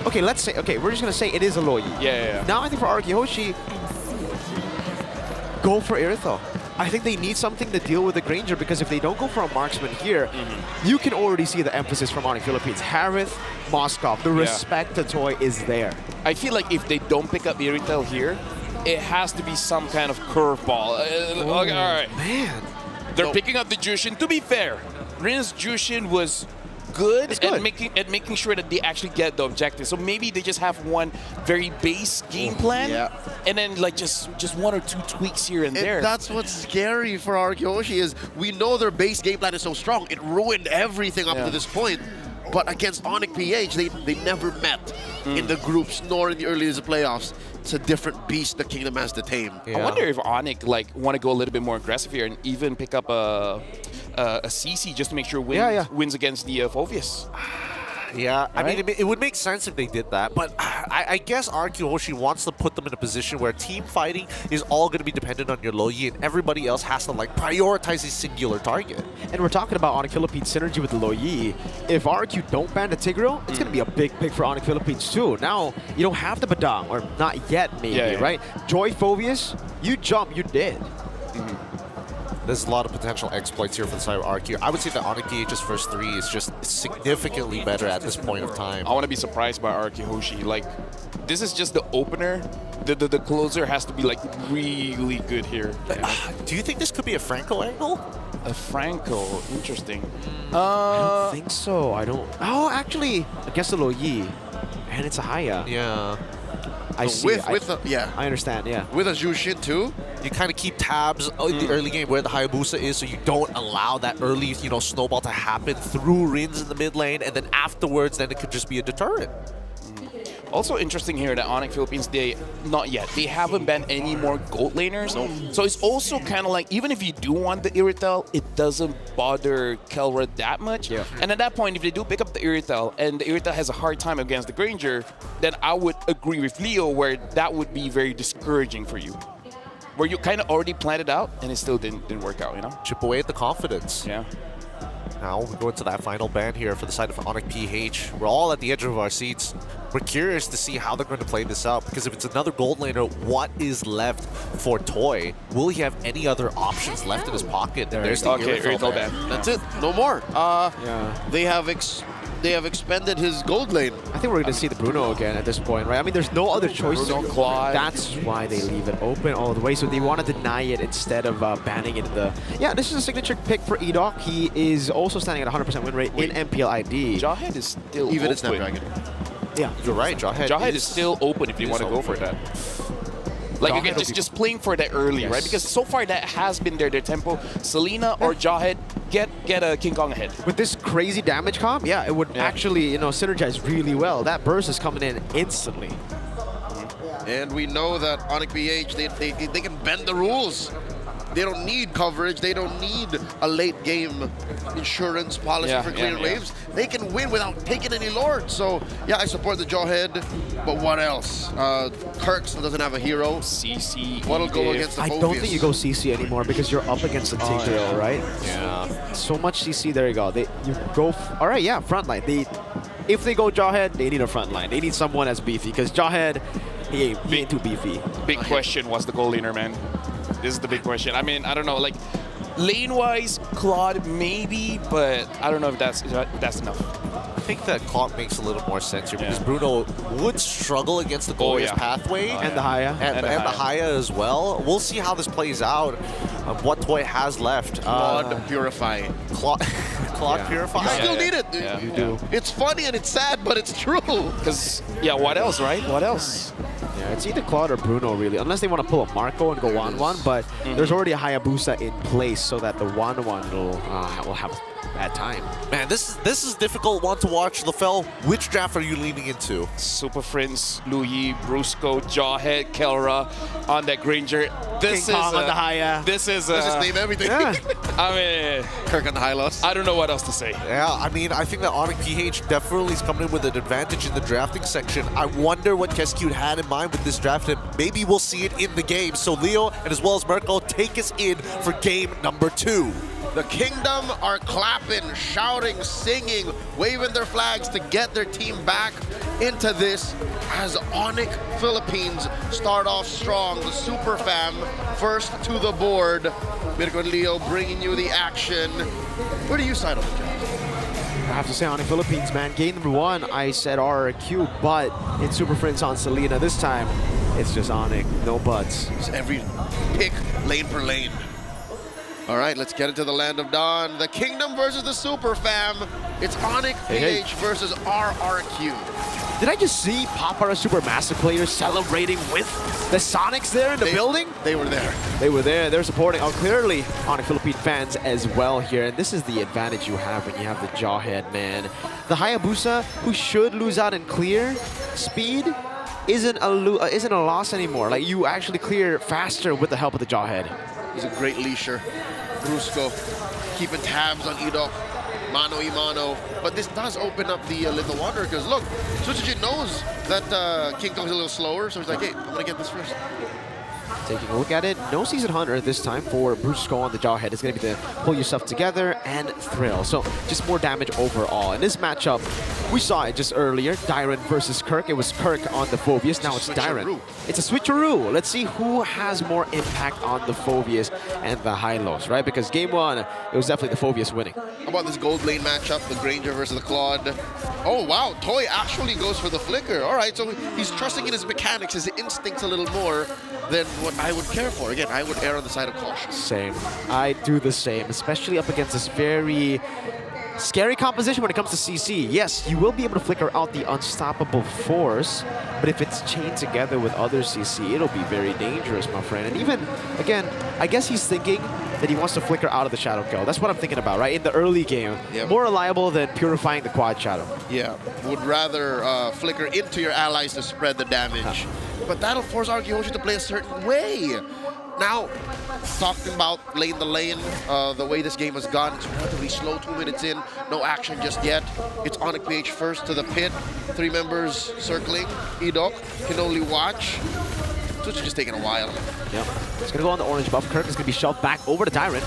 Okay, let's say. Okay, we're just gonna say it is a Lo Yi. Yeah. Now I think for Araki Hoshi, go for Irithel. I think they need something to deal with the Granger because if they don't go for a marksman here, you can already see the emphasis from Onyx Philippines. Harith, Moskov, the respect to Toy is there. I feel like if they don't pick up Irithel here, it has to be some kind of curveball. Okay, all right. Man. They're picking up the Jushin. To be fair, Rin's Jushin was good at making sure that they actually get the objective. So maybe they just have one very base game plan, and then like just one or two tweaks here and there. That's what's scary for Araki is we know their base game plan is so strong. It ruined everything up to this point. But against Onyx PH, they never met in the groups nor in the early days of playoffs. It's a different beast that Kingdom has to tame. I wonder if Onyx like want to go a little bit more aggressive here and even pick up a CC just to make sure wins against the Phoveus. Yeah, I mean, it would make sense if they did that, but I guess Araki Hoshi wants to put them in a position where team fighting is all going to be dependent on your Lo Yi, and everybody else has to like prioritize a singular target. And we're talking about Onyx Philippines synergy with the Lo Yi. If RQ don't ban the Tigreal, it's going to be a big pick for Onyx Philippines too. Now, you don't have the Badang, or not yet maybe, right? Joy Phoveus, you jump, you dead. There's a lot of potential exploits here for the side of RQ. I would say that Onyx PH's first three is just significantly better at this point of time. I want to be surprised by Araki Hoshi. Like, this is just the opener. The closer has to be like really good here. Do you think this could be a Franco angle? A Franco, interesting. I don't think so. I don't. Oh, actually, against the Lo Yi, and it's a Haya. Yeah. I see. I understand. Yeah. With a Jushin too. You kind of keep tabs in the early game where the Hayabusa is, so you don't allow that early, snowball to happen through Rins in the mid lane, and then afterwards, then it could just be a deterrent. Also interesting here that Onyx Philippines, they haven't banned any more gold laners. So it's also kind of like, even if you do want the Irithel, it doesn't bother Kelra that much. And at that point, if they do pick up the Irithel and the Irithel has a hard time against the Granger, then I would agree with Leo where that would be very discouraging for you. Where you kind of already planned it out and it still didn't work out, Chip away at the confidence. Yeah. Now we go into that final ban here for the side of Onyx PH. We're all at the edge of our seats. We're curious to see how they're going to play this out, because if it's another gold laner, what is left for Toy? Will he have any other options left in his pocket? There's the Irithel ban. That's it. No more. They have expended his gold lane. I think we're going to see the Bruno again at this point, right? I mean, there's no other choice. Bruno, Claude. That's why they leave it open all the way. So they want to deny it instead of banning it in the... Yeah, this is a signature pick for Edok. He is also standing at 100% win rate in MPL ID. Jawhead is still even open. in Snapdragon. Yeah, you're right. Jawhead is still open if you want to go for that. Like, again, just playing for that early, right? Because so far that has been their tempo. Selena or Jawhead get a King Kong ahead. With this crazy damage comp, it would actually, synergize really well. That burst is coming in instantly. And we know that Onyx PH, they can bend the rules. They don't need coverage. They don't need a late game insurance policy for clear waves. They can win without taking any lords. So, I support the Jawhead. But what else? Kirk still doesn't have a hero. CC. What'll go against the Phoveus? I don't think you go CC anymore because you're up against the Tigreal, right? Yeah. So much CC. There you go. You go. All right, frontline. If they go Jawhead, they need a frontline. They need someone as beefy because Jawhead, he ain't too beefy. Big question was the goal laner, man. This is the big question. I mean, I don't know, like, lane-wise, Claude maybe, but I don't know if that's enough. I think that Claude makes a little more sense here because Bruno would struggle against the Glorious pathway. And the Haya. And the Haya as well. We'll see how this plays out, what Toy has left. Claude Purify. Claude Purify? You still need it. You do. It's funny and it's sad, but it's true. Because, what else, right? What else? Yeah, it's either Claude or Bruno, really, unless they want to pull a Marco and go 1-1, but there's already a Hayabusa in place so that the 1-1 will have a bad time. Man, this is difficult one to watch. LaFell, which draft are you leaning into? Super Friends, Louis, Brusco, Jawhead, Kelra on that Granger. This King Kong on the Haya. This is Let's just name everything. Yeah. I mean, Kirk on the high loss. I don't know what else to say. Yeah, I mean, I think that Onyx PH definitely is coming in with an advantage in the drafting section. I wonder what Kescute had in mind with this draft, and maybe we'll see it in the game. So Leo and as well as Merkel take us in for game number 2. The Kingdom are clapping, shouting, singing, waving their flags to get their team back into this as Onyx Philippines start off strong. The Super Fam first to the board. Mirko and Leo bringing you the action. Where do you side on the job? I have to say, Onyx Philippines, man, game number 1, I said RRQ, but in Super Friends on Selena this time, it's just Onyx, no buts. It's every pick, lane per lane. All right, let's get into the land of Dawn. The Kingdom versus the Super Fam. It's Onyx PH versus RRQ. Did I just see Papara Supermaster players celebrating with the Sonics there in the building? They were there. They were there. They're supporting. Oh, clearly Onyx Philippine fans as well here. And this is the advantage you have when you have the Jawhead, man. The Hayabusa, who should lose out in clear speed, isn't a loss anymore. Like, you actually clear faster with the help of the Jawhead. He's a great leasher. Brusco keeping tabs on Edok. Mano y mano. But this does open up the Little Wanderer because look, Sutsujin knows that King Kong's a little slower, so he's like, hey, I'm going to get this first. Taking a look at it, no Season Hunter this time for Brusco on the Jawhead. It's going to be the pull yourself together and thrill. So just more damage overall. In this matchup, we saw it just earlier, Dyron versus Kirk. It was Kirk on the Phobius, now it's Dyron. It's a switcheroo. Let's see who has more impact on the Phobius and the Hylos, right? Because game 1, it was definitely the Phobius winning. How about this gold lane matchup, the Granger versus the Claude? Oh, wow, Toy actually goes for the flicker. All right, so he's trusting in his mechanics, his instincts a little more than what I would care for. Again, I would err on the side of caution. Same. I do the same, especially up against this very scary composition when it comes to CC. Yes, you will be able to flicker out the unstoppable force, but if it's chained together with other CC, it'll be very dangerous, my friend. And even, again, I guess he's thinking that he wants to flicker out of the Shadow Kill. That's what I'm thinking about, right? In the early game, more reliable than purifying the Quad Shadow. Yeah, would rather flicker into your allies to spread the damage. But that'll force RRQ to play a certain way. Now, talking about lane to lane, the way this game has gone, it's relatively slow, 2 minutes in, no action just yet. It's Onyx PH first to the pit, 3 members circling. Edok can only watch. So it's just taking a while. Yep. It's going to go on the orange buff. Kirk is going to be shoved back over to Tyrant.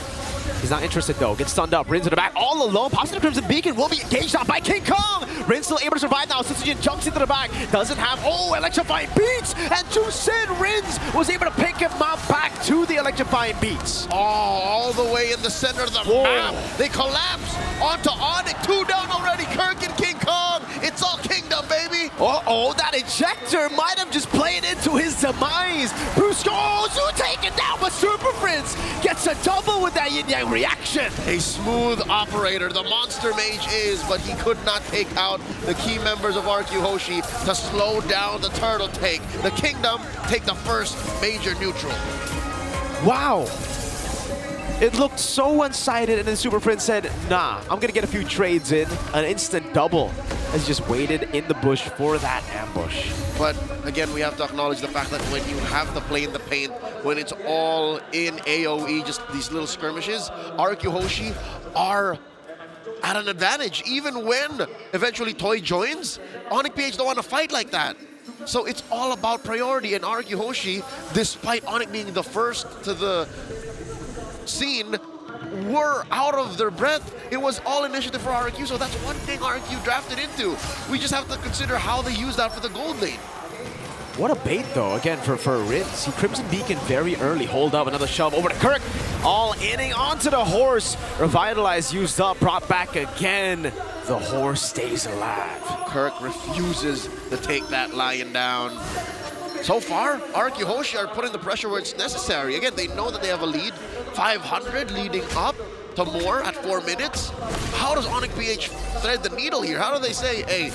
He's not interested though. Gets stunned up. Rins in the back all alone. Pops in the Crimson Beacon. Will be engaged on by King Kong. Rins still able to survive now. Sutsujin jumps into the back. Doesn't have. Oh, electrifying beats. And to Sin, Rins was able to pick him up back to the electrifying beats. Oh, all the way in the center of the map. They collapse onto Onyx. 2 down already. Kirk and King Kong. It's all Kingdom, baby. Uh-oh, that ejector might have just played into his demise. Brusco, oh, taken down, but Super Prince gets a double with that yin-yang reaction. A smooth operator, the Monster Mage is, but he could not take out the key members of RQ Hoshi to slow down the turtle take. The Kingdom take the first major neutral. Wow. It looked so one-sided, and then Super Prince said, nah, I'm gonna get a few trades in. An instant double as he just waited in the bush for that ambush. But again, we have to acknowledge the fact that when you have to play in the paint, when it's all in AoE, just these little skirmishes, RQ Hoshi are at an advantage. Even when eventually Toy joins, Onyx PH don't want to fight like that. So it's all about priority, and RQ Hoshi, despite Onyx being the first to the scene, were out of their breath. It was all initiative for RQ, so that's one thing RQ drafted into. We just have to consider how they use that for the gold lane. What a bait, though, again, for Rin. See, Crimson Beacon very early. Hold up, another shove over to Kirk. All inning onto the horse. Revitalize used up, brought back again. The horse stays alive. Kirk refuses to take that lion down. So far, RQ Hoshi are putting the pressure where it's necessary. Again, they know that they have a lead. 500 leading up to more at 4 minutes. How does Onyx PH thread the needle here? How do they say, hey,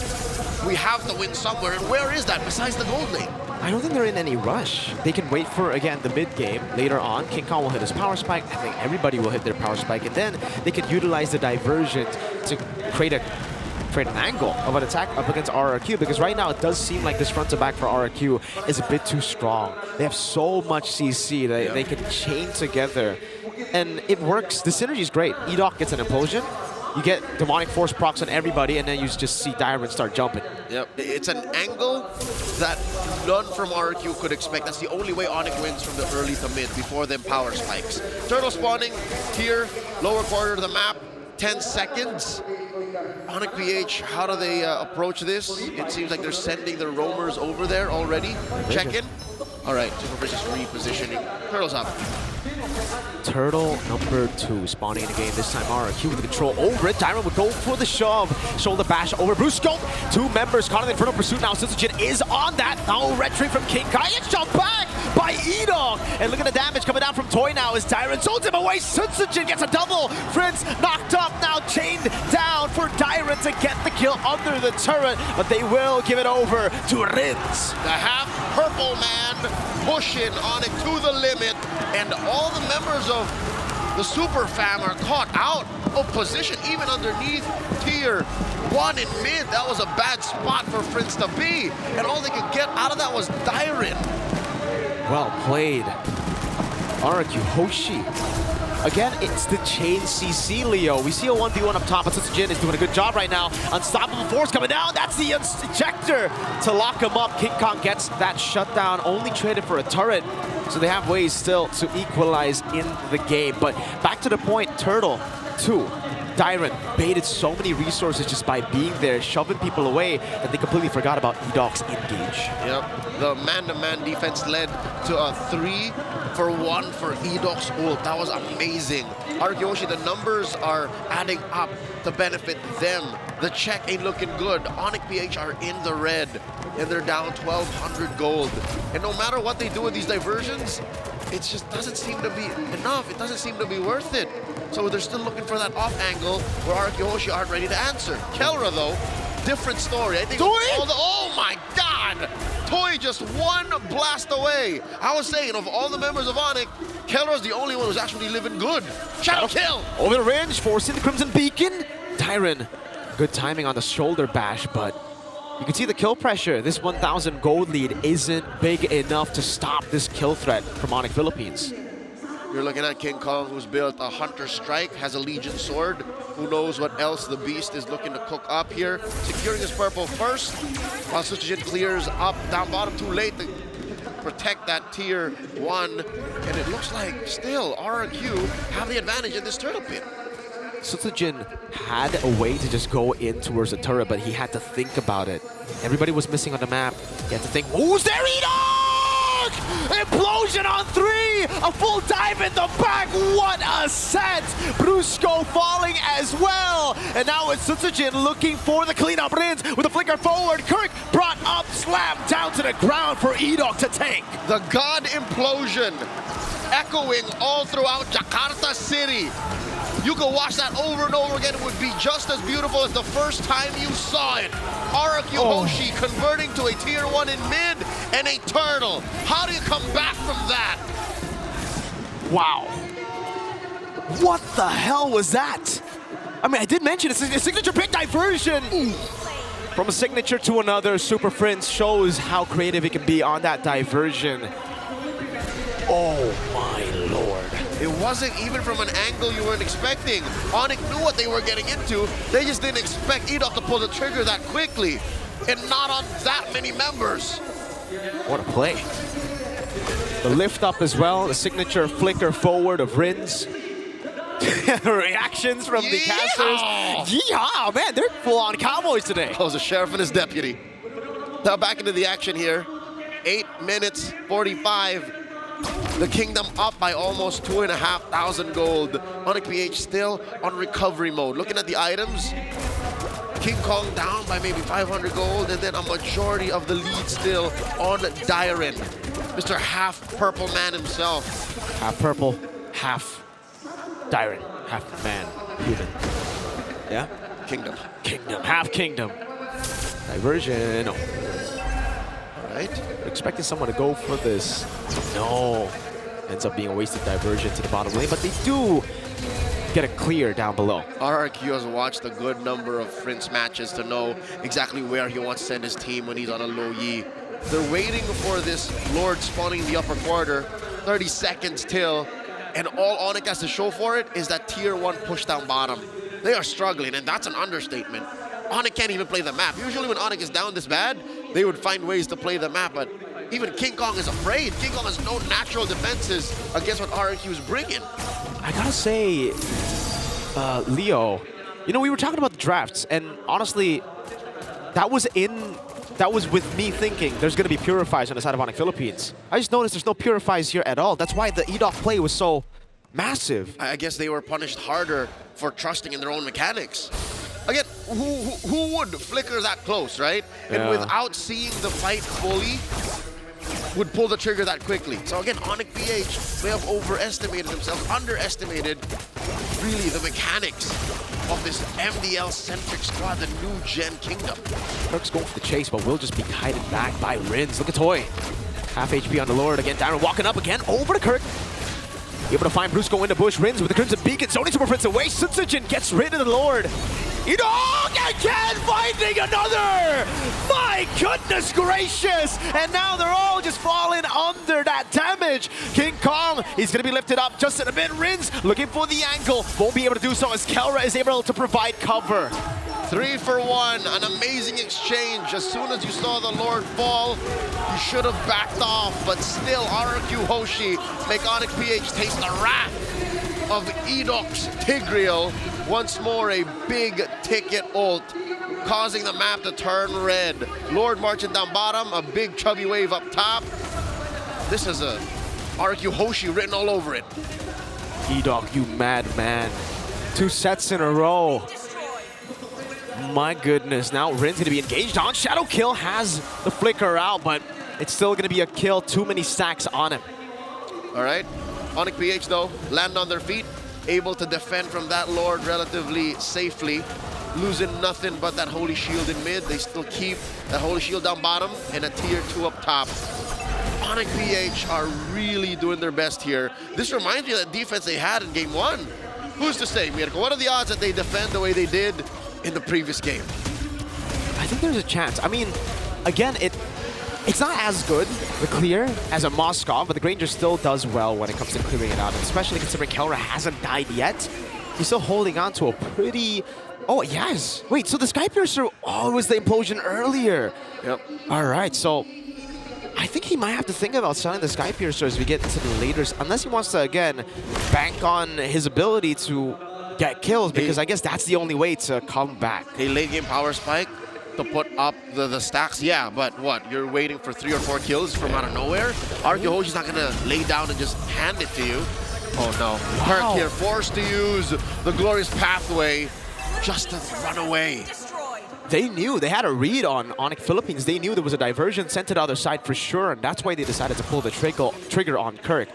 we have to win somewhere? And where is that besides the gold lane? I don't think they're in any rush. They can wait for, again, the mid-game. Later on, King Kong will hit his power spike. I think everybody will hit their power spike. And then they can utilize the diversion to create an angle of an attack up against RRQ, because right now it does seem like this front to back for RRQ is a bit too strong. They have so much CC that they can chain together, and it works. The synergy is great. Edoc gets an implosion. You get demonic force procs on everybody, and then you just see Diamond start jumping. Yep, it's an angle that none from RRQ could expect. That's the only way Onyx wins from the early to mid before them power spikes. Turtle spawning here, lower corner of the map, 10 seconds. Onyx PH, how do they approach this? It seems like they're sending their roamers over there already. Check in. All right, Super just repositioning. Turtle's up. Turtle number 2 spawning in the game. This time RRQ with the control over it. Dyron would go for the shove. Shoulder bash over Brusco. 2 members caught in the Infernal Pursuit now. Sitsujin is on that. Now retreat from King Kai. It's jumped back by Edog. And look at the damage coming down from Toy now as Dyron holds him away. Sitsujin gets a double. Prince knocked up, now chained down for Dyron to get the kill under the turret. But they will give it over to Rins. The half-purple man pushing Onyx to the limit. And all the members of the Super Fam are caught out of position, even underneath tier 1 in mid. That was a bad spot for Prince to be. And all they could get out of that was Dyron. Well played. RRQ Hoshi. Again, it's the chain CC, Leo. We see a 1v1 up top, but Sitsujin is doing a good job right now. Unstoppable force coming down. That's the ejector to lock him up. King Kong gets that shutdown, only traded for a turret. So they have ways still to equalize in the game. But back to the point, Turtle 2. Dyron baited so many resources just by being there, shoving people away, that they completely forgot about Edoc's engage. Yep, the man-to-man defense led to a 3-for-1 for Edoc's ult. That was amazing. Argyoshi, the numbers are adding up to benefit them. The check ain't looking good. Onyx PH are in the red, and they're down 1,200 gold. And no matter what they do with these diversions, it just doesn't seem to be enough. It doesn't seem to be worth it. So they're still looking for that off angle where Argyoshi aren't ready to answer. Kelra, though, different story. I think oh my God! Toy just one blast away. I was saying, of all the members of Onyx, Kelra's the only one who's actually living good. Shadow kill! Over the range, forcing the Crimson Beacon. Dyron, good timing on the shoulder bash, but you can see the kill pressure. This 1,000 gold lead isn't big enough to stop this kill threat from Onyx Philippines. You're looking at King Kong, who's built a Hunter Strike, has a Legion Sword. Who knows what else the Beast is looking to cook up here. Securing his purple first, while Sitsujin clears up down bottom too late to protect that tier 1. And it looks like still RRQ have the advantage in this turtle pit. Sitsujin had a way to just go in towards the turret, but he had to think about it. Everybody was missing on the map. He had to think, who's there, Edog? Implosion on 3! A full dive in the back! What a set! Brusco falling as well! And now it's Sitsujin looking for the cleanup. Rins with a flicker forward. Kirk brought up, slammed down to the ground for Edog to take. The God Implosion echoing all throughout Jakarta City. You can watch that over and over again. It would be just as beautiful as the first time you saw it. RRQ Hoshi converting to a tier 1 in mid and a turtle. How do you come back from that? Wow. What the hell was that? I mean, I did mention it's a signature pick diversion. From a signature to another, Super Prince shows how creative it can be on that diversion. Oh my lord. It wasn't even from an angle you weren't expecting. Onyx knew what they were getting into. They just didn't expect Edog to pull the trigger that quickly. And not on that many members. What a play. The lift up as well, the signature flicker forward of Rins. Reactions from the casters. Yeehaw, man, they're full on cowboys today. That was a sheriff and his deputy. Now back into the action here. 8 minutes 45. The Kingdom up by almost 2,500 gold. Onyx PH still on recovery mode. Looking at the items, King Kong down by maybe 500 gold, and then a majority of the lead still on Dyron. Mr. Half Purple Man himself. Half purple, half Dyron, half man, human. Yeah? Kingdom. Kingdom, half kingdom. Diversion. All right? We're expecting someone to go for this. No. Ends up being a wasted diversion to the bottom lane, but they do get a clear down below. RRQ has watched a good number of Prince matches to know exactly where he wants to send his team when he's on a low Yi. They're waiting for this Lord spawning in the upper quarter, 30 seconds till, and all Onyx has to show for it is that tier 1 push down bottom. They are struggling, and that's an understatement. Onyx can't even play the map. Usually when Onyx is down this bad, they would find ways to play the map, but even King Kong is afraid. King Kong has no natural defenses against what RRQ is bringing. I gotta say, Leo, you know, we were talking about the drafts, and honestly, that was with me thinking there's gonna be Purifies on the side of Onyx Philippines. I just noticed there's no Purifies here at all. That's why the EDOF play was so massive. I guess they were punished harder for trusting in their own mechanics. Again, who would flicker that close, right? And Yeah. without seeing the fight fully, would pull the trigger that quickly. So again, Onyx PH may have overestimated themselves, underestimated really the mechanics of this MDL-centric squad, the new gen kingdom. Kirk's going for the chase, but will just be guided back by Rins. Look at Toy. Half HP on the Lord again. Darren walking up again over to Kirk. Able to find Brusco in the bush. Rins with the Crimson Beacon. Sony Super Prince away. Sunsujin gets rid of the Lord. Edog again finding another! My goodness gracious! And now they're all just falling under that damage. King Kong, he's going to be lifted up just in a bit. Rins looking for the angle. Won't be able to do so as Kelra is able to provide cover. 3 for 1, an amazing exchange. As soon as you saw the Lord fall, you should have backed off, but still RRQ Hoshi make Onyx PH taste the wrath of Edok's Tigreal. Once more a big ticket ult, causing the map to turn red. Lord marching down bottom, a big chubby wave up top. This is a RRQ Hoshi written all over it. Edok, you madman. 2 sets in a row. My goodness, now Rin's gonna be engaged on. Shadow Kill has the flicker out, but it's still gonna be a kill. Too many stacks on him. All right, Onyx PH though, land on their feet, able to defend from that Lord relatively safely, losing nothing but that Holy Shield in mid. They still keep that Holy Shield down bottom and a tier 2 up top. Onyx PH are really doing their best here. This reminds me of that defense they had in game 1. Who's to say, Mirko? What are the odds that they defend the way they did in the previous game? I think there's a chance. I mean, again, it's not as good, the clear, as a Moskov, but the Granger still does well when it comes to clearing it out, and especially considering Kelra hasn't died yet. He's still holding on to a pretty... Oh, yes. Wait, so the Sky Piercer... Oh, it was the implosion earlier. Yep. All right, so I think he might have to think about selling the Sky Piercer as we get into the later... Unless he wants to, again, bank on his ability to get kills, because I guess that's the only way to come back. A late game power spike to put up the stacks, yeah, but what? You're waiting for 3 or 4 kills from out of nowhere? RRQ Hoshi's not gonna lay down and just hand it to you. Oh no, Kirk here forced to use the glorious pathway just to run away. They knew, they had a read on Onyx Philippines. They knew there was a diversion sent to the other side for sure, and that's why they decided to pull the trigger on Kirk.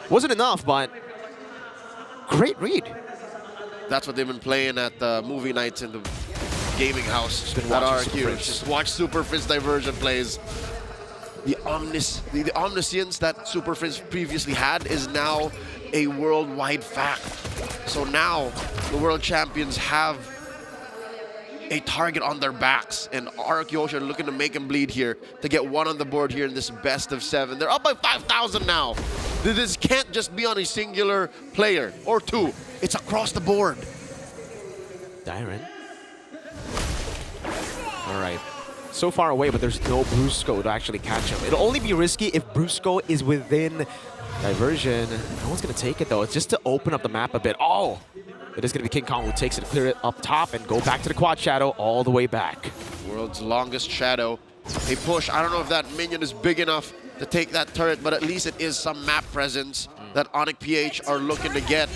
Wasn't enough, but great read. That's what they've been playing at the movie nights in the gaming house at RRQ. Just watch Super Frizz diversion plays. The omniscience that Super Frizz previously had is now a worldwide fact. So now the world champions have a target on their backs, and RRQ are looking to make him bleed here to get 1 on the board here in this best of 7. They're up by 5,000 now. This can't just be on a singular player or 2. It's across the board. Darren. All right. So far away, but there's no Brusco to actually catch him. It'll only be risky if Brusco is within diversion. No one's going to take it, though. It's just to open up the map a bit. Oh! It is going to be King Kong who takes it, clear it up top, and go back to the quad shadow all the way back. World's longest shadow. A push. I don't know if that minion is big enough to take that turret, but at least it is some map presence that Onyx PH are looking to get.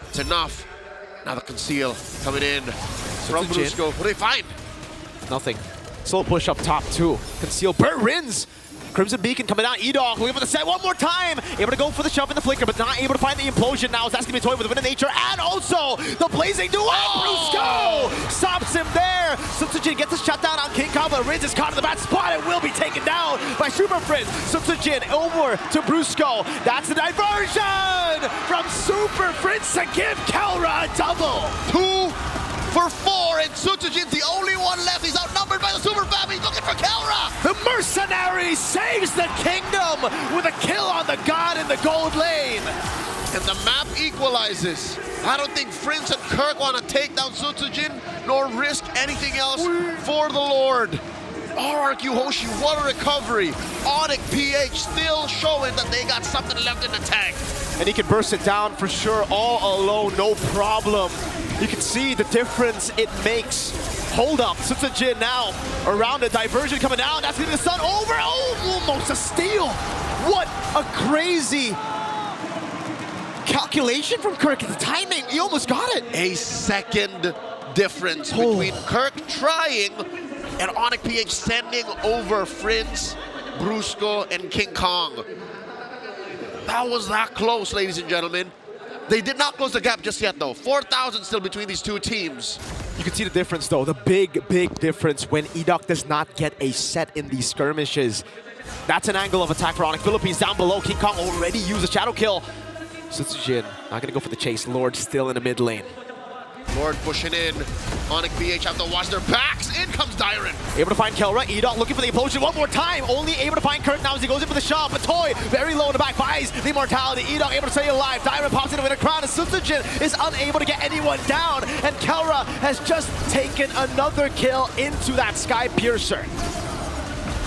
It's enough. Now the conceal coming in from Brusco. What do they find? Nothing. Slow push up top too. Conceal. Burt Rins. Crimson Beacon coming out. Edog looking for the set one more time. Able to go for the shove in the flicker, but not able to find the implosion now. That's going to be toyed with the Wind of Nature and also the Blazing Duel. Brusco stops him there. Sunsujin gets the shutdown on King Kong, but Riz is caught in the bad spot and will be taken down by Super Prince. Sutsujin over to Brusco. That's the diversion from Super Prince to give Kelra a double. 2 for 4, and Sutsujin's the only one left. He's outnumbered by the Super Fam. He's looking for Kelra. The Mercenary saves the kingdom with a kill on the god in the gold lane. And the map equalizes. I don't think Prince and Kirk want to take down Sutsujin nor risk anything else for the Lord. RRQ Hoshi, what a recovery. Onyx PH still showing that they got something left in the tank. And he can burst it down for sure, all alone, no problem. You can see the difference it makes. Hold up, Sutsujin now around a diversion coming down. That's gonna be the stun over. Oh, almost a steal. What a crazy calculation from Kirk. The timing, he almost got it. A second difference between Kirk trying and Onyx PH sending over Prince, Brusco, and King Kong. That was that close, ladies and gentlemen. They did not close the gap just yet, though. 4,000 still between these two teams. You can see the difference, though. The big, big difference when Edok does not get a set in these skirmishes. That's an angle of attack for Onyx Philippines. Down below, King Kong already used a shadow kill. Sutsujin not going to go for the chase. Lord still in the mid lane. Lord pushing in. Onyx PH have to watch their backs. In comes Dyron. Able to find Kelra. Edok looking for the implosion one more time. Only able to find Kirk now as he goes in for the shot. But Toy very low in the back buys the immortality. Edok able to stay alive. Dyron pops into a crowd. And Sutsujin is unable to get anyone down. And Kelra has just taken another kill into that Sky Piercer.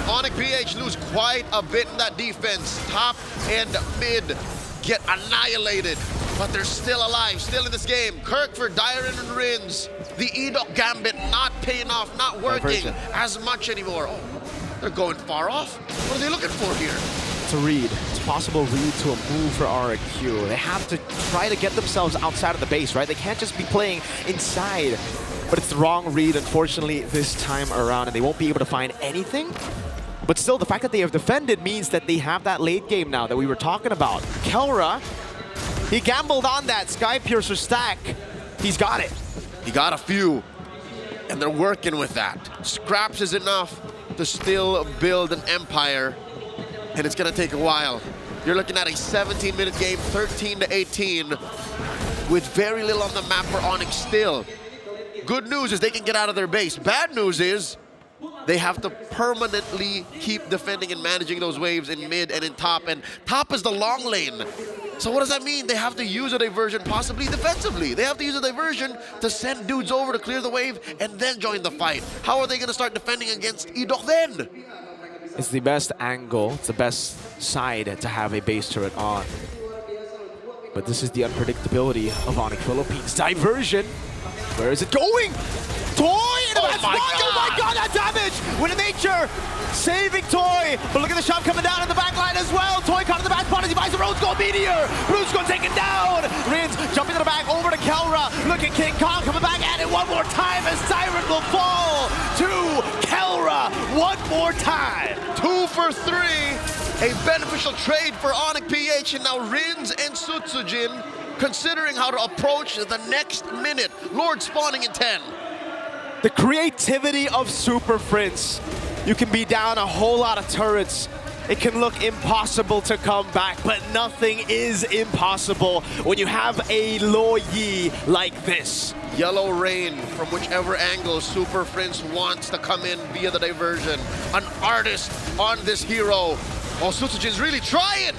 Onyx PH lose quite a bit in that defense. Top and mid get annihilated. But they're still alive, still in this game. Kirk for Dyron and Rins. The Edok Gambit not paying off, not working as much anymore. Oh, they're going far off. What are they looking for here? It's a read. It's a possible read to a move for RRQ. They have to try to get themselves outside of the base, right? They can't just be playing inside. But it's the wrong read, unfortunately, this time around, and they won't be able to find anything. But still, the fact that they have defended means that they have that late game now that we were talking about. Kelra, he gambled on that Sky Piercer stack. He's got it. He got a few, and they're working with that. Scraps is enough to still build an empire, and it's gonna take a while. You're looking at a 17-minute game, 13-18, with very little on the map for Onyx still. Good news is they can get out of their base. Bad news is they have to permanently keep defending and managing those waves in mid and in top, and top is the long lane. So what does that mean? They have to use a diversion, possibly defensively. They have to use a diversion to send dudes over to clear the wave and then join the fight. How are they going to start defending against Edok then? It's the best angle, it's the best side to have a base turret on. But this is the unpredictability of Onyx Philippines. Diversion. Where is it going? Toy in the back spot. Oh my god, that damage! With nature, saving Toy. But look at the shot coming down in the back line as well. Toy caught in the back spot as he buys the Rose Gold Meteor. Bruce going taken down. Rins jumping to the back over to Kelra. Look at King Kong coming back at it one more time as Siren will fall to Kelra one more time. 2 for 3. A beneficial trade for Onyx PH, and now Rins and Sutsujin considering how to approach the next minute. Lord spawning in 10. The creativity of Super Prince. You can be down a whole lot of turrets. It can look impossible to come back, but nothing is impossible when you have a Lo Yi like this. Yellow rain from whichever angle Super Prince wants to come in via the diversion. An artist on this hero. Oh, Sutsujin's really trying.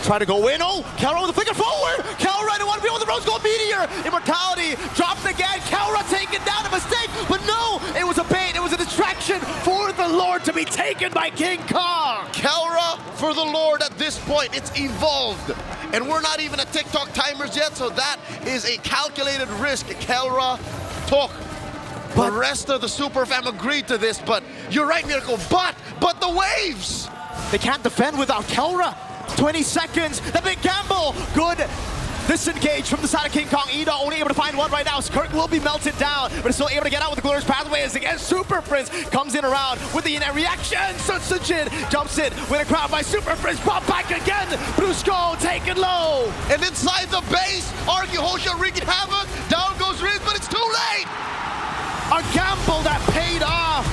Try to go in. Oh, Kelra with the flicker forward. Kelra in 1v1 with the Rose Gold Meteor. Immortality dropped again. Kelra taken down. A mistake, but no, it was a bait. It was a distraction for the Lord to be taken by King Kong. Kelra for the Lord at this point. It's evolved. And we're not even at TikTok timers yet, so that is a calculated risk Kelra took. The rest of the Super Fam agreed to this, but you're right, Miracle. But the waves. They can't defend without Kelra. 20 seconds, the big gamble. Good disengage from the side of King Kong. Ida only able to find one right now. Kirk will be melted down, but is still able to get out with the glorious pathway as again Super Prince comes in around with the net reaction. Sutsujin jumps in with a crowd by Super Prince. Pop back again. Brusco taken low. And inside the base, RRQ Hosha wreaking havoc. Down goes Riz, but it's too late. A gamble that paid off.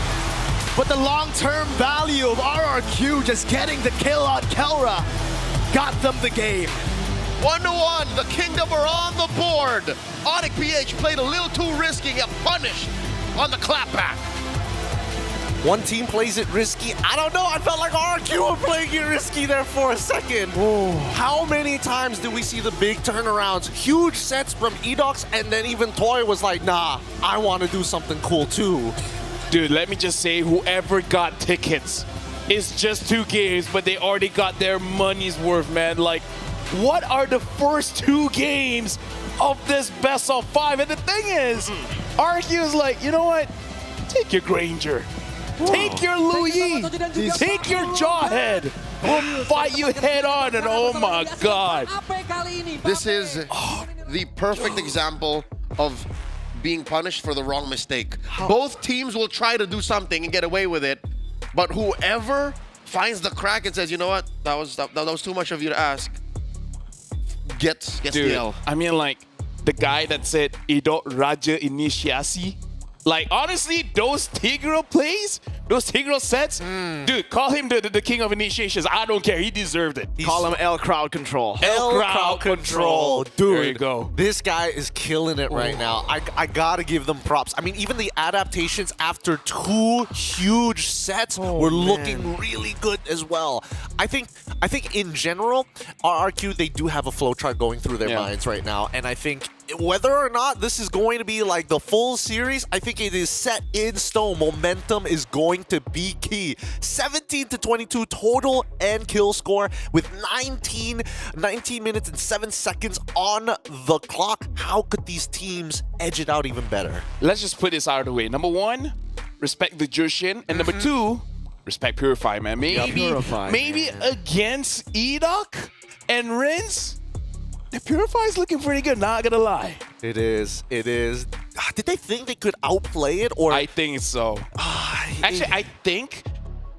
But the long-term value of RRQ just getting the kill on Kelra got them the game. 1-1, the Kingdom are on the board. Onyx PH played a little too risky, get punished on the clapback. One team plays it risky. I don't know. I felt like RQ were playing it risky there for a second. How many times do we see the big turnarounds? Huge sets from Edox, and then even Toy was like, nah, I want to do something cool too. Dude, let me just say, whoever got tickets, it's just 2 games, but they already got their money's worth, man. Like, what are the first 2 games of this best of 5? And the thing is, RQ is like, you know what? Take your Granger. Take your Louis. Take your Jawhead. We'll fight you head on, and oh my God. This is the perfect example of being punished for the wrong mistake. Both teams will try to do something and get away with it, but whoever finds the crack and says, you know what, that was too much of you to ask, gets Dude, the L. I mean, like, the guy that said, Ido Raja Inisiasi. Like, honestly, those Tigro plays, those Tigro sets, dude, call him the king of initiations. I don't care. He deserved it. Call him L crowd control. L crowd control. Dude, there you go. This guy is killing it right now. I gotta give them props. I mean, even the adaptations after 2 huge sets were looking really good as well. I think in general, RRQ, they do have a flowchart going through their minds right now. And I think whether or not this is going to be like the full series, I think it is set in stone. Momentum is going to be key. 17-22 total and kill score with 19 minutes and 7 seconds on the clock. How could these teams edge it out even better? Let's just put this out of the way. Number 1, respect the Jushin. And number 2, respect Purify, man. Maybe against Edok and Rinse, the Purify is looking pretty good, not gonna lie. It is. Did they think they could outplay it, or? I think so. Actually, I think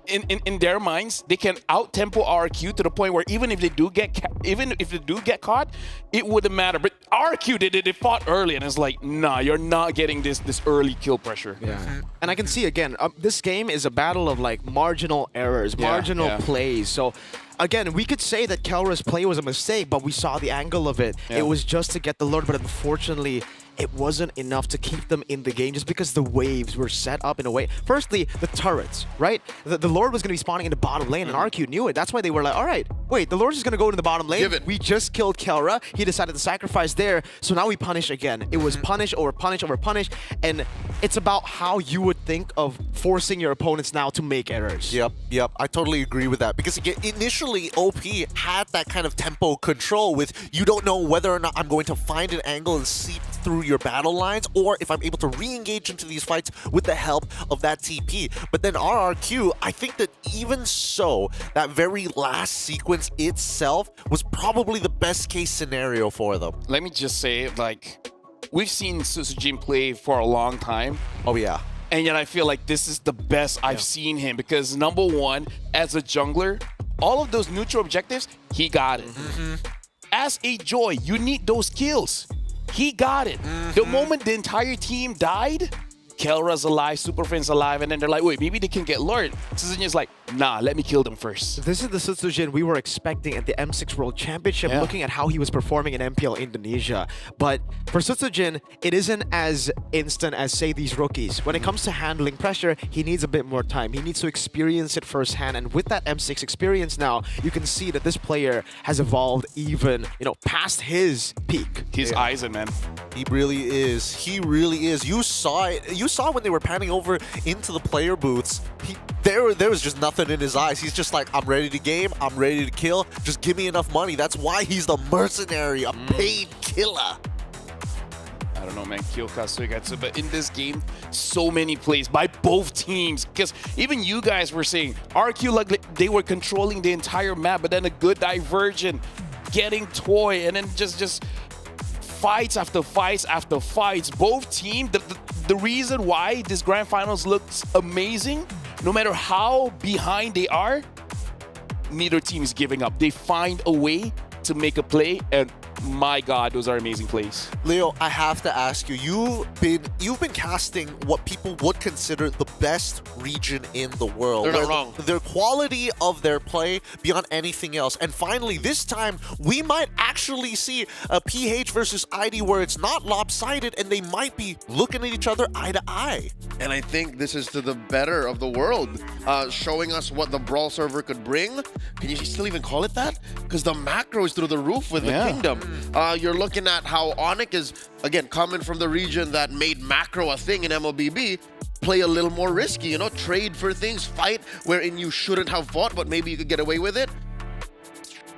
in their minds they can out tempo RQ to the point where even if they do get caught, it wouldn't matter. But RQ they fought early, and it's like, nah, you're not getting this early kill pressure. Yeah. And I can see again, this game is a battle of like marginal errors, marginal plays. So again, we could say that Kelra's play was a mistake, but we saw the angle of it. It was just to get the Lord, but unfortunately, it wasn't enough to keep them in the game just because the waves were set up in a way. Firstly, the turrets, right? The Lord was going to be spawning in the bottom lane, and RQ knew it. That's why they were like, all right, wait, the Lord's just going to go into the bottom lane. We just killed Kelra. He decided to sacrifice there, so now we punish again. It was punish over punish over punish, and it's about how you would think of forcing your opponents now to make errors. Yep. I totally agree with that, because again, initially OP had that kind of tempo control with you don't know whether or not I'm going to find an angle and seep through your battle lines, or if I'm able to re-engage into these fights with the help of that TP. But then RRQ, I think that even so, that very last sequence itself was probably the best case scenario for them. Let me just say, like, we've seen Susujin play for a long time. Oh yeah. And yet I feel like this is the best I've seen him, because number 1, as a jungler, all of those neutral objectives, he got it. As a Joy, you need those kills. He got it. The moment the entire team died, Kelra's alive, Super Friend's alive, and then they're like, wait, maybe they can get lured. Suzuji's like, nah, let me kill them first. This is the Suzujin we were expecting at the M6 World Championship, looking at how he was performing in MPL Indonesia. But for Suzujin, it isn't as instant as, say, these rookies. When it comes to handling pressure, he needs a bit more time. He needs to experience it firsthand. And with that M6 experience now, you can see that this player has evolved even, past his peak. He's Aizen, man. He really is. He really is. You saw it. You saw when they were panning over into the player booths. There was just nothing in his eyes. He's just like, I'm ready to game. I'm ready to kill. Just give me enough money. That's why he's the mercenary, a paid killer. I don't know, man, Kyoka Suigatsu, but in this game, so many plays by both teams. Because even you guys were saying, RQ, like, they were controlling the entire map, but then a good diversion, getting Toy, and then just fights after fights after fights. Both teams, the reason why this Grand Finals looks amazing, no matter how behind they are, neither team is giving up. They find a way to make a play, and my God, those are amazing plays. Leo, I have to ask you, you've been casting what people would consider the best region in the world. They're not wrong. Their quality of their play beyond anything else. And finally, this time, we might actually see a PH versus ID where it's not lopsided and they might be looking at each other eye to eye. And I think this is to the better of the world, showing us what the Brawl server could bring. Can you still even call it that? Because the macro is through the roof with the Kingdom. You're looking at how Onyx is, again, coming from the region that made macro a thing in MLBB, play a little more risky, you know, trade for things, fight wherein you shouldn't have fought, but maybe you could get away with it.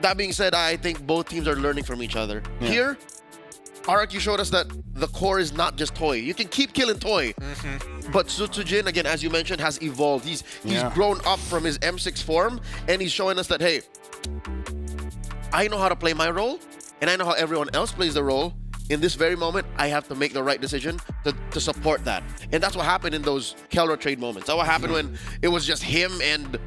That being said, I think both teams are learning from each other. Here, RRQ showed us that the core is not just Toy. You can keep killing Toy. But Sutsujin, again, as you mentioned, has evolved. He's grown up from his M6 form, and he's showing us that, hey, I know how to play my role, and I know how everyone else plays the role. In this very moment, I have to make the right decision to support that. And that's what happened in those Kelra trade moments. That's what happened when it was just him and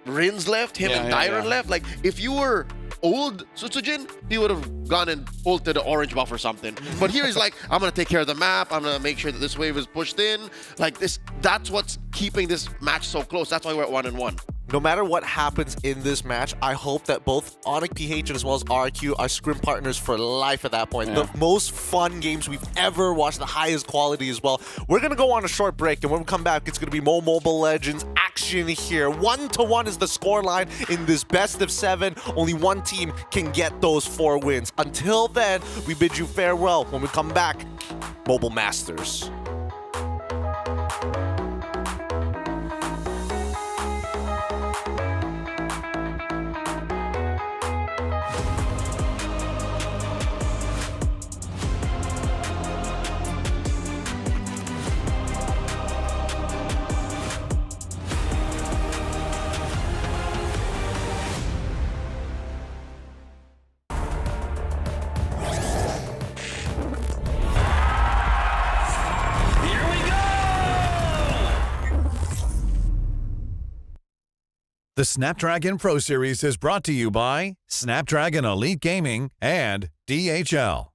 Rins left, him and Dyron left. Like, if you were old Sutsujin, he would have gone and ulted the orange buff or something. But here he's like, I'm going to take care of the map. I'm going to make sure that this wave is pushed in. Like, that's what's keeping this match so close. That's why we're at 1-1. No matter what happens in this match, I hope that both Onyx PH as well as RQ are scrim partners for life at that point. The most fun games we've ever watched, the highest quality as well. We're going to go on a short break, and when we come back, it's going to be more Mobile Legends action here. 1-1 is the scoreline in this best of 7. Only one team can get those 4 wins. Until then, we bid you farewell. When we come back, Mobile Masters. The Snapdragon Pro Series is brought to you by Snapdragon Elite Gaming and DHL.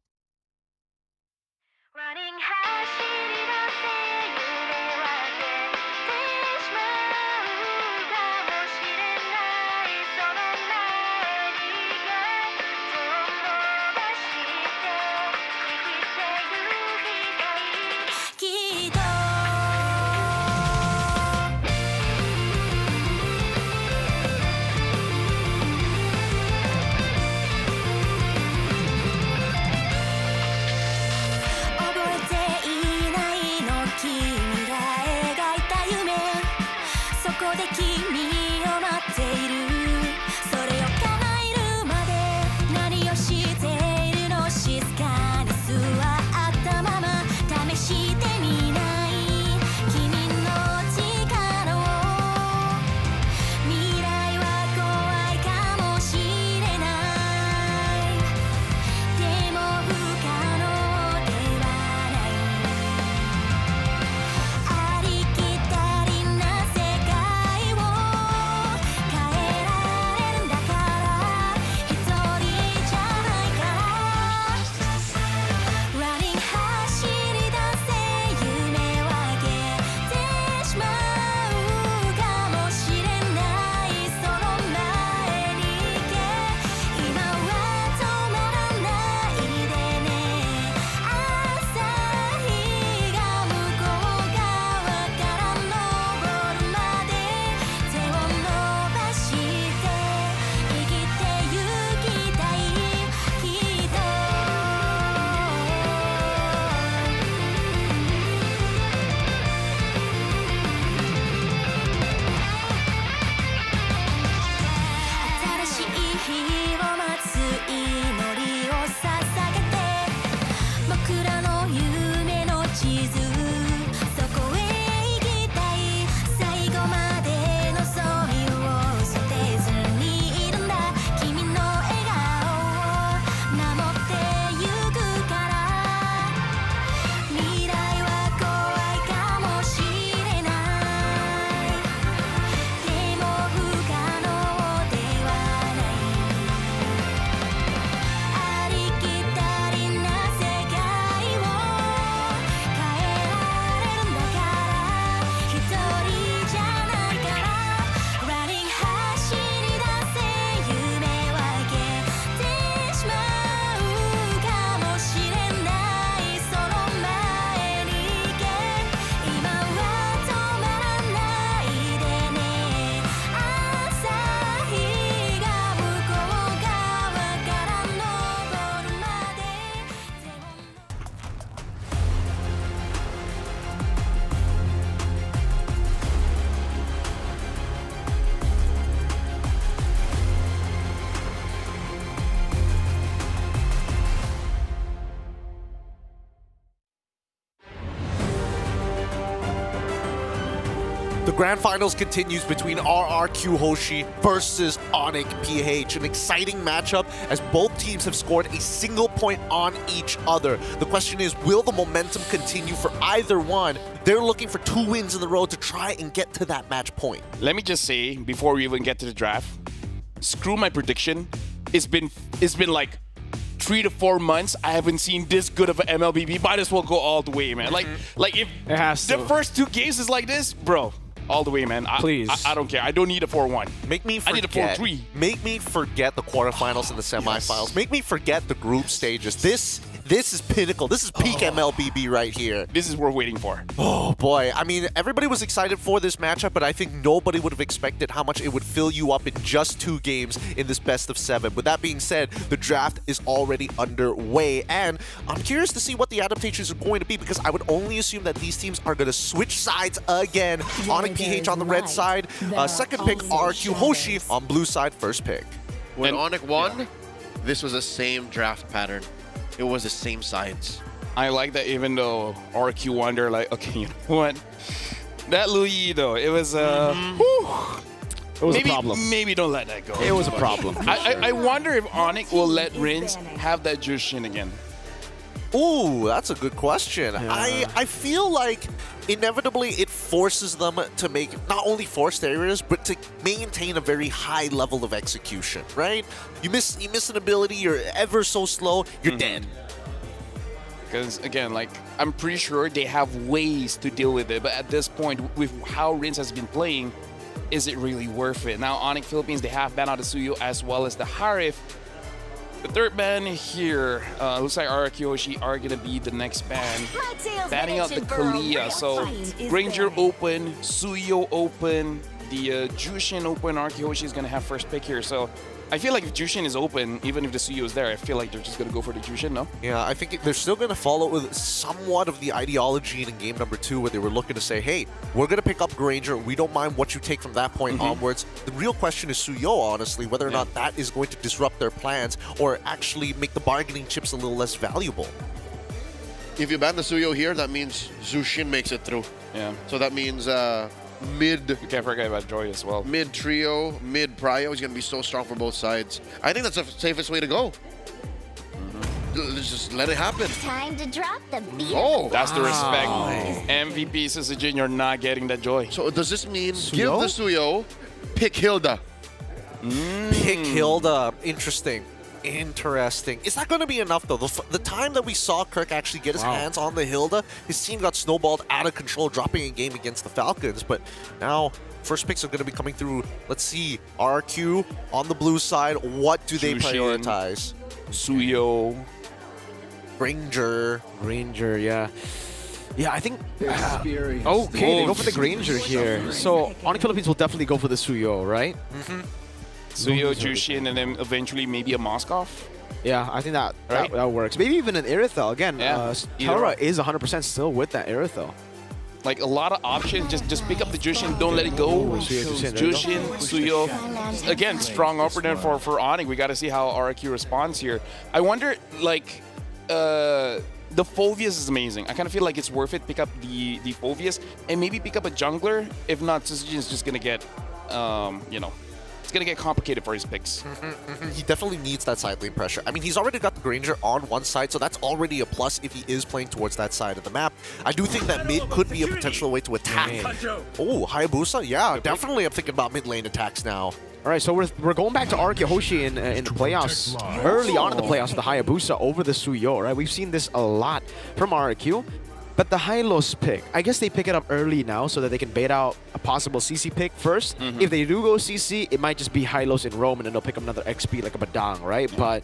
The grand finals continues between RRQ Hoshi versus Onyx PH. An exciting matchup as both teams have scored a single point on each other. The question is, will the momentum continue for either one? They're looking for 2 wins in the row to try and get to that match point. Let me just say, before we even get to the draft, screw my prediction. It's been like 3 to 4 months. I haven't seen this good of an MLBB. Might as well go all the way, man. Like if it has the to. first 2 games is like this, bro, all the way, man. Please. I don't care. I don't need a 4-1. Make me forget. I need a 4-3. Make me forget the quarterfinals and the semifinals. Yes. Make me forget the group stages. This is pinnacle. This is peak MLBB right here. This is what we're waiting for. Oh boy. I mean, everybody was excited for this matchup, but I think nobody would have expected how much it would fill you up in just 2 games in this best of 7. With that being said, the draft is already underway, and I'm curious to see what the adaptations are going to be, because I would only assume that these teams are going to switch sides again. Onyx PH on the red side, second pick RQ Hoshi on blue side, first pick. When Onyx won, this was the same draft pattern. It was the same sides. I like that, even though RQ won, they're like, okay, you know what? That Louis, though, it was It was a problem. Maybe don't let that go. It was a problem. I wonder if Onyx will let Rins have that Jushin again. Ooh, that's a good question. Yeah. I feel like inevitably it forces them to make not only forced areas, but to maintain a very high level of execution, right? You miss an ability, you're ever so slow, you're dead. Because again, like, I'm pretty sure they have ways to deal with it, but at this point, with how Rins has been playing, is it really worth it? Now, Onyx Philippines, they have banned out the Suyo as well as the Harif. The third ban here, looks like RRQ Hoshi are going to be the next ban. Banning out the Kalia. So, Granger open, Suyo open, the Jushin open. RRQ Hoshi is going to have first pick here. So, I feel like if Jushin is open, even if the Suyo is there, I feel like they're just going to go for the Jushin, no? Yeah, I think they're still going to follow with somewhat of the ideology in game number 2, where they were looking to say, hey, we're going to pick up Granger. We don't mind what you take from that point onwards. The real question is Suyo, honestly, whether or not that is going to disrupt their plans or actually make the bargaining chips a little less valuable. If you ban the Suyo here, that means Jushin makes it through. Yeah. So that means mid... You can't forget about Joy as well. Mid trio, mid prio is going to be so strong for both sides. I think that's the safest way to go. Let's just let it happen. Time to drop the beat. Oh, that's the respect. MVP Sisajin, you're not getting that Joy. So does this mean give the Suyo, pick Hilda? Pick Hilda. Interesting. Interesting. Is that going to be enough, though? The time that we saw Kirk actually get his hands on the Hilda, his team got snowballed out of control, dropping a game against the Falcons. But now, first picks are going to be coming through. Let's see. RQ on the blue side. What do they prioritize? Suyo. Granger, yeah. Yeah, I think... okay, they go for the Granger here. So, Onyx Philippines will definitely go for the Suyo, right? Suyo, Jushin, and then eventually maybe a Moskov. Yeah, I think that works. Maybe even an Irithel. Again, Kelra is 100% still with that Irithel. Like, a lot of options. Just pick up the Jushin, don't let it go. Jushin, Suyo. Again, strong opener for Onyx. We got to see how RQ responds here. I wonder, like, the Phoveus is amazing. I kind of feel like it's worth it. Pick up the Phoveus and maybe pick up a jungler. If not, Sisajin is just going to get, you know, it's going to get complicated for his picks. He definitely needs that side lane pressure. I mean, he's already got the Granger on one side, so that's already a plus if he is playing towards that side of the map. I do think that mid could be a potential way to attack. Oh, Hayabusa? Yeah, definitely I'm thinking about mid lane attacks now. All right, so we're going back to RQ Hoshi in the playoffs. Early on in the playoffs, the Hayabusa over the Suyo, right? We've seen this a lot from RQ. But the Hylos pick, I guess they pick it up early now so that they can bait out a possible CC pick first. If they do go CC, it might just be Hylos in Rome and then they'll pick up another XP like a Badang, right? But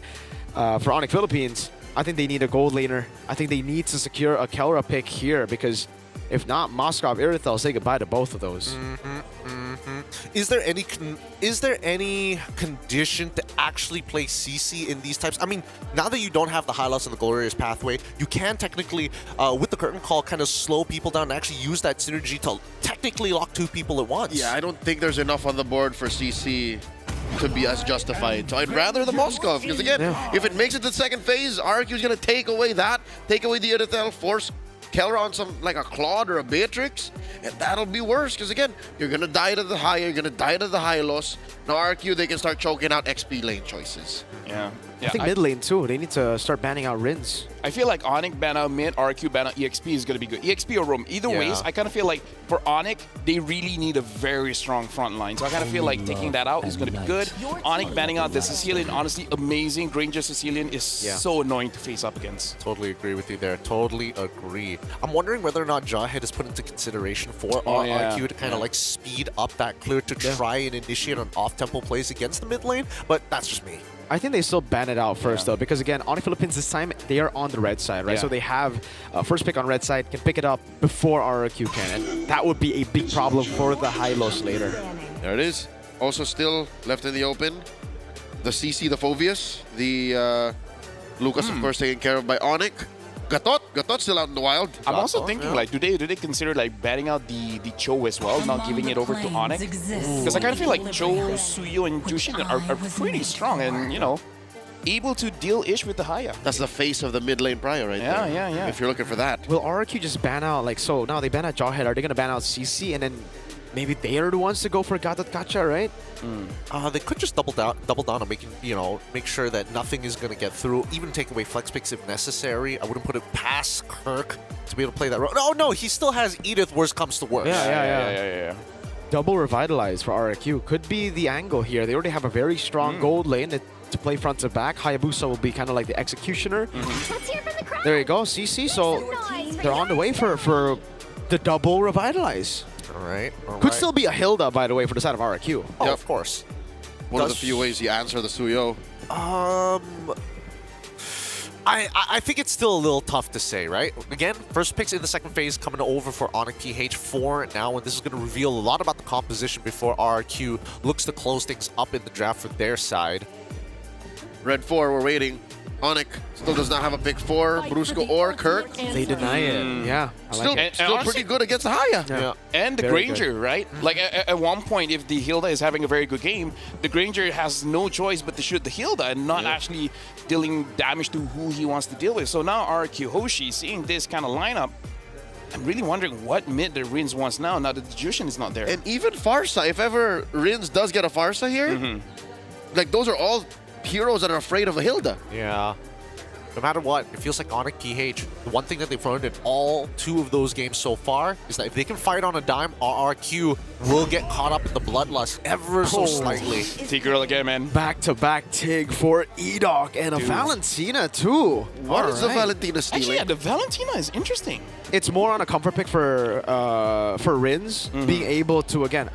for Onyx Philippines, I think they need a gold laner. I think they need to secure a Kelra pick here because if not, Moskov, Irithel, say goodbye to both of those. Is there any condition to actually play CC in these types? I mean, now that you don't have the Hylos and the Glorious pathway, you can technically, with the curtain call, kind of slow people down and actually use that synergy to technically lock 2 people at once. Yeah, I don't think there's enough on the board for CC to be as justified. So I'd rather the Moskov, because again, if it makes it to the second phase, RQ is going to take away the Irithel, force Kelra on some like a Claude or a Beatrix, and that'll be worse because again, you're gonna die to the high, you're gonna die to the Hylos. Now RQ, they can start choking out XP lane choices. Yeah. I think mid lane too. They need to start banning out Rins. I feel like Onyx ban out mid, RQ ban out EXP is going to be good. EXP or Roam. Either ways, I kind of feel like for Onyx, they really need a very strong front line. So I kind of feel like taking that out is going to be good. Onyx banning out the Sicilian, honestly, amazing. Granger Sicilian is so annoying to face up against. Totally agree with you there. Totally agree. I'm wondering whether or not Jawhead is put into consideration for RQ to kind of like speed up that clear to try and initiate on off-tempo plays against the mid lane, but that's just me. I think they still ban it out first though, because again, Onyx Philippines this time, they are on the red side, right? So they have first pick on red side, can pick it up before RRQ can, and that would be a big problem for the Hylos later. There it is. Also still left in the open, the CC, the Phoveus, the Lucas, of course, taken care of by Onyx. Gatot still out in the wild. I'm also thinking, like, do they consider like banning out the Cho as well, not giving it over to Onyx? Because I kind of feel like Cho, Suyo, and Jushin are pretty strong and, you know, able to deal ish with the Haya. That's the face of the mid lane Prior right there. Yeah. If you're looking for that. Will RRQ just ban out, like, so now they ban out Jawhead, are they going to ban out CC and then maybe they are the ones to go for Gatot Kacha, right? They could just double down on making, make sure that nothing is going to get through, even take away flex picks if necessary. I wouldn't put it past Kirk to be able to play that role. No, he still has Edith, worst comes to worst. Yeah. Double Revitalize for RRQ could be the angle here. They already have a very strong gold lane to play front to back. Hayabusa will be kind of like the executioner. There you go, CC. So they're on the way for the double Revitalize. All right. Could still be a Hilda, by the way, for the side of RRQ. Oh, of course. One of the few ways you answer the Suyo. I think it's still a little tough to say, right? Again, first picks in the second phase coming over for Onyx PH 4 now, and this is going to reveal a lot about the composition before RRQ looks to close things up in the draft for their side. Red 4, we're waiting. Onyx still does not have a pick 4, Brusco or Kirk. They deny it. Yeah. Still pretty good against the Haya. Yeah. And the Very Granger, right? Like at one point, if the Hilda is having a very good game, the Granger has no choice but to shoot the Hilda and not actually dealing damage to who he wants to deal with. So now RQ Hoshi, seeing this kind of lineup, I'm really wondering what mid the Rins wants now that the Jushin is not there. And even Farsa, if ever Rins does get a Farsa here, like those are all heroes that are afraid of a Hilda. Yeah. No matter what, it feels like Onyx PH, the one thing that they've learned in all two of those games so far is that if they can fight on a dime, RRQ will get caught up in the bloodlust ever so slightly. T-Girl again, man. Back-to-back Tig for Edok and a Valentina, too. What is the Valentina stealing? Actually, yeah, the Valentina is interesting. It's more on a comfort pick for Rins, being able to, again,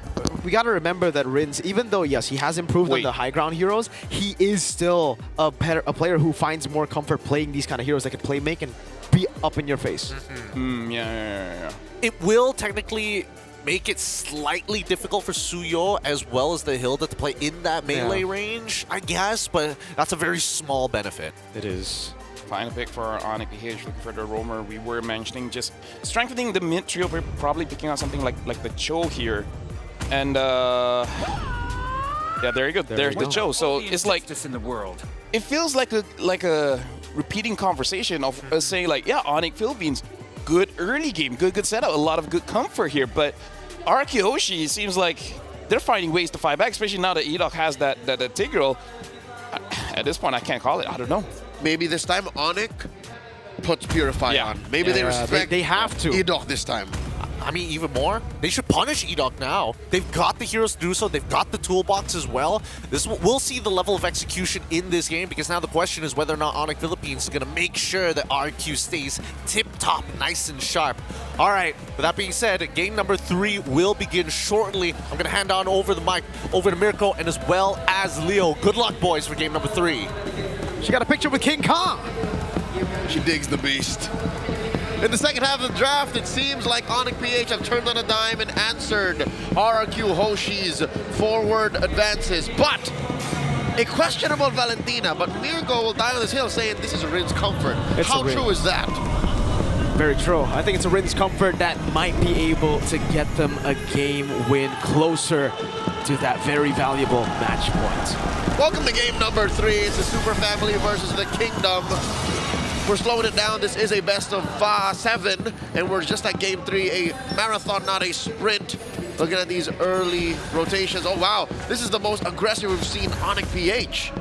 we got to remember that Rins, even though, yes, he has improved on the high ground heroes, he is still a player who finds more comfort playing these kind of heroes that can play make and be up in your face. Yeah. It will technically make it slightly difficult for Suyo as well as the Hilda to play in that melee range, I guess, but that's a very small benefit. It is. Final pick for Onyx PH, looking for the roamer. We were mentioning just strengthening the mid trio, we're probably picking out something like the Cho here. And yeah, there you go. There's the Cho. So it's like in the world. It feels like a repeating conversation of us saying like, yeah, Onyx Philippines, good early game, good setup, a lot of good comfort here. But RQ Hoshi seems like they're finding ways to fight back, especially now that Edok has that Tigreal. At this point, I can't call it. I don't know. Maybe this time Onyx puts Purify on. Maybe they respect they have to. Edok this time. I mean, even more, they should punish Edok now. They've got the heroes to do so. They've got the toolbox as well. We'll see the level of execution in this game because now the question is whether or not Onyx Philippines is going to make sure that RQ stays tip-top, nice and sharp. All right, with that being said, game number 3 will begin shortly. I'm going to hand on over the mic over to Mirko and as well as Leo. Good luck, boys, for game number 3. She got a picture with King Kong. She digs the beast. In the second half of the draft, it seems like Onyx PH have turned on a dime and answered RRQ Hoshi's forward advances. But a questionable Valentina, but Mirko will die on this hill saying this is a Rin's comfort. How true is that? Very true. I think it's a Rin's comfort that might be able to get them a game win closer to that very valuable match point. Welcome to game number 3. It's the Super Family versus the Kingdom. We're slowing it down. This is a best of 7, and we're just at game 3, a marathon, not a sprint. Looking at these early rotations. Oh, wow. This is the most aggressive we've seen Onyx PH.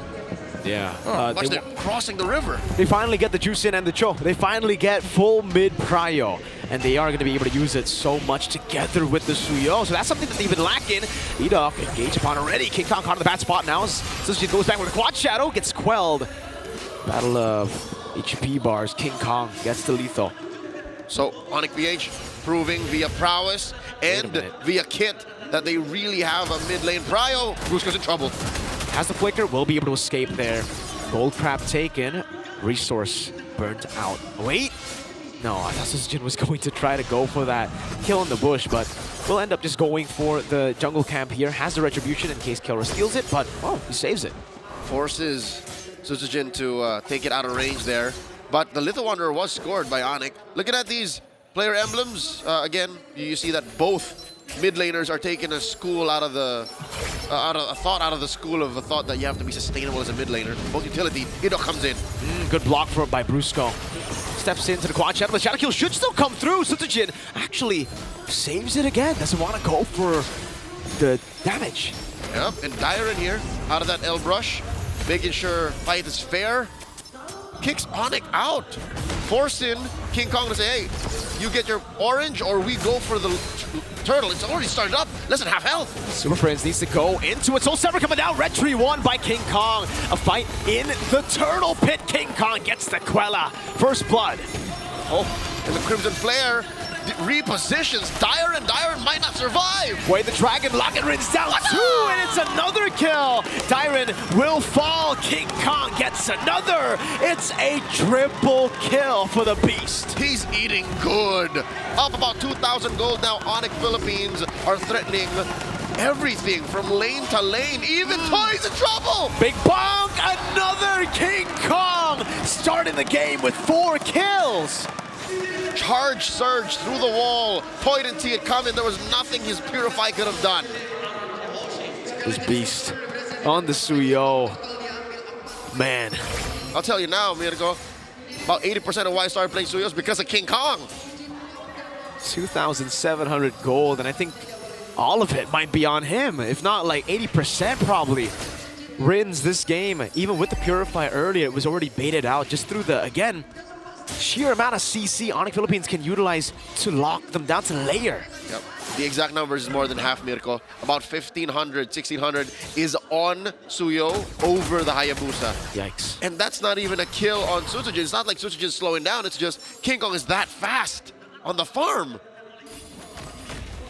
Yeah. Watch they're crossing the river. They finally get the juice in and the cho. They finally get full mid prio. And they are going to be able to use it so much together with the Suyo. So that's something that they've been lacking. Edok engaged upon already. King Kong caught in the bad spot now. Suzuki goes back with a quad shadow. Gets quelled. Battle of HP bars. King Kong gets the lethal. So Onyx PH proving via prowess and via kit that they really have a mid lane prio. Brusco's in trouble. Has the flicker, will be able to escape there. Gold crab taken, resource burnt out. Wait, no, I thought Suzujin was going to try to go for that kill in the bush, but will end up just going for the jungle camp here. Has the retribution in case Kelra steals it, but oh, he saves it. Forces Suzujin to take it out of range there, but the Little Wanderer was scored by Onyx. Looking at these player emblems, again, you see that both mid laners are taking a school out of the thought out of the school of a thought that you have to be sustainable as a mid laner. Both utility, Ido comes in. Good block by Brusco. Steps into the quad shadow, but shadow kill should still come through. Suzujin actually saves it again. Doesn't want to go for the damage. Yep, and Dyron here out of that L brush, making sure fight is fair. Kicks Onyx out, forcing King Kong to say, hey, you get your orange or we go for the turtle. It's already started up, less than half health. Super Friends needs to go into it. Soul Sever coming down, red tree won by King Kong. A fight in the turtle pit. King Kong gets the Quella. First blood. Oh, and the Crimson Flare repositions Dyron, and Dyron might not survive. Wait, the dragon lock and Rin's down 2, and it's another kill. Dyron will fall. King Kong gets another. It's a triple kill for the beast. He's eating good. Up about 2,000 gold now. Onyx Philippines are threatening everything from lane to lane. Even Toy's in trouble. Big bonk, another King Kong starting the game with 4 kills. Charge surge through the wall. Toy didn't see it coming. There was nothing his Purify could have done. This beast on the Suyo. Man. I'll tell you now, Mirko, about 80% of why I started playing Suyo is because of King Kong. 2,700 gold, and I think all of it might be on him. If not like 80% probably. Rins this game, even with the Purify earlier, it was already baited out just through the, again, sheer amount of CC Onyx Philippines can utilize to lock them down to layer. Yep. The exact numbers is more than half, Mirko. About 1,500, 1,600 is on Suyo over the Hayabusa. Yikes. And that's not even a kill on Suzujin. It's not like Suzujin's slowing down. It's just King Kong is that fast on the farm.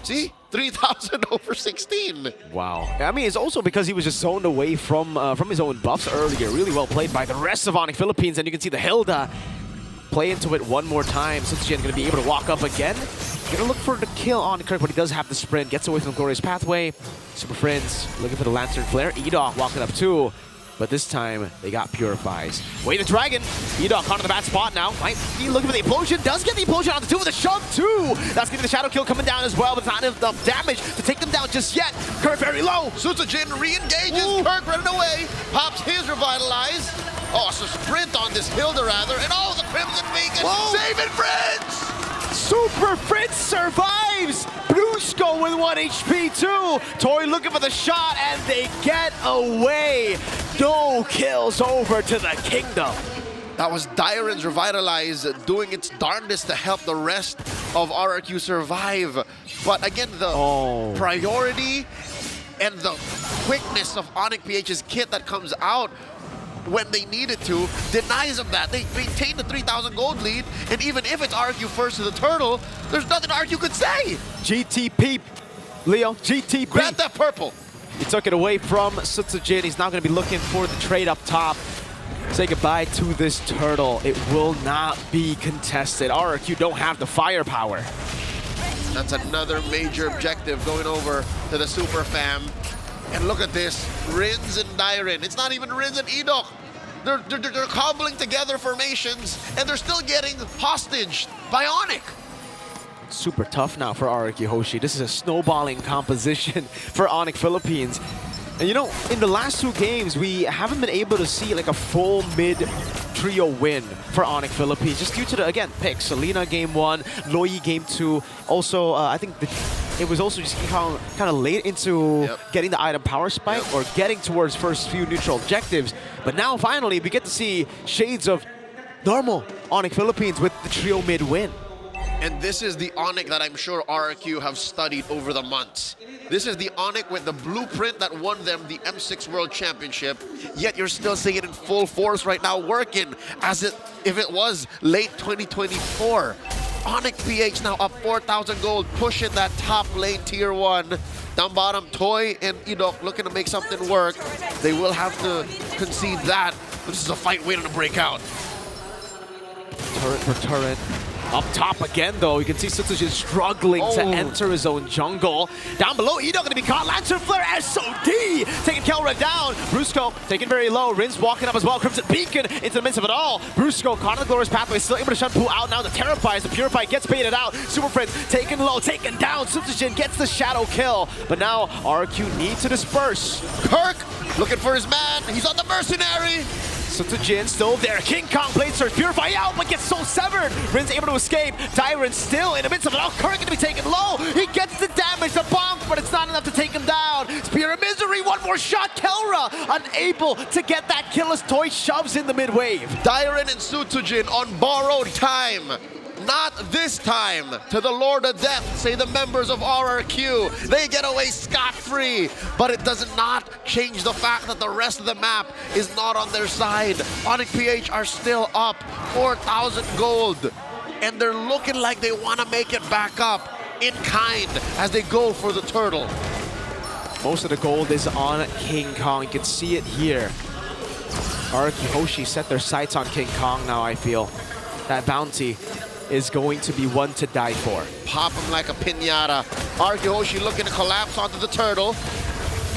See? 3,000 over 16. Wow. I mean, it's also because he was just zoned away from his own buffs earlier. Really well played by the rest of Onyx Philippines. And you can see the Hilda play into it one more time. Suzujin going to be able to walk up again. Going to look for the kill on Kirk, but he does have the sprint. Gets away from Glorious Pathway. Super Friends looking for the Lantern Flare. Edok walking up too. But this time, they got Purifies. Wait, the Dragon. Edok on the bad spot now. Might be looking for the Implosion. Does get the Implosion on the 2 with a shove too. That's getting the Shadow Kill coming down as well, but it's not enough damage to take them down just yet. Kirk very low. Suzujin re-engages. Kirk running away. Pops his Revitalize. Oh, it's a sprint on this Hilda rather. And oh, the Crimson Beacon saving Friends. Super Fritz survives! Brusco with 1 HP too! Toy looking for the shot and they get away! No kills over to the Kingdom. That was Dyron's Revitalize doing its darndest to help the rest of RRQ survive. But again, the priority and the quickness of Onyx PH's kit that comes out when they needed to denies them that. They maintain the 3,000 gold lead, and even if it's RQ first to the turtle, there's nothing RQ could say. GTP, Leo, GTP. Grab that purple. He took it away from Suzujin. He's now going to be looking for the trade up top. Say goodbye to this turtle. It will not be contested. RRQ don't have the firepower. That's another major objective going over to the Super Fam. And look at this, Rins and Dyron. It's not even Rins and Edok. They're cobbling together formations, and they're still getting hostage by Onyx. Super tough now for RRQ Hoshi. This is a snowballing composition for Onyx Philippines. And you know, in the last 2 games, we haven't been able to see like a full mid trio win for Onyx Philippines, just due to the, again, picks. Selena game 1, Loyi game 2. Also, I think it was also just kind of late into getting the item power spike or getting towards first few neutral objectives. But now finally we get to see shades of normal Onyx Philippines with the trio mid win. And this is the Onyx that I'm sure RRQ have studied over the months. This is the Onyx with the blueprint that won them the M6 World Championship, yet you're still seeing it in full force right now, working as if it was late 2024. Onyx PH now up 4,000 gold, pushing that top lane tier 1. Down bottom, Toy and Idok looking to make something work. They will have to concede that. This is a fight waiting to break out. Turret for turret. Up top again, though, you can see Sutsujin struggling to enter his own jungle. Down below, Idok going to be caught. Lantern Flare, SOD taking Kelra down. Brusco taken very low. Rin's walking up as well. Crimson Beacon into the midst of it all. Brusco caught in the glorious pathway, still able to shut Poo out now. The Terrifies, the Purify gets baited out. Super Prince taken low, taken down. Sutsujin gets the shadow kill. But now RQ need to disperse. Kirk looking for his man. He's on the mercenary. Sutsujin still there. King Kong Blade Surge, Purify out, but gets soul severed. Rin's able to escape. Tyron still in the midst of it all. Kirk going to be taken low. He gets the damage, the bonk, but it's not enough to take him down. Spear of Misery, one more shot. Kelra unable to get that kill as Toy shoves in the mid wave. Tyron and Sutsujin on borrowed time. Not this time. To the Lord of Death, say the members of RRQ. They get away scot-free, but it does not change the fact that the rest of the map is not on their side. Onyx PH are still up 4,000 gold, and they're looking like they want to make it back up in kind as they go for the turtle. Most of the gold is on King Kong. You can see it here. RRQ Hoshi set their sights on King Kong now, I feel. That bounty is going to be one to die for. Pop him like a piñata. RRQ Hoshi looking to collapse onto the turtle.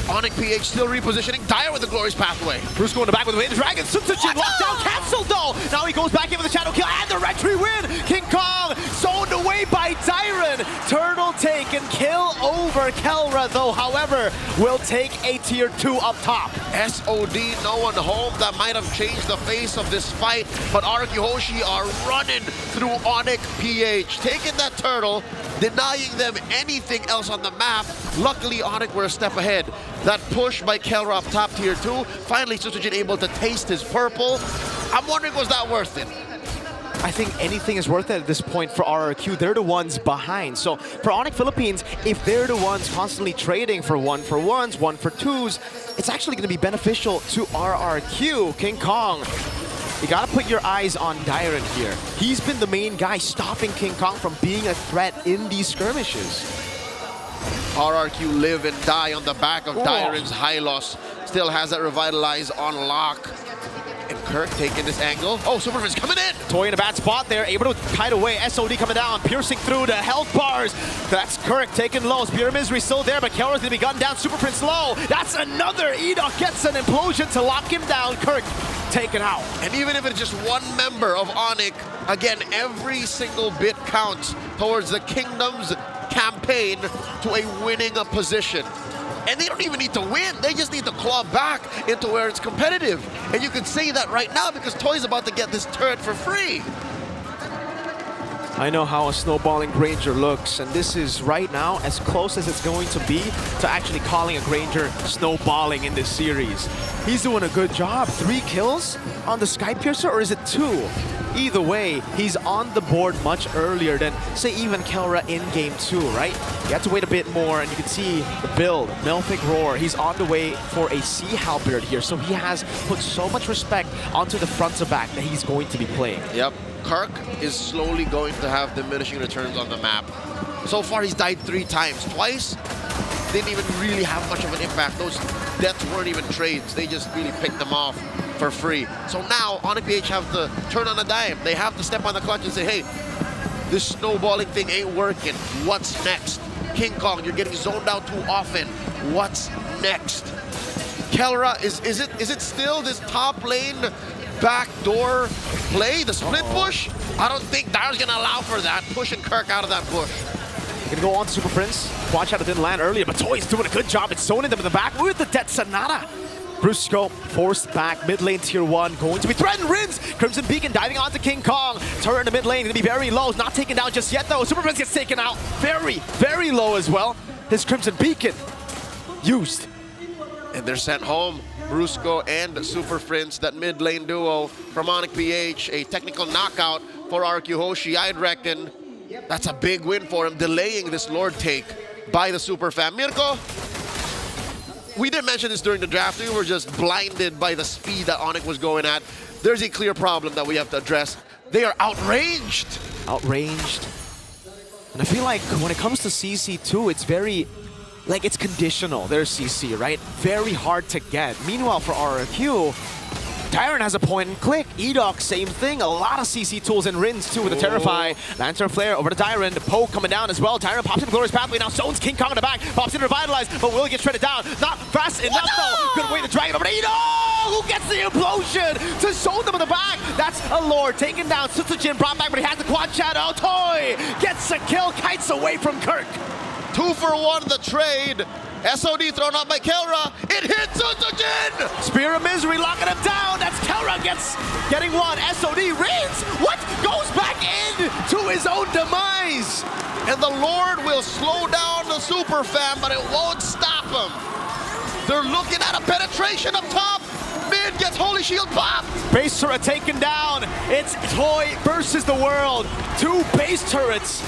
Onyx PH still repositioning. Dire with the glorious pathway. Bruce going to back with the Wind Dragon. Sutsujin locked down, cancelled though. Now he goes back in with the shadow kill and the retry win. King Kong zoned away by Tyron. Turtle taken, kill over Kelra though. However, will take a tier 2 up top. SOD, no one home. That might have changed the face of this fight, but RRQ Hoshi are running through Onyx PH, taking that turtle, denying them anything else on the map. Luckily, Onyx were a step ahead. That push by Kelra up top tier 2. Finally, Sutsujin able to taste his purple. I'm wondering, was that worth it? I think anything is worth it at this point for RRQ. They're the ones behind. So for Onyx Philippines, if they're the ones constantly trading for 1-for-1s, 1-for-2s, it's actually going to be beneficial to RRQ. King Kong, you got to put your eyes on Dyron here. He's been the main guy stopping King Kong from being a threat in these skirmishes. RRQ live and die on the back of Dyron's high loss. Still has that revitalize on lock. And Kirk taking this angle. Oh, Superfin's coming in. Toy in a bad spot there, able to kite away. SOD coming down, piercing through the health bars. That's Kirk taking low. Spear of Misery still there, but Kelra's gonna be gunned down. Super Prince low. That's another. Edok gets an implosion to lock him down. Kirk taken out. And even if it's just one member of Onyx, again, every single bit counts towards the Kingdom's campaign to a winning position. And they don't even need to win. They just need to claw back into where it's competitive. And you can say that right now because Toy's about to get this turret for free. I know how a snowballing Granger looks, and this is right now as close as it's going to be to actually calling a Granger snowballing in this series. He's doing a good job. 3 kills on the Sky Piercer, or is it 2? Either way, he's on the board much earlier than, say, even Kelra in Game 2, right? You have to wait a bit more, and you can see the build, Melfic Roar. He's on the way for a Sea Halberd here, so he has put so much respect onto the front to back that he's going to be playing. Yep. Kirk is slowly going to have diminishing returns on the map. So far, he's died 3 times. Twice, didn't even really have much of an impact. Those deaths weren't even trades. They just really picked them off for free. So now, Onyx PH have to turn on a dime. They have to step on the clutch and say, hey, this snowballing thing ain't working. What's next? King Kong, you're getting zoned out too often. What's next? Kelra, is it still this top lane backdoor play, the split push? I don't think Dyer's gonna allow for that, pushing Kirk out of that bush. Gonna go on to Super Prince. Watch out, it didn't land earlier, but Toy's doing a good job. It's zoning them in the back with the Dead Sonata. Brusco forced back, mid lane tier 1, going to be threatened. Rins! Crimson Beacon diving onto King Kong. Turret in the mid lane, going to be very low. Not taken down just yet though. Super Prince gets taken out very, very low as well. His Crimson Beacon used. And they're sent home. Brusco and Super Prince, that mid lane duo from Onyx PH. A technical knockout for RQ Hoshi. I'd reckon that's a big win for him, delaying this Lord take by the Super Fam. Mirko, we didn't mention this during the draft. We were just blinded by the speed that Onyx was going at. There's a clear problem that we have to address. They are outranged. Outranged. And I feel like when it comes to CC2, it's very, like, it's conditional. There's CC, right? Very hard to get. Meanwhile, for RRQ, Tyron has a point and click. Edok, same thing. A lot of CC tools and Rins too with the Terrify. Lantern Flare over to Tyron. The poke coming down as well. Tyron pops in Glorious Pathway. Now zones King Kong in the back. Pops in Revitalize, but will get shredded down. Not fast enough though. Good way to drag it over to Edok, who gets the implosion to zone them in the back. That's a Lord taken down. Sutsujin brought back, but he has the quad shadow. Toy gets a kill. Kites away from Kirk. 2 for 1 the trade. SOD thrown out by Kelra. It hits Sutsujin! Spear of Misery locking him down. That's Kelra getting one. SOD Rins. What? Goes back in to his own demise. And the Lord will slow down the Super Fam, but it won't stop him. They're looking at a penetration up top. Mid gets Holy Shield popped. Base turret taken down. It's Toy versus the world. 2 base turrets.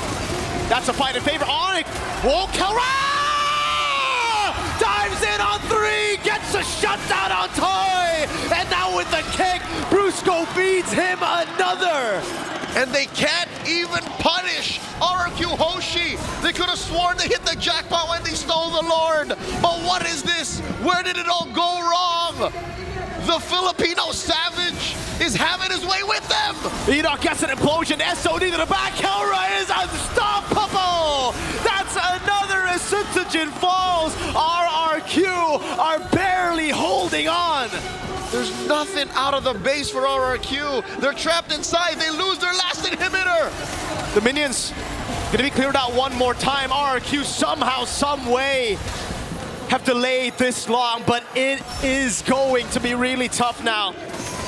That's a fight in favor. Onyx. Whoa, Kelra! Dives in on 3, gets a shutdown on Toy, and now with the kick, Brusco feeds him another. And they can't even punish RQ Hoshi. They could have sworn they hit the jackpot when they stole the Lord. But what is this? Where did it all go wrong? The Filipino Savage is having his way with them. Edok gets an implosion. SOD to the back. Kelra is unstoppable. That's another as Sutsujin falls. RRQ are barely holding on. There's nothing out of the base for RRQ. They're trapped inside. They lose their last inhibitor. The minions gonna be cleared out one more time. RRQ somehow, some way have delayed this long, but it is going to be really tough now.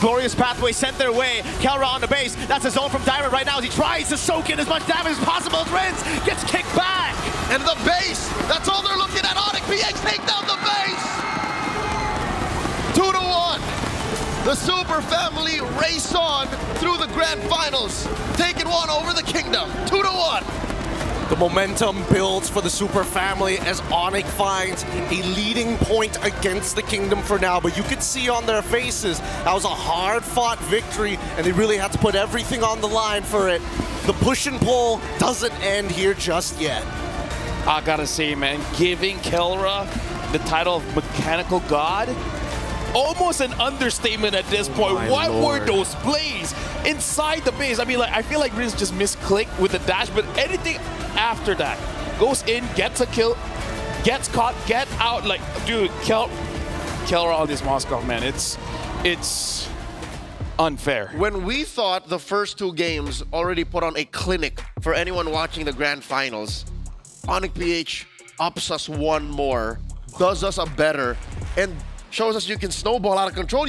Glorious Pathway sent their way. Kelra on the base. That's a zone from Diamond right now as he tries to soak in as much damage as possible. Rins gets kicked back. And the base, that's all they're looking at. Onyx PX take down the base. 2 to 1. The Super Family race on through the grand finals, taking one over the Kingdom. 2 to 1. The momentum builds for the Super Family as Onyx finds a leading point against the Kingdom for now, but you could see on their faces that was a hard-fought victory, and they really had to put everything on the line for it. The push and pull doesn't end here just yet. I gotta say, man, giving Kelra the title of Mechanical God, almost an understatement at this point. What were those plays inside the base? I mean, like, I feel like Riz just misclicked with the dash, but anything after that goes in, gets a kill, gets caught, get out. Like, dude, Kelra on this Moscow, man, it's unfair. When we thought the first 2 games already put on a clinic for anyone watching the grand finals, Onyx PH ups us one more, does us a better, and shows us you can snowball out of control.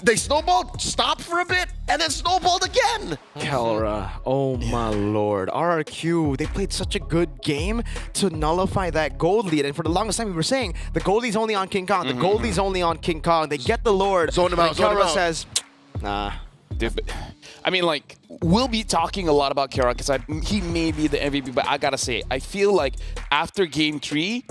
They snowballed, stopped for a bit, and then snowballed again. Kelra, oh my lord. RRQ, they played such a good game to nullify that gold lead. And for the longest time we were saying, the gold lead's only on King Kong. The gold lead's only on King Kong. They get the Lord. Zone him out, zone him Kelra out. says, nah. I mean, like, we'll be talking a lot about Kelra because he may be the MVP, but I gotta say, I feel like after game 3,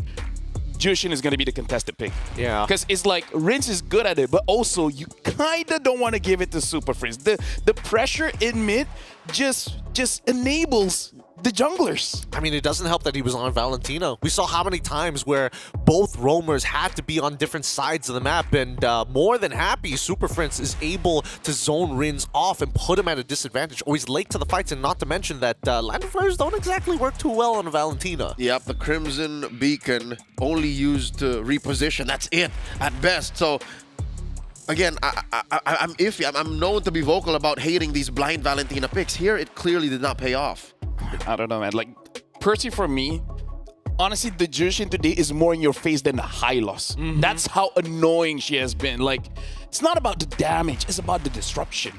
Jushin is going to be the contested pick. Yeah. Because it's like, Rince is good at it, but also you kind of don't want to give it to Super Frizz. The pressure in mid just enables the junglers. I mean, it doesn't help that he was on Valentina. We saw how many times where both roamers had to be on different sides of the map, and more than happy, Super Prince is able to zone Rins off and put him at a disadvantage. Always late to the fights, and not to mention that Lantern Flares don't exactly work too well on Valentina. Yep, the Crimson Beacon only used to reposition. That's it at best. So again, I'm iffy. I'm known to be vocal about hating these blind Valentina picks. Here, it clearly did not pay off. I don't know, man. Like, Percy for me, honestly, the Jushin today is more in your face than the Hylos. That's how annoying she has been. Like, it's not about the damage, it's about the disruption.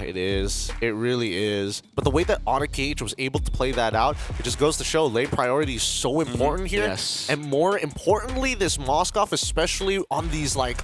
It is. It really is. But the way that Onyx Cage was able to play that out, it just goes to show lane priority is so important here. Yes. And more importantly, this Moskov, especially on these like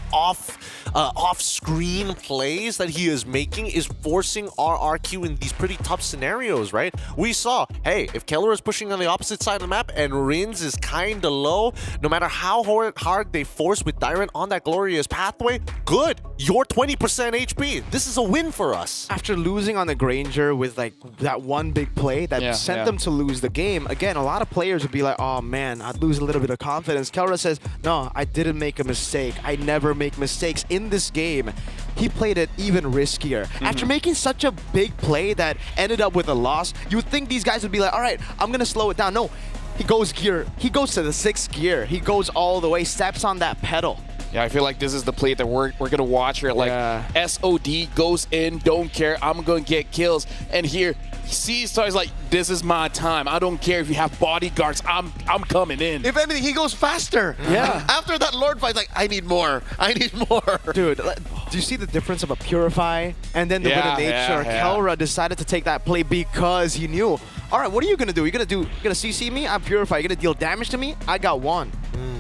off-screen plays that he is making, is forcing RRQ in these pretty tough scenarios, right? We saw, hey, if Keller is pushing on the opposite side of the map and Rins is kind of low, no matter how hard they force with Dyrant on that glorious pathway, good. You're 20% HP. This is a win for us. After losing on the Granger with like that one big play that sent them to lose the game, again, a lot of players would be like, oh man, I'd lose a little bit of confidence. Kelra says, no, I didn't make a mistake. I never make mistakes. In this game, he played it even riskier. After making such a big play that ended up with a loss, you would think these guys would be like, all right, I'm going to slow it down. No, he goes gear. He goes to the 6th gear. He goes all the way, steps on that pedal. Yeah, I feel like this is the play that we're gonna watch here. Like SOD goes in, don't care, I'm gonna get kills. And here, C-Star is like, this is my time. I don't care if you have bodyguards, I'm coming in. If anything, he goes faster. Yeah. After that Lord fight, like, I need more. I need more. Dude, do you see the difference of a Purify and then the Wind of Nature? Kelra decided to take that play because he knew, all right, what are you gonna do? You're gonna CC me? I'm Purify. You're gonna deal damage to me? I got one.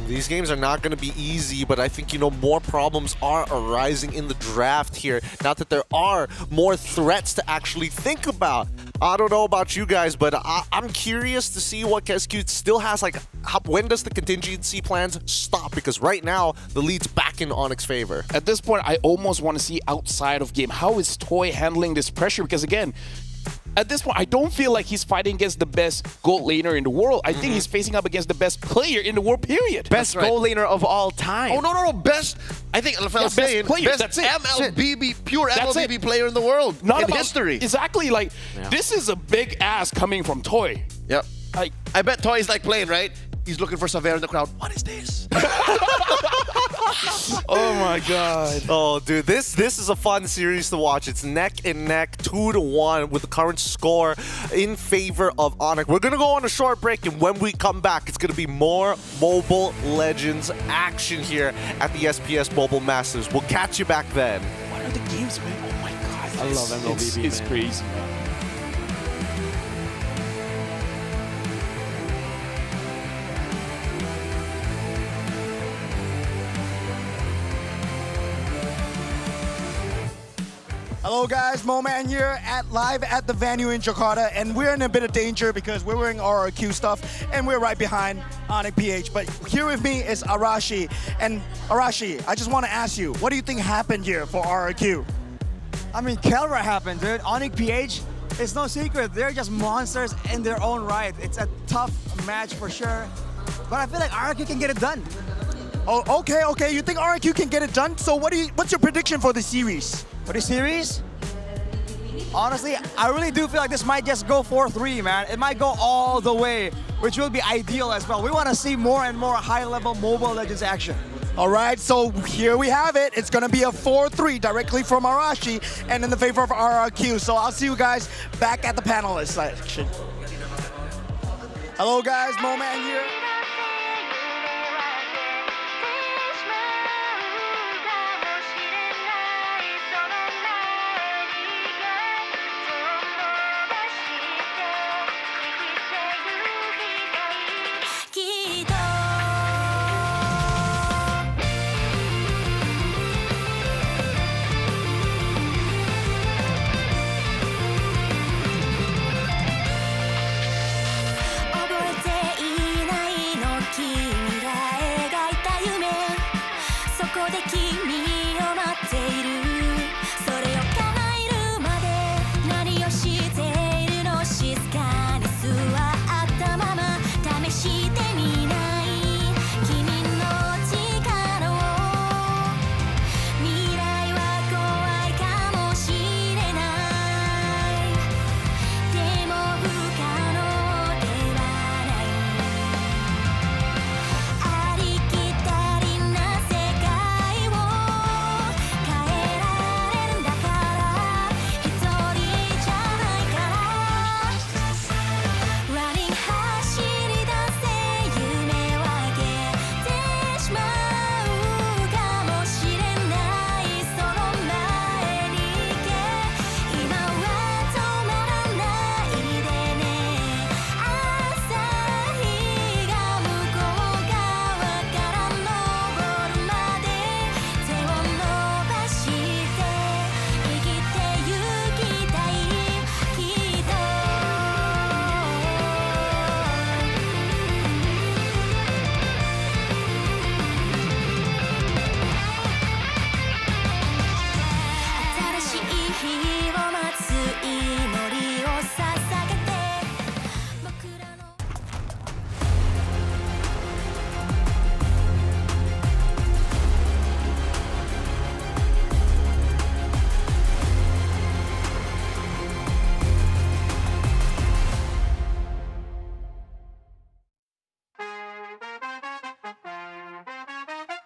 These games are not going to be easy, but I think, more problems are arising in the draft here. Not that there are more threats to actually think about. I don't know about you guys, but I'm curious to see what KSQ still has. Like, when does the contingency plans stop? Because right now, the lead's back in Onyx favor. At this point, I almost want to see outside of game. How is Toy handling this pressure? Because again, at this point, I don't feel like he's fighting against the best gold laner in the world. I think he's facing up against the best player in the world, period. Best gold laner of all time. Oh, no. Best, I think, best player. best That's it. MLBB, pure That's MLBB it. player in the world. Not in about history. Exactly. Like, this is a big ass coming from Toy. Yep. I bet Toy is like playing, right? He's looking for Saver in the crowd. What is this? Oh my god. Oh, dude, this is a fun series to watch. It's neck and neck, 2-1 with the current score in favor of Onyx. We're gonna go on a short break, and when we come back, it's gonna be more Mobile Legends action here at the SPS Mobile Masters. We'll catch you back then. What are the games, man? Oh my god. I love MLBB. It's crazy. Hello guys, Moman here live at the venue in Jakarta, and we're in a bit of danger because we're wearing RRQ stuff and we're right behind Onyx PH. But here with me is Arashi. And Arashi, I just want to ask you, what do you think happened here for RRQ? I mean, Kelra happened, dude. Onyx PH, it's no secret. They're just monsters in their own right. It's a tough match for sure. But I feel like RRQ can get it done. Oh, okay. You think RRQ can get it done? So what's your prediction for the series? For the series? Honestly, I really do feel like this might just go 4-3, man. It might go all the way, which will be ideal as well. We want to see more and more high-level Mobile Legends action. All right, so here we have it. It's going to be a 4-3 directly from Arashi and in the favor of RRQ. So I'll see you guys back at the panelist section. Hello, guys. Moman here.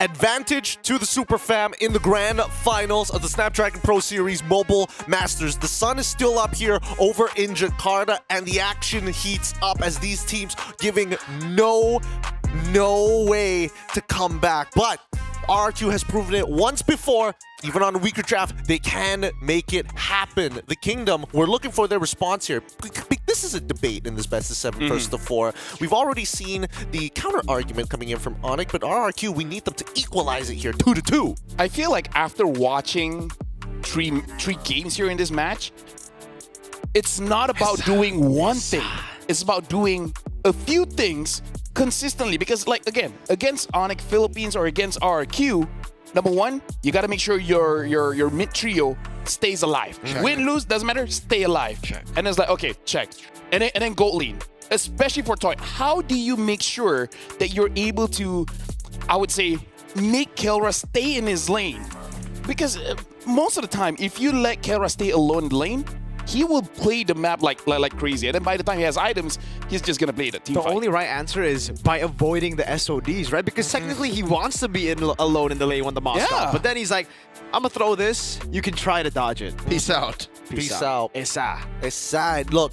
Advantage to the Super Fam in the grand finals of the Snapdragon Pro Series Mobile Masters. The sun is still up here over in Jakarta, and the action heats up as these teams giving no way to come back. But RRQ has proven it once before. Even on a weaker draft, they can make it happen. The Kingdom, we're looking for their response here. This is a debate in this best of 7 versus the 4. We've already seen the counter argument coming in from Onyx, but RRQ, we need them to equalize it here, 2-2. I feel like after watching three games here in this match, it's not about doing one thing. It's about doing a few things consistently. Because, like, again, against Onyx Philippines or against RRQ, number one, you got to make sure your mid trio stays alive. Check. Win, lose, doesn't matter, stay alive. Check. And it's like, okay, check. And then gold lead. Especially for Toy. How do you make sure that you're able to, I would say, make Kelra stay in his lane? Because most of the time, if you let Kelra stay alone in the lane, he will play the map like crazy. And then by the time he has items, he's just going to play the team fight. Only right answer is by avoiding the SODs, right? Because technically he wants to be alone in the lane when the Moscow. Yeah. But then he's like, I'm going to throw this. You can try to dodge it. Peace out. Peace out. Esa. Look,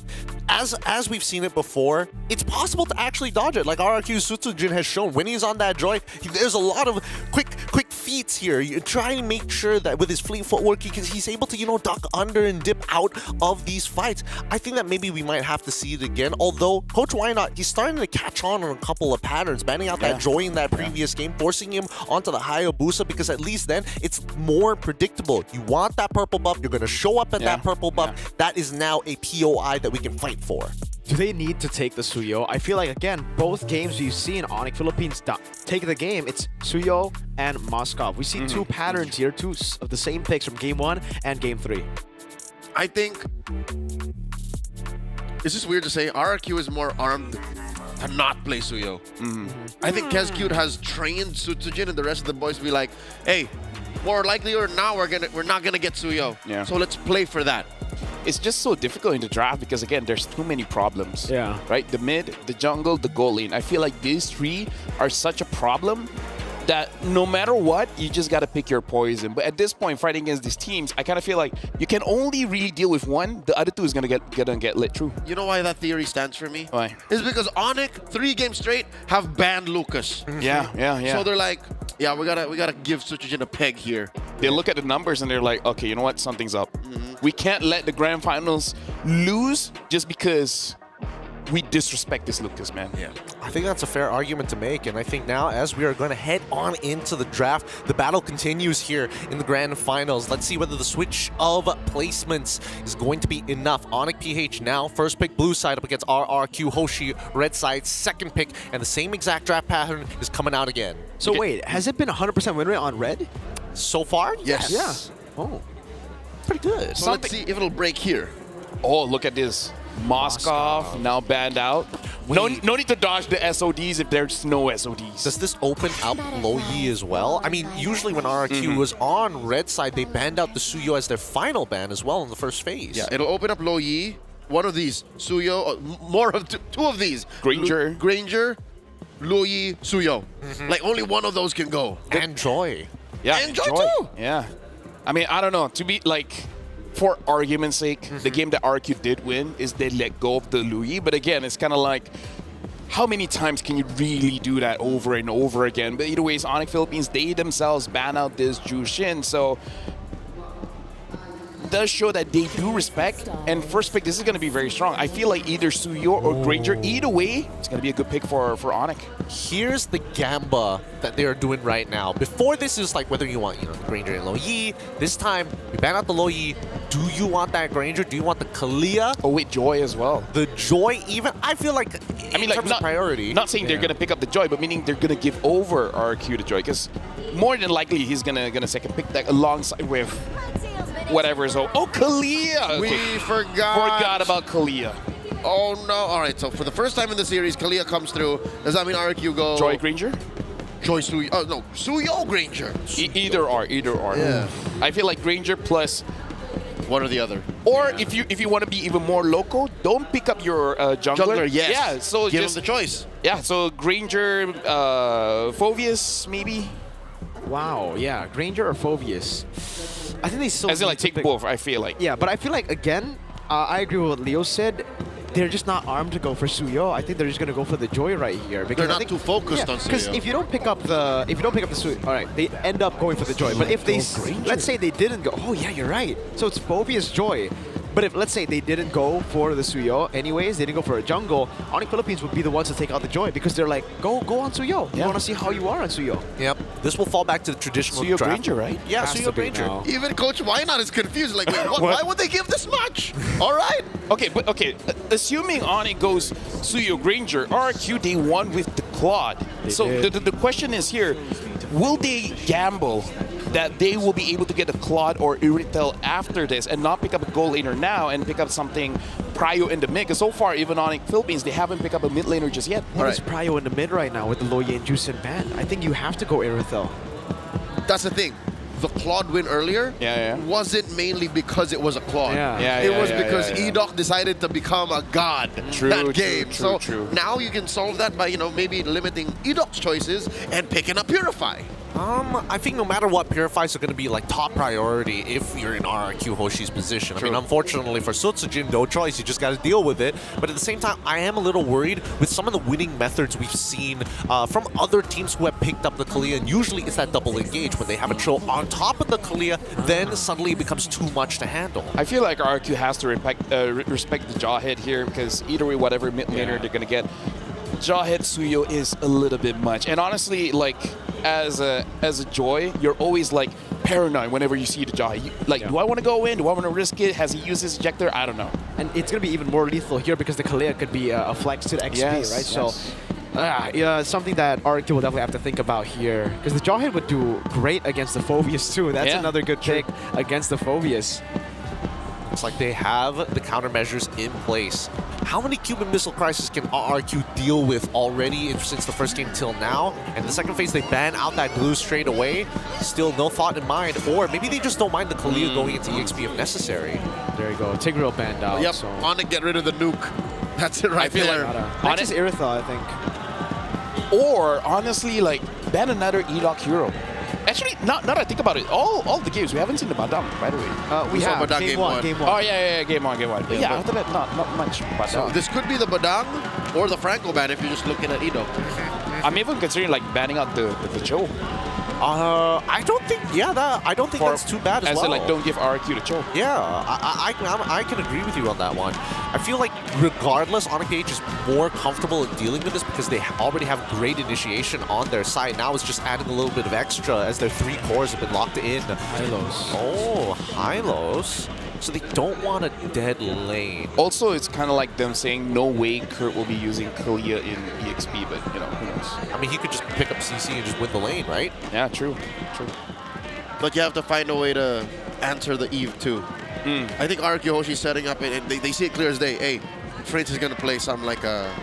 as we've seen it before, it's possible to actually dodge it. Like RRQ's Sutsujin has shown, when he's on that joy, there's a lot of quick feats here. You try and make sure that with his fleet footwork, he's able to, duck under and dip out of these fights. I think that maybe we might have to see it again. Although Coach Why Not, he's starting to catch on a couple of patterns, banning out that joy in that previous game, forcing him onto the Hayabusa, because at least then it's more predictable. You want that purple buff, you're going to show up at that purple buff. That is now a POI that we can fight for. Do they need to take the Suyo? I feel like, again, both games we've seen Onyx Philippines take the game, it's Suyo and Moskov. We see two patterns here, two of the same picks from game 1 and game 3. I think, it's just weird to say, RRQ is more armed to not play Suyo. I think Kezcute has trained Sutsujin and the rest of the boys to be like, hey, more likely or not, we're not gonna get Suyo. Yeah. So let's play for that. It's just so difficult in the draft because, again, there's too many problems. Yeah. Right? The mid, the jungle, the gold lane. I feel like these three are such a problem that no matter what, you just got to pick your poison. But at this point, fighting against these teams, I kind of feel like you can only really deal with one. The other two is going to get lit through. You know why that theory stands for me? Why? It's because Onyx, 3 games straight, have banned Lucas. Yeah. So they're like, yeah, we gotta give Sutsujin a peg here. They look at the numbers and they're like, okay, you know what? Something's up. We can't let the grand finals lose just because we disrespect this Lucas, man. Yeah. I think that's a fair argument to make, and I think now as we are going to head on into the draft, the battle continues here in the grand finals. Let's see whether the switch of placements is going to be enough. Onyx PH now, first pick blue side up against RRQ Hoshi, red side, second pick, and the same exact draft pattern is coming out again. So wait, has it been 100% win rate on red? So far? Yes. Yeah. Oh. Pretty good. So let's see if it'll break here. Oh, look at this. Moskov now banned out. No need to dodge the SODs if there's no SODs. Does this open up Lo Yi as well? I mean, usually when RRQ was on red side, they banned out the Suyo as their final ban as well in the first phase. Yeah, it'll open up Lo Yi, one of these, Suyo, more of two of these. Granger, Lo Yi, Suyo. Like only one of those can go. And Joy. Yeah, and Joy too. Yeah. I mean, I don't know. To be like, for argument's sake, the game that RQ did win is they let go of the Louis. But again, it's kind of like, how many times can you really do that over and over again? But either way, Onyx Philippines, they themselves ban out this Jushin. So it does show that they do respect. And first pick, this is going to be very strong. I feel like either Suyo or Granger, either way, it's going to be a good pick for Onyx. Here's the gamba that they are doing right now. Before this is like whether you want, the Granger and Lo Yi. This time, we ban out the Lo Yi. Do you want that Granger? Do you want the Kalia? Oh wait, Joy as well. The Joy even? I feel like, in terms of priority. Not saying they're going to pick up the Joy, but meaning they're going to give over RQ to Joy. Because more than likely, he's going to second pick that alongside with whatever. So, Kalia! We forgot about Kalia. Oh no! All right, so for the first time in the series, Kalia comes through. Does that mean RQ go Joy Granger? Joy Suyo? Oh no, Suyo Granger. Either or. Yeah. I feel like Granger plus one or the other. Or if you want to be even more local, don't pick up your jungler. Yes. Yeah. So give just him the choice. Yeah. So Granger, Phovius maybe. Wow, yeah, Granger or Phobius? I think they still As in, like, need to take pick- both, I feel like. Yeah, but I feel like, again, I agree with what Leo said. They're just not armed to go for Suyo. I think they're just gonna go for the Joy right here. Because They're I not think, too focused on Because Suyo. if you don't pick up the Suyo, all right, they end up going for the Joy. But if they, let's say they didn't go, oh yeah, you're right. So it's Phobius Joy. But if, let's say, they didn't go for the Suyo anyways, they didn't go for a jungle, Onyx Philippines would be the ones to take out the Joy because they're like, go on Suyo. We want to see how you are on Suyo. Yep. This will fall back to the traditional Suyo draft. Granger, right? Yeah, Has to Suyo be Granger. now. Even Coach Wynot is confused. Like, wait, why would they give this much? All right. Okay, but assuming Onyx goes Suyo Granger, RRQ they won with the Claude. So the question is here, will they gamble that they will be able to get a Claude or Irithel after this and not pick up a gold laner now and pick up something Prio in the mid? Because so far, even Onyx Philippines, they haven't picked up a mid laner just yet. What is Prio in the mid right now with the Loye and Juicen ban? I think you have to go Irithel. That's the thing. The Claude win earlier wasn't mainly because it was a Claude. It was because Edoc decided to become a god that game. So now you can solve that by, maybe limiting Edoc's choices and picking up Purify. I think no matter what, Purifies are going to be like top priority if you're in RRQ Hoshi's position. I mean, unfortunately for Sutsujin, no choice. You just got to deal with it. But at the same time, I am a little worried with some of the winning methods we've seen from other teams who have picked up the Kalia. And usually it's that double engage. When they have a Chill on top of the Kalia, then suddenly it becomes too much to handle. I feel like RRQ has to respect the Jawhead here because either way, whatever mid laner they're going to get, Jawhead Suyo is a little bit much. And honestly, like, as a Joy, you're always like paranoid whenever you see the Jawhead. Like, do I want to go in? Do I want to risk it? Has he used his ejector? I don't know. And it's going to be even more lethal here because the Kalea could be a flex to the XP, right? So, something that RRQ will definitely have to think about here. Because the Jawhead would do great against the Phobius too. That's another good pick against the Phobius. It's like they have the countermeasures in place. How many Cuban Missile Crisis can RRQ deal with already since the first game till now? And the second phase, they ban out that glue straight away. Still no thought in mind. Or maybe they just don't mind the Kalia going into EXP if necessary. There you go. Tigreal banned out. Yep, So. Onyx get rid of the nuke. That's it right there. Next is Irithel, I think. Or, honestly, like, ban another Edoc hero. Actually, now that I think about it, all the games, we haven't seen the Badam, by the way. We saw have. Badang Game one. Oh, yeah, game one. But yeah, after that, not much Badam. So this could be the Badang or the Franco ban if you're just looking at Edoc. I'm even considering, like, banning out the Cho. I don't think, I don't think that's too bad as well. As in, like, don't give RRQ the Cho. Yeah, I can agree with you on that one. I feel like regardless, Onyx PH is more comfortable in dealing with this because they already have great initiation on their side. Now it's just adding a little bit of extra as their 3 cores have been locked in. Hylos. Oh, Hylos. So they don't want a dead lane. Also, it's kind of like them saying, no way Kurt will be using Kalia in EXP, but, who knows. I mean, he could just pick up CC and just win the lane, right? Yeah, true. But you have to find a way to answer the Eve too. I think RRQ Hoshi's setting up, and they see it clear as day. Hey, Prince is going to play something like a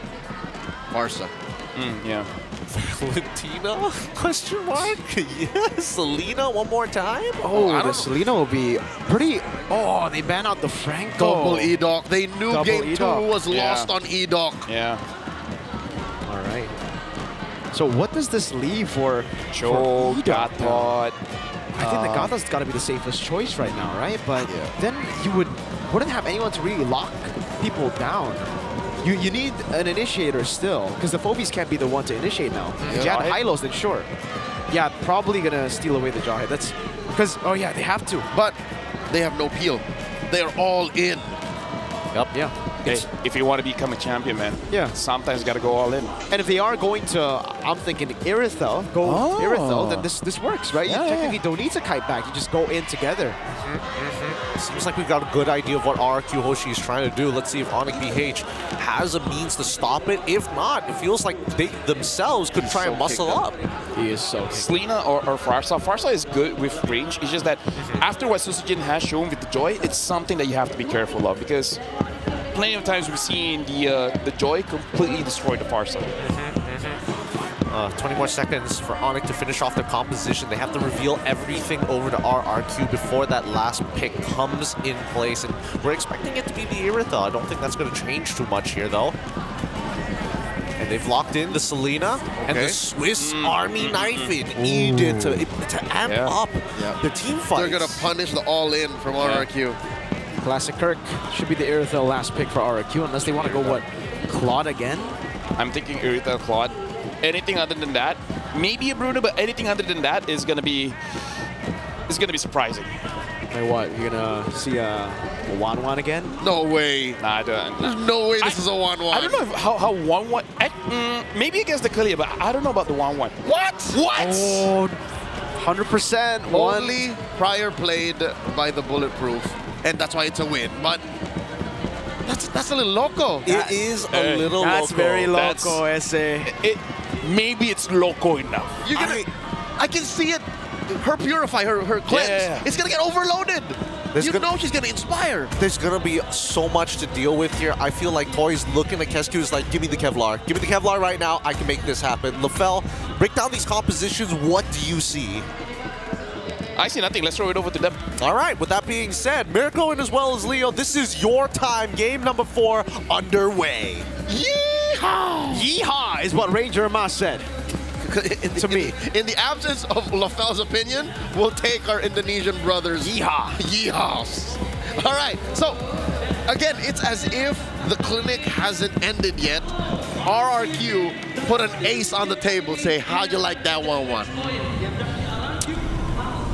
Barca. Yeah. Valentina? Question mark? Yes, Selena one more time? Oh, the Selena will be pretty... Oh, they ban out the Franco. Double Edoc. They knew Double game Edoc. 2 was lost on Edoc. Yeah. All right. So what does this leave for Cho, Edoc? Gatot. I think the Gatot's got to be the safest choice right now, right? But then you wouldn't have anyone to really lock people down. You need an initiator still, because the Phobies can't be the one to initiate now. If you had Hylos, then sure. Yeah, probably gonna steal away the Jawhead. That's because they have to. But they have no peel. They're all in. Yep. Yeah. Hey, if you want to become a champion, man, sometimes got to go all in. And if they are going to, I'm thinking Irithel, Irithel, then this works, right? You technically don't need to kite back. You just go in together. Seems like we've got a good idea of what RRQ Hoshi is trying to do. Let's see if Onyx BH has a means to stop it. If not, it feels like they themselves could try and muscle up. He is so Selena or Farsa. Farsa is good with range. It's just that after what Susujin has shown with the Joy, it's something that you have to be careful of because plenty of times we've seen the Joy completely destroy the Farsa. 20 more seconds for Onyx to finish off their composition. They have to reveal everything over to RRQ before that last pick comes in place. And we're expecting it to be the Irithel. I don't think that's going to change too much here, though. And They've locked in the Selena and the Swiss Army knifing needed to amp up their team fight. They're going to punish the all-in from RRQ. Classic Kirk should be the Irithyll last pick for RRQ unless they want to go, what, Claude again? I'm thinking Irithyll Claude. Anything other than that, maybe a Bruno, but anything other than that is gonna be surprising. Like what? You're gonna see a 1-1 again? No way. Nah, I don't. There's no way this is a 1-1. I don't know how 1-1. Maybe against the Kalia, but I don't know about the 1-1. What? What? Oh, 100%. Only prior played by the Bulletproof, and that's why it's a win. But that's a little loco. It is a little loco. That's very loco, SA. Maybe it's loco enough. I can see it. Her Purify, her cleanse, it's gonna get overloaded. You know she's gonna inspire. There's gonna be so much to deal with here. I feel like Toy's looking at Kesku is like, give me the Kevlar. Give me the Kevlar right now. I can make this happen. LaFell, break down these compositions. What do you see? I see nothing. Let's throw it over to them. All right, with that being said, Mirko and as well as Leo, this is your time. Game number 4 underway. Yeehaw! Yeehaw is what Ranger Mas said. To me. In the absence of LaFell's opinion, we'll take our Indonesian brothers. Yeehaw. Yeehaws. All right, so again, it's as if the clinic hasn't ended yet. RRQ put an ace on the table, say, how'd you like that 1-1?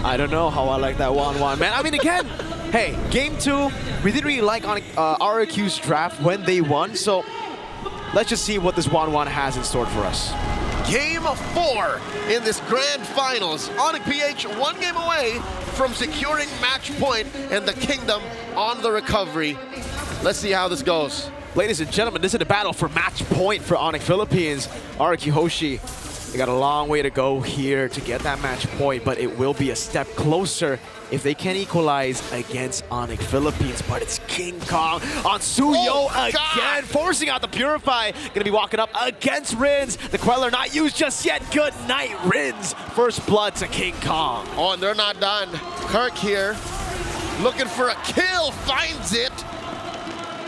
I don't know how I like that 1-1, man. I mean, again, hey, game 2, we didn't really like RRQ's draft when they won, so let's just see what this 1-1 has in store for us. Game 4 in this grand finals. Onyx PH 1 game away from securing match point and the kingdom on the recovery. Let's see how this goes. Ladies and gentlemen, this is a battle for match point for Onyx Philippines. RRQ Hoshi, they got a long way to go here to get that match point, but it will be a step closer if they can equalize against Onyx Philippines. But it's King Kong on Suyo again, forcing out the Purify. Gonna be walking up against Rins. The Queller not used just yet. Good night, Rins. First blood to King Kong. Oh, and they're not done. Kirk here, looking for a kill, finds it.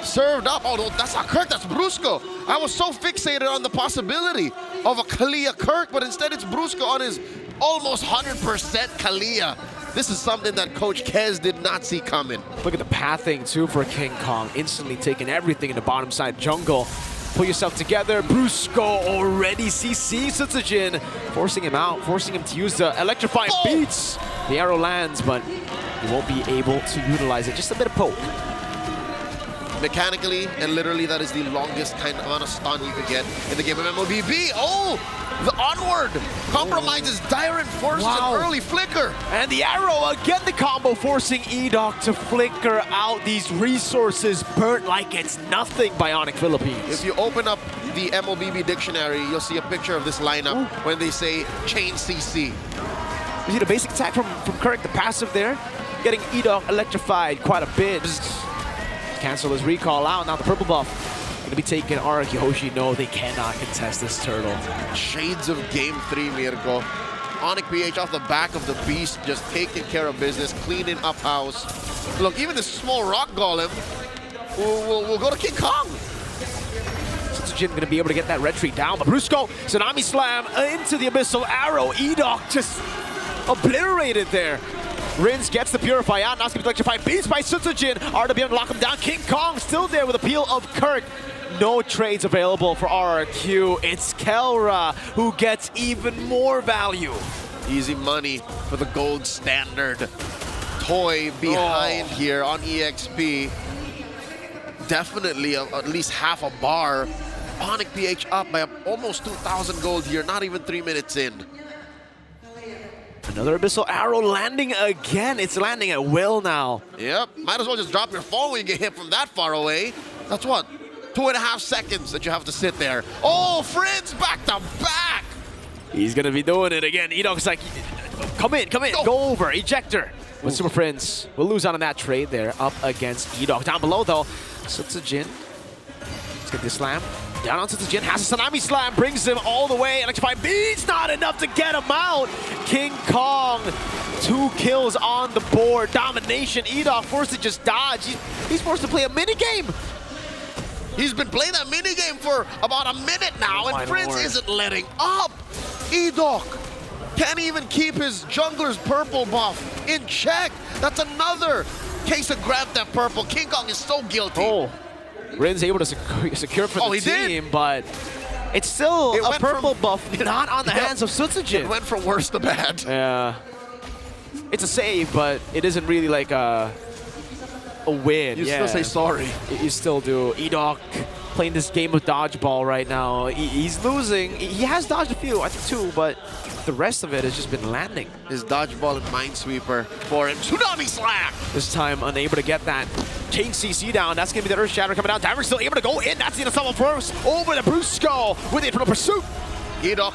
Served up. Oh, no, that's not Kirk, that's Brusco. I was so fixated on the possibility of a Kalia Kirk, but instead it's Brusco on his almost 100% Kalia. This is something that Coach Kez did not see coming. Look at the pathing, too, for King Kong. Instantly taking everything in the bottom side jungle. Pull yourself together. Brusco already CC Sutsujin, forcing him out, forcing him to use the electrifying beats. The arrow lands, but he won't be able to utilize it. Just a bit of poke. Mechanically and literally, that is the longest kind of amount of stun you could get in the game of MLBB. Oh, the onward compromises Dire and forces an early flicker. And the arrow, again the combo, forcing Edoc to flicker out these resources, burnt like it's nothing by Onyx Philippines. If you open up the MLBB dictionary, you'll see a picture of this lineup when they say chain CC. You see the basic attack from Kirk, the passive there, getting Edoc electrified quite a bit. Cancel his recall out. Now the purple buff going to be taken. RRQ Hoshi, no, they cannot contest this turtle. Shades of game 3, Mirko. Onyx PH off the back of the beast, just taking care of business, cleaning up house. Look, even this small rock golem will go to King Kong. Jin going to be able to get that retreat down, but Brusco, Tsunami Slam into the Abyssal Arrow. Edoc just obliterated there. Rins gets the Purify out, now it's going to electrify. Beats by Sutsujin. RWM lock him down. King Kong still there with a peel of Kirk. No trades available for RRQ. It's Kelra who gets even more value. Easy money for the gold standard. Toy behind here on EXP. Definitely at least half a bar. Onyx PH up by almost 2,000 gold here, not even 3 minutes in. Another Abyssal Arrow landing again. It's landing at will now. Yep, might as well just drop your phone when you get hit from that far away. That's what, 2.5 seconds that you have to sit there. Oh, Friends back to back. He's gonna be doing it again. Edoc's like, come in, go over, ejector. With Super Friends, we'll lose out on that trade there up against Edoc. Down below though, Sutsujin. Let's get this slam. Down on Sutsujin, has a Tsunami Slam, brings him all the way. Electrifying Beats, not enough to get him out. King Kong, 2 kills on the board. Domination, Edoc forced to just dodge. He's forced to play a mini game. He's been playing that minigame for about a minute now, Oh, my and Prince lord. isn't letting up. Edoc can't even keep his jungler's purple buff in check. That's another case of grab that purple. King Kong is so guilty. Oh, Rin's able to secure for the he team, did. but it's still It a went purple from- buff not on the hands of Sutsujin. It went from worse to bad. Yeah. It's a save, but it isn't really like a win. You still say sorry. You still do. Edoc playing this game of dodgeball right now. He's losing. He has dodged a few, I think 2, but the rest of it has just been landing. His dodgeball and minesweeper for him. Tsunami slam! This time unable to get that chain CC down. That's going to be the Earth Shatter coming down. Diver's still able to go in. That's the Assault first over the Brusco with the internal pursuit. Edoc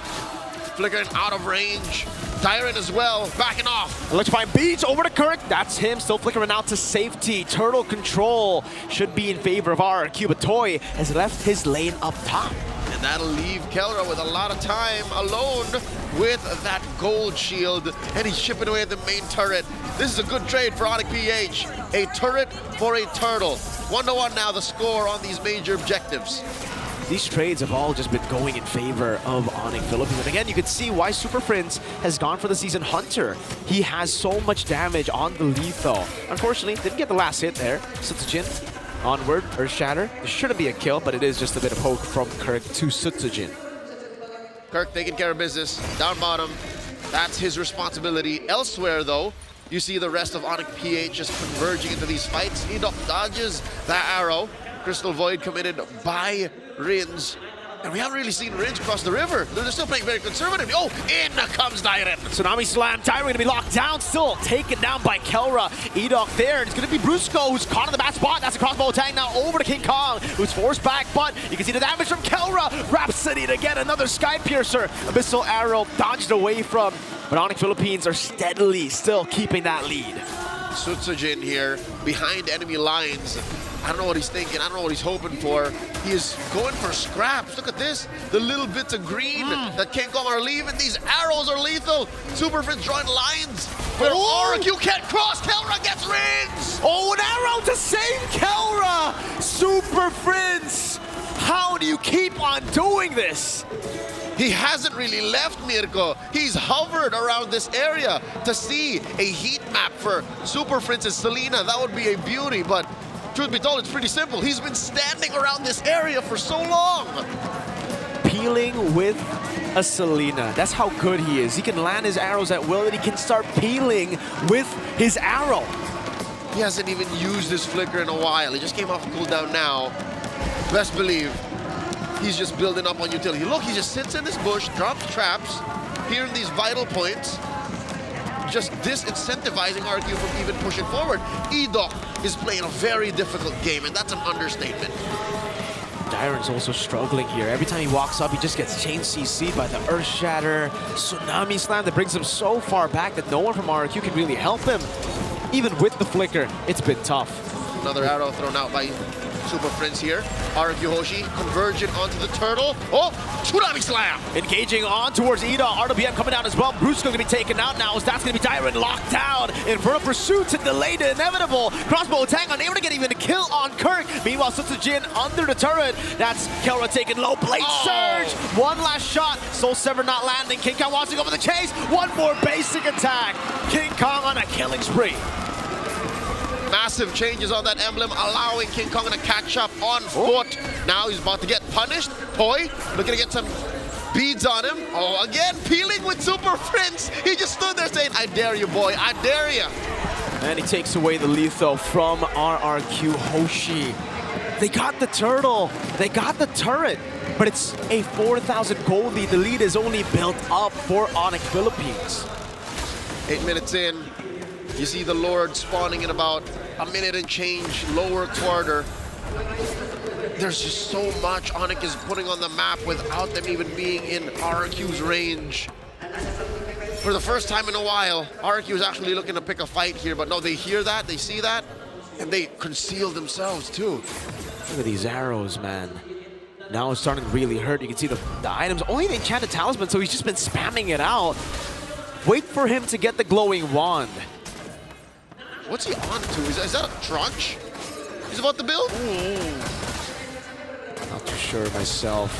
flickering out of range. Tyrant as well, backing off. Electrifying beats over to Kirk. That's him still flickering out to safety. Turtle control should be in favor of RRQ, but Toy has left his lane up top. And that'll leave Kelra with a lot of time alone with that gold shield. And he's chipping away at the main turret. This is a good trade for Onyx PH. A turret for a turtle. 1-1 now the score on these major objectives. These trades have all just been going in favor of Onyx Philippines. And again, you can see why Super Prince has gone for the season Hunter. He has so much damage on the lethal. Unfortunately, didn't get the last hit there. Sutsujin onward, Earth Shatter. There shouldn't be a kill, but it is just a bit of poke from Kirk to Sutsujin. Kirk taking care of business, down bottom. That's his responsibility. Elsewhere, though, you see the rest of Onyx PH just converging into these fights. Edoc dodges that arrow. Crystal Void committed by Rins. And we haven't really seen Rins cross the river. They're still playing very conservative. Oh, in comes Dairen. Tsunami Slam. Tyra going to be locked down. Still taken down by Kelra. Edoc there. And it's going to be Brusco who's caught in the bad spot. That's a crossbow attack now over to King Kong, who's forced back. But you can see the damage from Kelra. Rhapsody to get another Sky Piercer. Abyssal Arrow dodged away from. But Onyx Philippines are steadily still keeping that lead. Sutsujin here behind enemy lines. I don't know what he's thinking. I don't know what he's hoping for. He is going for scraps. Look at this. The little bits of green that King Kong are leaving. These arrows are lethal. Super Prince drawing lines. But RRQ can't cross. Kelra gets Rins. Oh, an arrow to save Kelra. Super Prince. How do you keep on doing this? He hasn't really left Mirko. He's hovered around this area to see a heat map for Super Prince's Selena. That would be a beauty, but truth be told, it's pretty simple. He's been standing around this area for so long. Peeling with a Selena. That's how good he is. He can land his arrows at will, and he can start peeling with his arrow. He hasn't even used his flicker in a while. He just came off cooldown now. Best believe he's just building up on utility. Look, he just sits in this bush, drops traps here in these vital points, just disincentivizing RQ from even pushing forward. Edoc is playing a very difficult game, and that's an understatement. Dairen's also struggling here. Every time he walks up, he just gets chain CC'd by the Earth Shatter. Tsunami Slam that brings him so far back that no one from RQ can really help him. Even with the flicker, it's been tough. Another arrow thrown out by Super Prince here. RQ Hoshi converging onto the turtle. Oh, Tsunami Slam! Engaging on towards Ida. RWM coming down as well. Brusco going to be taken out now as that's going to be Dairen locked down. Inferno pursuit to delay the inevitable. Crossbow attack unable to get even a kill on Kirk. Meanwhile, Sutsujin under the turret. That's Kelra taking low. Blade Surge. One last shot. Soul Sever not landing. King Kong wants to go for the chase. One more basic attack. King Kong on a killing spree. Massive changes on that emblem, allowing King Kong to catch up on foot. Now he's about to get punished. Toy looking to get some beads on him. Oh, again, peeling with Super Prince. He just stood there saying, I dare you, boy, I dare you. And he takes away the lethal from RRQ Hoshi. They got the turtle. They got the turret. But it's a 4,000 gold lead. The lead is only built up for Onyx Philippines. 8 minutes in. You see the Lord spawning in about a minute and change, lower quarter. There's just so much Onyx is putting on the map without them even being in RRQ's range. For the first time in a while, RRQ is actually looking to pick a fight here, but no, they hear that, they see that, and they conceal themselves too. Look at these arrows, man. Now it's starting to really hurt. You can see the items, only the enchanted talisman, so he's just been spamming it out. Wait for him to get the glowing wand. What's he on to? Is that a trunch? He's about to build? sure myself.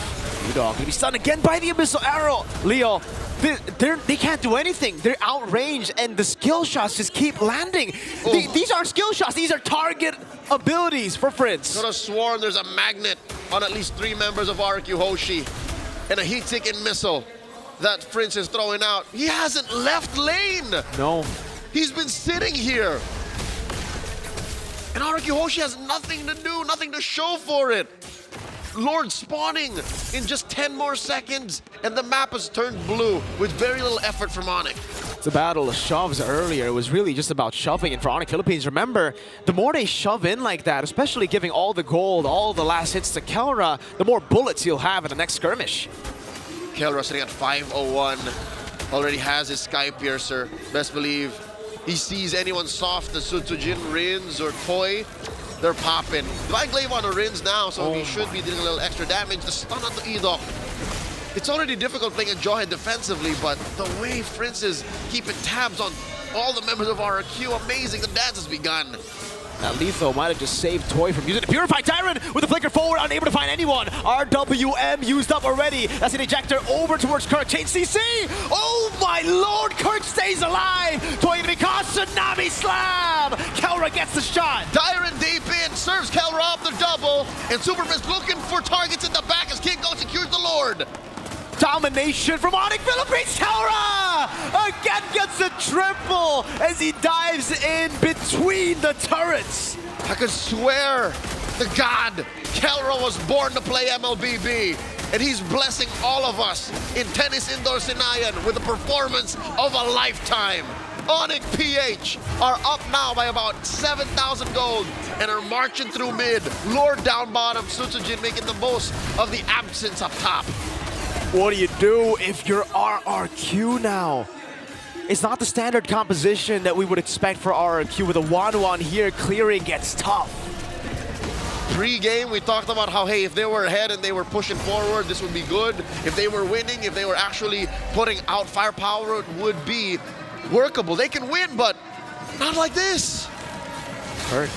Udog gonna be stunned again by the Abyssal Arrow. Leo, they can't do anything. They're outranged, and the skill shots just keep landing. These aren't skill shots. These are target abilities for Fritz. Could have sworn there's a magnet on at least 3 members of RQ Hoshi and a heat-seeking missile that Fritz is throwing out. He hasn't left lane. No. He's been sitting here. And RQ Hoshi has nothing to do, nothing to show for it. Lord spawning in just 10 more seconds, and the map has turned blue with very little effort from Onyx. The battle of shoves earlier, it was really just about shoving. And for Onyx Philippines, remember, the more they shove in like that, especially giving all the gold, all the last hits to Kelra, the more bullets he'll have in the next skirmish. Kelra sitting at 501, already has his Sky Piercer. Best believe he sees anyone soft as Sutsujin, Rins, or Toy. They're popping. Divine Glaive on the Rins now, so he should be dealing a little extra damage. The stun on the Edok. It's already difficult playing a Jawhead defensively, but the way Fritz is keeping tabs on all the members of RQ, amazing. The dance has begun. That Letho might have just saved Toy from using the Purify Tyrant with the flicker forward, unable to find anyone. RWM used up already. That's an ejector over towards Kirk. Change CC. Oh my lord, Kirk stays alive. Toy gonna be caught. Tsunami Slam. Kelra gets the shot. Tyrant deep in, serves Kelra up the double, and Superfist looking for targets in the back as King Kong secures the Lord. Domination from Onyx Philippines. Kelra again gets a triple as he dives in between the turrets. I could swear to God, Kelra was born to play MLBB, and he's blessing all of us in Tennis Indoor Senayan with a performance of a lifetime. Onyx PH are up now by about 7,000 gold and are marching through mid. Lord down bottom, Sutsujin making the most of the absence up top. What do you do if you're RRQ now? It's not the standard composition that we would expect for RRQ. With a 1-1 here, clearing gets tough. Pre-game, we talked about how, hey, if they were ahead and they were pushing forward, this would be good. If they were winning, if they were actually putting out firepower, it would be workable. They can win, but not like this. Kirk.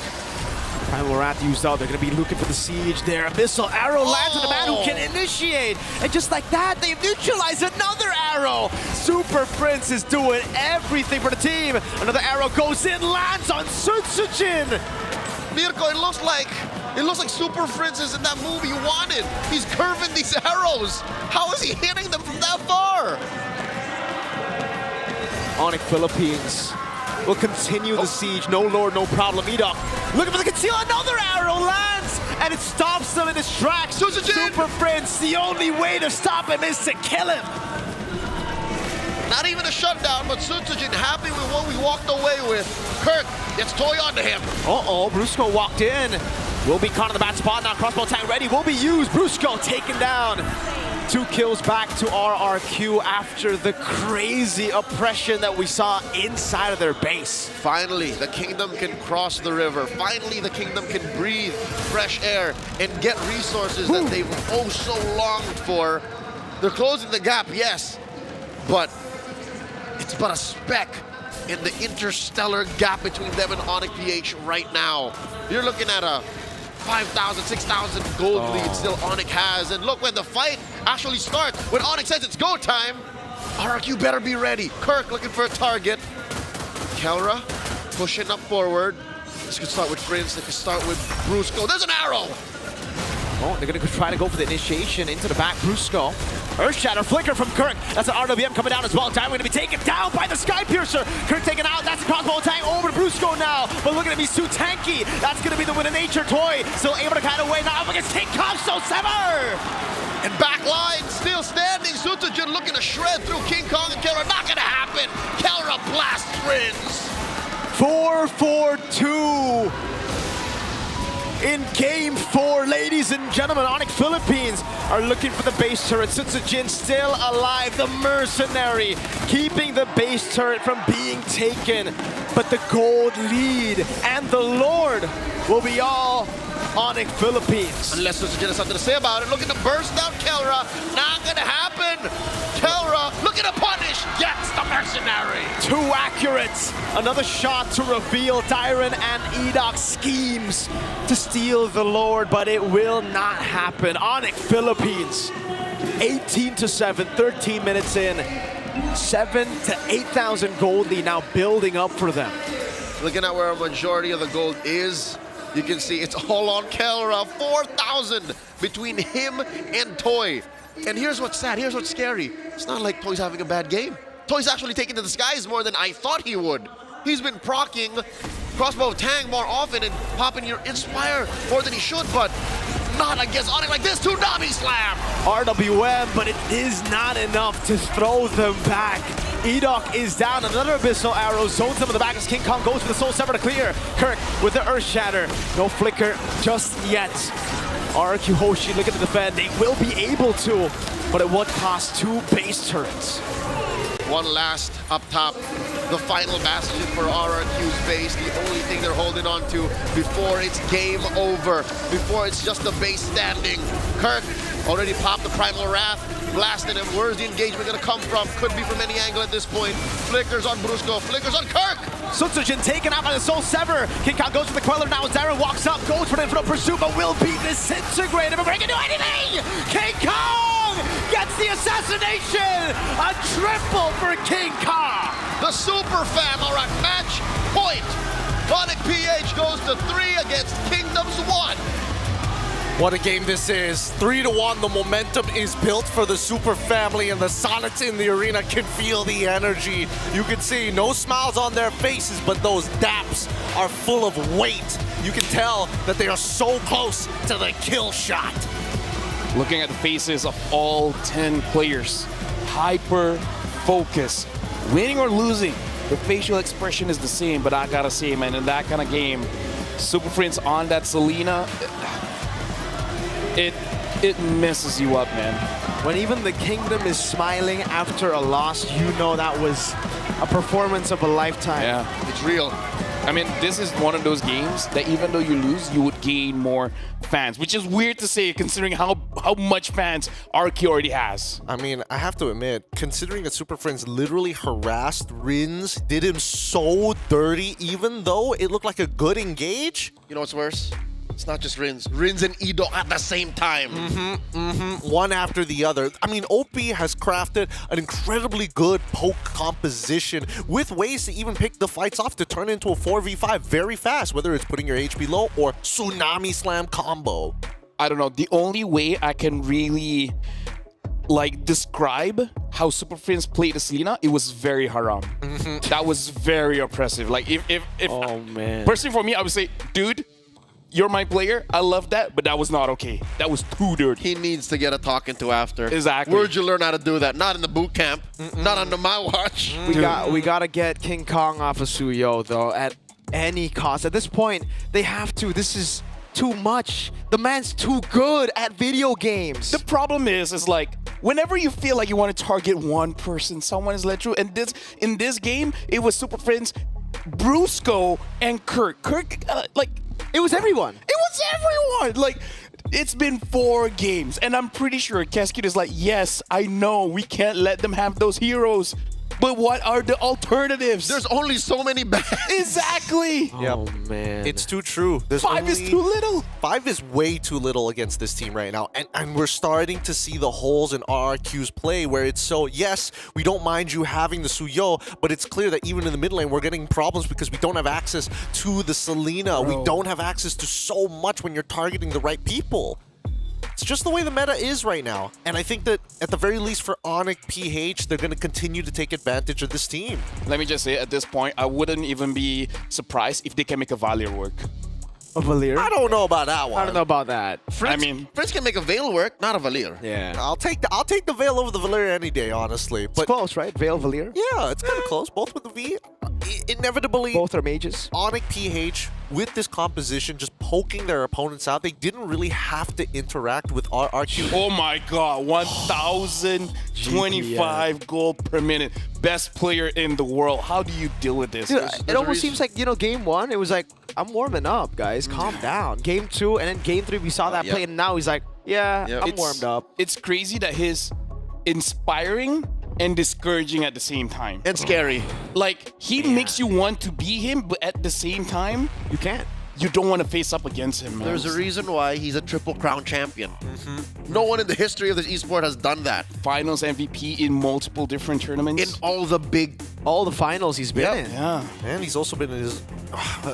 Primal Wrath used out. They're going to be looking for the siege there. Abyssal Arrow lands on the man who can initiate. And just like that, they've neutralized another arrow. Super Prince is doing everything for the team. Another arrow goes in, lands on Sutsujin. Mirko, it looks like Super Prince is in that movie you wanted. He's curving these arrows. How is he hitting them from that far? Onyx Philippines will continue the siege. No lord, no problem. Edok looking for the conceal. Another arrow lands, and it stops them in his tracks. Super Prince, the only way to stop him is to kill him. Not even a shutdown, but Sutsujin happy with what we walked away with. Kirk gets Toy onto him. Uh-oh, Brusco walked in. Will be caught in the bad spot now. Crossbow tank ready, will be used. Brusco taken down. 2 kills back to RRQ after the crazy oppression that we saw inside of their base. Finally, the kingdom can cross the river. Finally, the kingdom can breathe fresh air and get resources that they've oh so longed for. They're closing the gap, yes, but it's but a speck in the interstellar gap between them and Onyx PH right now. You're looking at a 5,000, 6,000 gold lead still Onyx has. And look, when the fight actually starts, when Onyx says it's go time, RRQ better be ready. Kirk looking for a target. Kelra pushing up forward. This could start with Prince, they could start with Brusco. There's an arrow! Oh, they're going to try to go for the initiation into the back. Brusco. Earthshatter flicker from Kirk. That's an RWM coming down as well. Time going to be taken down by the Sky Piercer. Kirk taken out. That's a crossbow tank over to Brusco now. But look at him, he's too tanky. That's going to be the win of nature. Toy still able to cut away now up against King Kong. So Sever! And back line still standing. Sutsujin looking to shred through King Kong and Kelra. Not going to happen. Kelra blasts Rins. 4-4-2. In game 4, ladies and gentlemen, Onyx Philippines are looking for the base turret. Sutsujin still alive, the mercenary, keeping the base turret from being taken. But the gold lead and the Lord will be all Onyx Philippines. Unless Sutsujin has something to say about it. Looking to burst down Kelra. Not gonna happen. Kelra looking to punish. Gets the mercenary. Too accurate. Another shot to reveal Tyron and Edok schemes to steal the Lord, but it will not happen. Onyx Philippines. 18-7, 13 minutes in. 7,000 to 8,000 gold lead now building up for them. Looking at where a majority of the gold is, you can see it's all on Kelra. 4,000 between him and Toy. And here's what's sad, here's what's scary. It's not like Toy's having a bad game. Toy's actually taken to the skies more than I thought he would. He's been proccing Crossbow of Tang more often and popping your Inspire more than he should, but not against Onyx like this. Tsunami Slam! RWM, but it is not enough to throw them back. Edok is down. Another Abyssal Arrow zones him in the back as King Kong goes for the Soul Sever to clear. Kirk with the Earth Shatter. No flicker just yet. RQ Hoshi looking to defend. They will be able to, but at what cost? 2 base turrets. One last up top, the final bastion for RRQ's base. The only thing they're holding on to before it's game over, before it's just the base standing. Kirk already popped the Primal Wrath, blasted him. Where's the engagement gonna come from? Could be from any angle at this point. Flickers on Brusco, flickers on Kirk! Sutsujin taken out by the Soul Sever. King Kong goes for the Queller now as Darren walks up, goes for the infinite pursuit, but will be disintegrated before he can do anything! King Kong gets the assassination! A triple for King Kong! The Super Fam are at match point! Onyx PH goes to 3 against Kingdoms 1. What a game this is. 3-1, the momentum is built for the Super Family, and the Sonics in the arena can feel the energy. You can see no smiles on their faces, but those daps are full of weight. You can tell that they are so close to the kill shot. Looking at the faces of all 10 players, hyper focus. Winning or losing, the facial expression is the same, but I gotta say, man, in that kind of game, Super Friends on that Selena, it messes you up, man. When even the Kingdom is smiling after a loss, you know that was a performance of a lifetime. Yeah, it's real. I mean, this is one of those games that even though you lose, you would gain more fans, which is weird to say considering how much fans RQ already has. I mean, I have to admit, considering that Super Friends literally harassed Rins, did him so dirty, even though it looked like a good engage. You know what's worse? It's not just Rins. Rins and Edo at the same time. One after the other. I mean, OP has crafted an incredibly good poke composition with ways to even pick the fights off to turn into a 4v5 very fast, whether it's putting your HP low or Tsunami Slam combo. I don't know. The only way I can really describe how Super Friends played the Selena, it was very haram. That was very oppressive. Like if oh man. Personally for me, I would say, dude, you're my player. I love that, but that was not okay. That was too dirty. He needs to get a talking to after. Exactly. Where'd you learn how to do that? Not in the boot camp. Not under my watch. We gotta get King Kong off of Suyo though at any cost. At this point, they have to. This is too much. The man's too good at video games. The problem is like whenever you feel like you want to target one person, someone is let through. And in this game, it was Super Friends, Brusco, and Kirk. Kirk, it was everyone. It was everyone. Like, it's been 4 games, and I'm pretty sure Cascade is like, yes, I know we can't let them have those heroes, but what are the alternatives? There's only so many bans. Exactly. Oh man, it's too true. 5 is too little. 5 is way too little against this team right now, and we're starting to see the holes in RRQ's play where it's so, yes, we don't mind you having the Suyo, but it's clear that even in the mid lane we're getting problems because we don't have access to the Selena. We don't have access to so much when you're targeting the right people. It's just the way the meta is right now. And I think that, at the very least for Onyx PH, they're going to continue to take advantage of this team. Let me just say, at this point, I wouldn't even be surprised if they can make a Valier work. A Valier? I don't know about that one. I don't know about that. Fritz can make a Veil work, not a Valier. Yeah. I'll take the Veil over the Valier any day, honestly. But it's close, right? Veil, Valier? Yeah, it's kind of close. Both with the V. Inevitably, both are mages. Onyx PH, with this composition, just poking their opponents out, they didn't really have to interact with RRQ. Oh my god, 1,025 gold per minute. Best player in the world. How do you deal with this? Dude, it almost seems like, game 1, it was like, I'm warming up, guys. Calm down. Game 2, and then game 3, we saw that play, and now he's like, I'm warmed up. It's crazy that he's inspiring and discouraging at the same time. And scary. Like, he makes you want to be him, but at the same time, you can't. you don't want to face up against him, man. There's a reason why he's a Triple Crown champion. No one in the history of this esport has done that. Finals MVP in multiple different tournaments. In all the finals he's been in. Yeah. And he's also been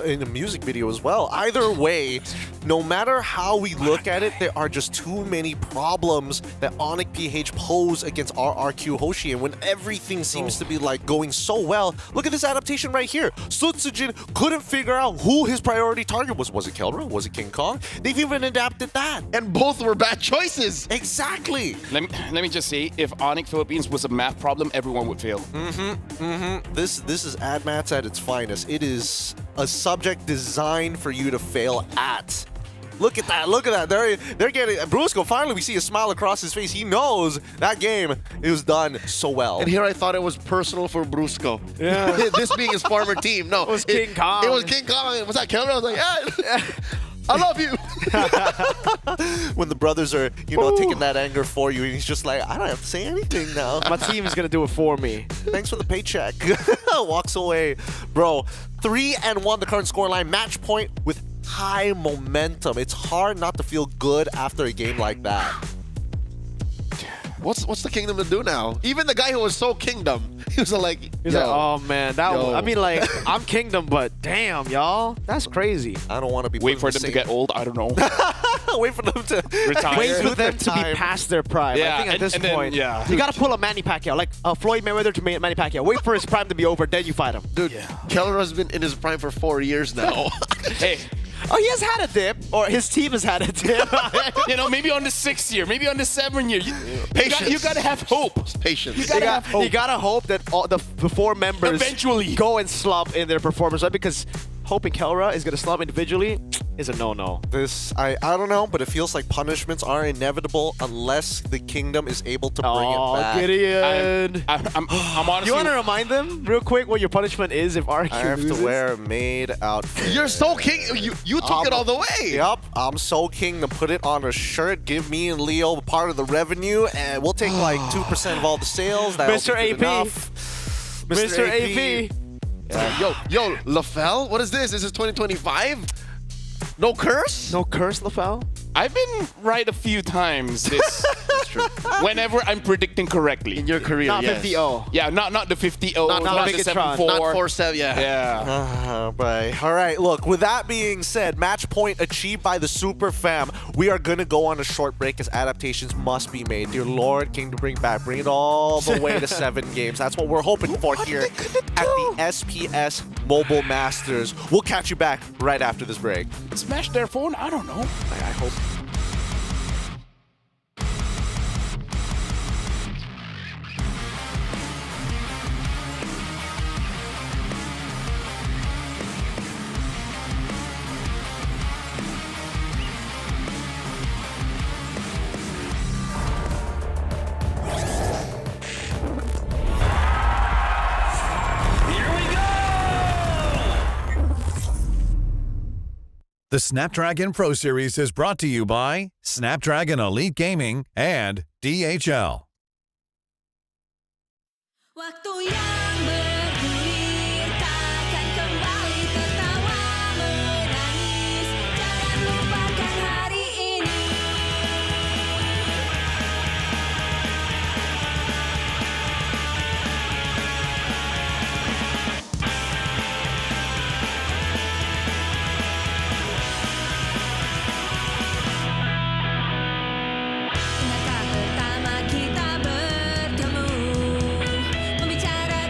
in a music video as well. Either way, no matter how we look at it, there are just too many problems that Onic PH pose against RRQ Hoshi. And when everything seems to be like going so well, look at this adaptation right here. Sutsujin couldn't figure out who his priority target was. Was it Kelra? Was it King Kong? They've even adapted that. And both were bad choices. Exactly. Let me just say, if Onic Philippines was a math problem, everyone would fail. This is AdMats at its finest. It is a subject designed for you to fail at. Look at that, look at that. They're getting Brusco, finally we see a smile across his face. He knows that game, it was done so well. And here I thought it was personal for Brusco. Yeah. This being his former team. No, it was King Kong. It was King Kong. Was that Kelra? I was like, yeah. I love you. When the brothers are, taking that anger for you, and he's just like, I don't have to say anything now. My team is gonna do it for me. Thanks for the paycheck. Walks away. Bro, 3-1 the current scoreline. Match point with high momentum. It's hard not to feel good after a game like that. What's the Kingdom to do now? Even the guy who was so Kingdom, he was like, he's like, oh man, I mean, like, I'm Kingdom, but damn, y'all, that's crazy. I don't want to be. Wait for them to get old. I don't know. Wait for them to retire. Wait for them to be past their prime. Yeah, I think at this point, then, you gotta pull a Manny Pacquiao, like Floyd Mayweather to Manny Pacquiao. Wait for his prime to be over, then you fight him. Dude, Kelra has been in his prime for 4 years now. Hey. Oh, he has had a dip, or his team has had a dip. Maybe on the 6th year, maybe on the 7th year. Patience. You gotta have hope. Patience. You gotta have hope. You gotta hope that all the 4 members eventually go and slump in their performance, right? Because hoping Kelra is gonna slump individually is a no-no. This, I don't know, but it feels like punishments are inevitable unless the Kingdom is able to bring it back. Gideon. I'm honestly... You want to remind them real quick what your punishment is if RQ I have loses? to wear a maid outfit. You're so King. You took it all the way. Yup, I'm so King to put it on a shirt. Give me and Leo part of the revenue, and we'll take like 2% of all the sales. Mr. AP. Mr. AP. Yo, LaFell? What is this? Is this 2025? No curse? No curse, LaFell? I've been right a few times this. That's true. Whenever I'm predicting correctly. In your career, Not yes. 50-0. Yeah, not the 50-0, Not the Megatron. 7-4. Not 4-7, yeah. Yeah. Right. All right, look, with that being said, match point achieved by the Super Fam. We are going to go on a short break as adaptations must be made. Dear Lord, King to bring it all the way to 7 games. That's what we're hoping for here at the SPS Mobile Masters. We'll catch you back right after this break. Smash their phone? I don't know. I hope. The Snapdragon Pro Series is brought to you by Snapdragon Elite Gaming and DHL. Waktu yang bergulir takkan kembali tertawa menangis. Jangan lupakan hari ini. Ingatkah pertama kita bertemu, membicarakan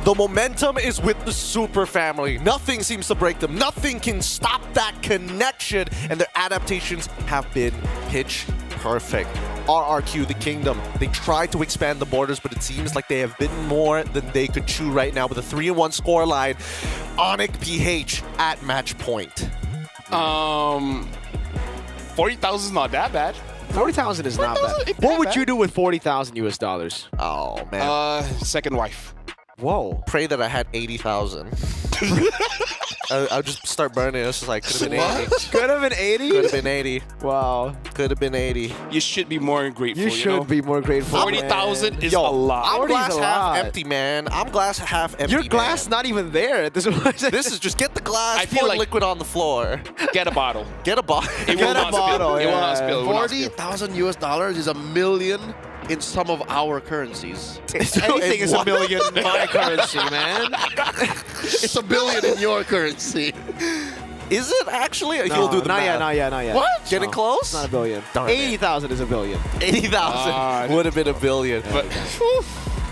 The momentum is with the Super family. Nothing seems to break them. Nothing can stop that connection, and their adaptations have been pitch perfect. RRQ, the Kingdom, they tried to expand the borders, but it seems like they have bitten more than they could chew right now with a 3-1 scoreline. Onyx PH at match point. 40,000 is not that bad. 40,000 is not bad. What would you do with 40,000 US dollars? Oh, man. Second wife. Whoa. Pray that I had 80,000. I'll just start burning. It's just like, could have been 80. Could have been 80? Could have been 80. Wow. Could have been 80. You should be more grateful. You should be more grateful. 40,000 is a lot. I'm 40 is glass a half lot. empty, man. I'm glass half empty. Your glass not even there at this point. This is just get the glass, I feel pour like- liquid on the floor. Get a bottle. Get a bottle. It will not spill. It will not spill. It will not spill. 40,000 US dollars is $1 million in some of our currencies. Anything is $1 million in my currency, man. It's $1 billion in your currency. Is it actually? No, He'll do the not math. yet, not yet, not yet. What? Getting No, close? It's not $1 billion. Darn it. 80,000 is $1 billion. 80,000 would have been $1 billion. But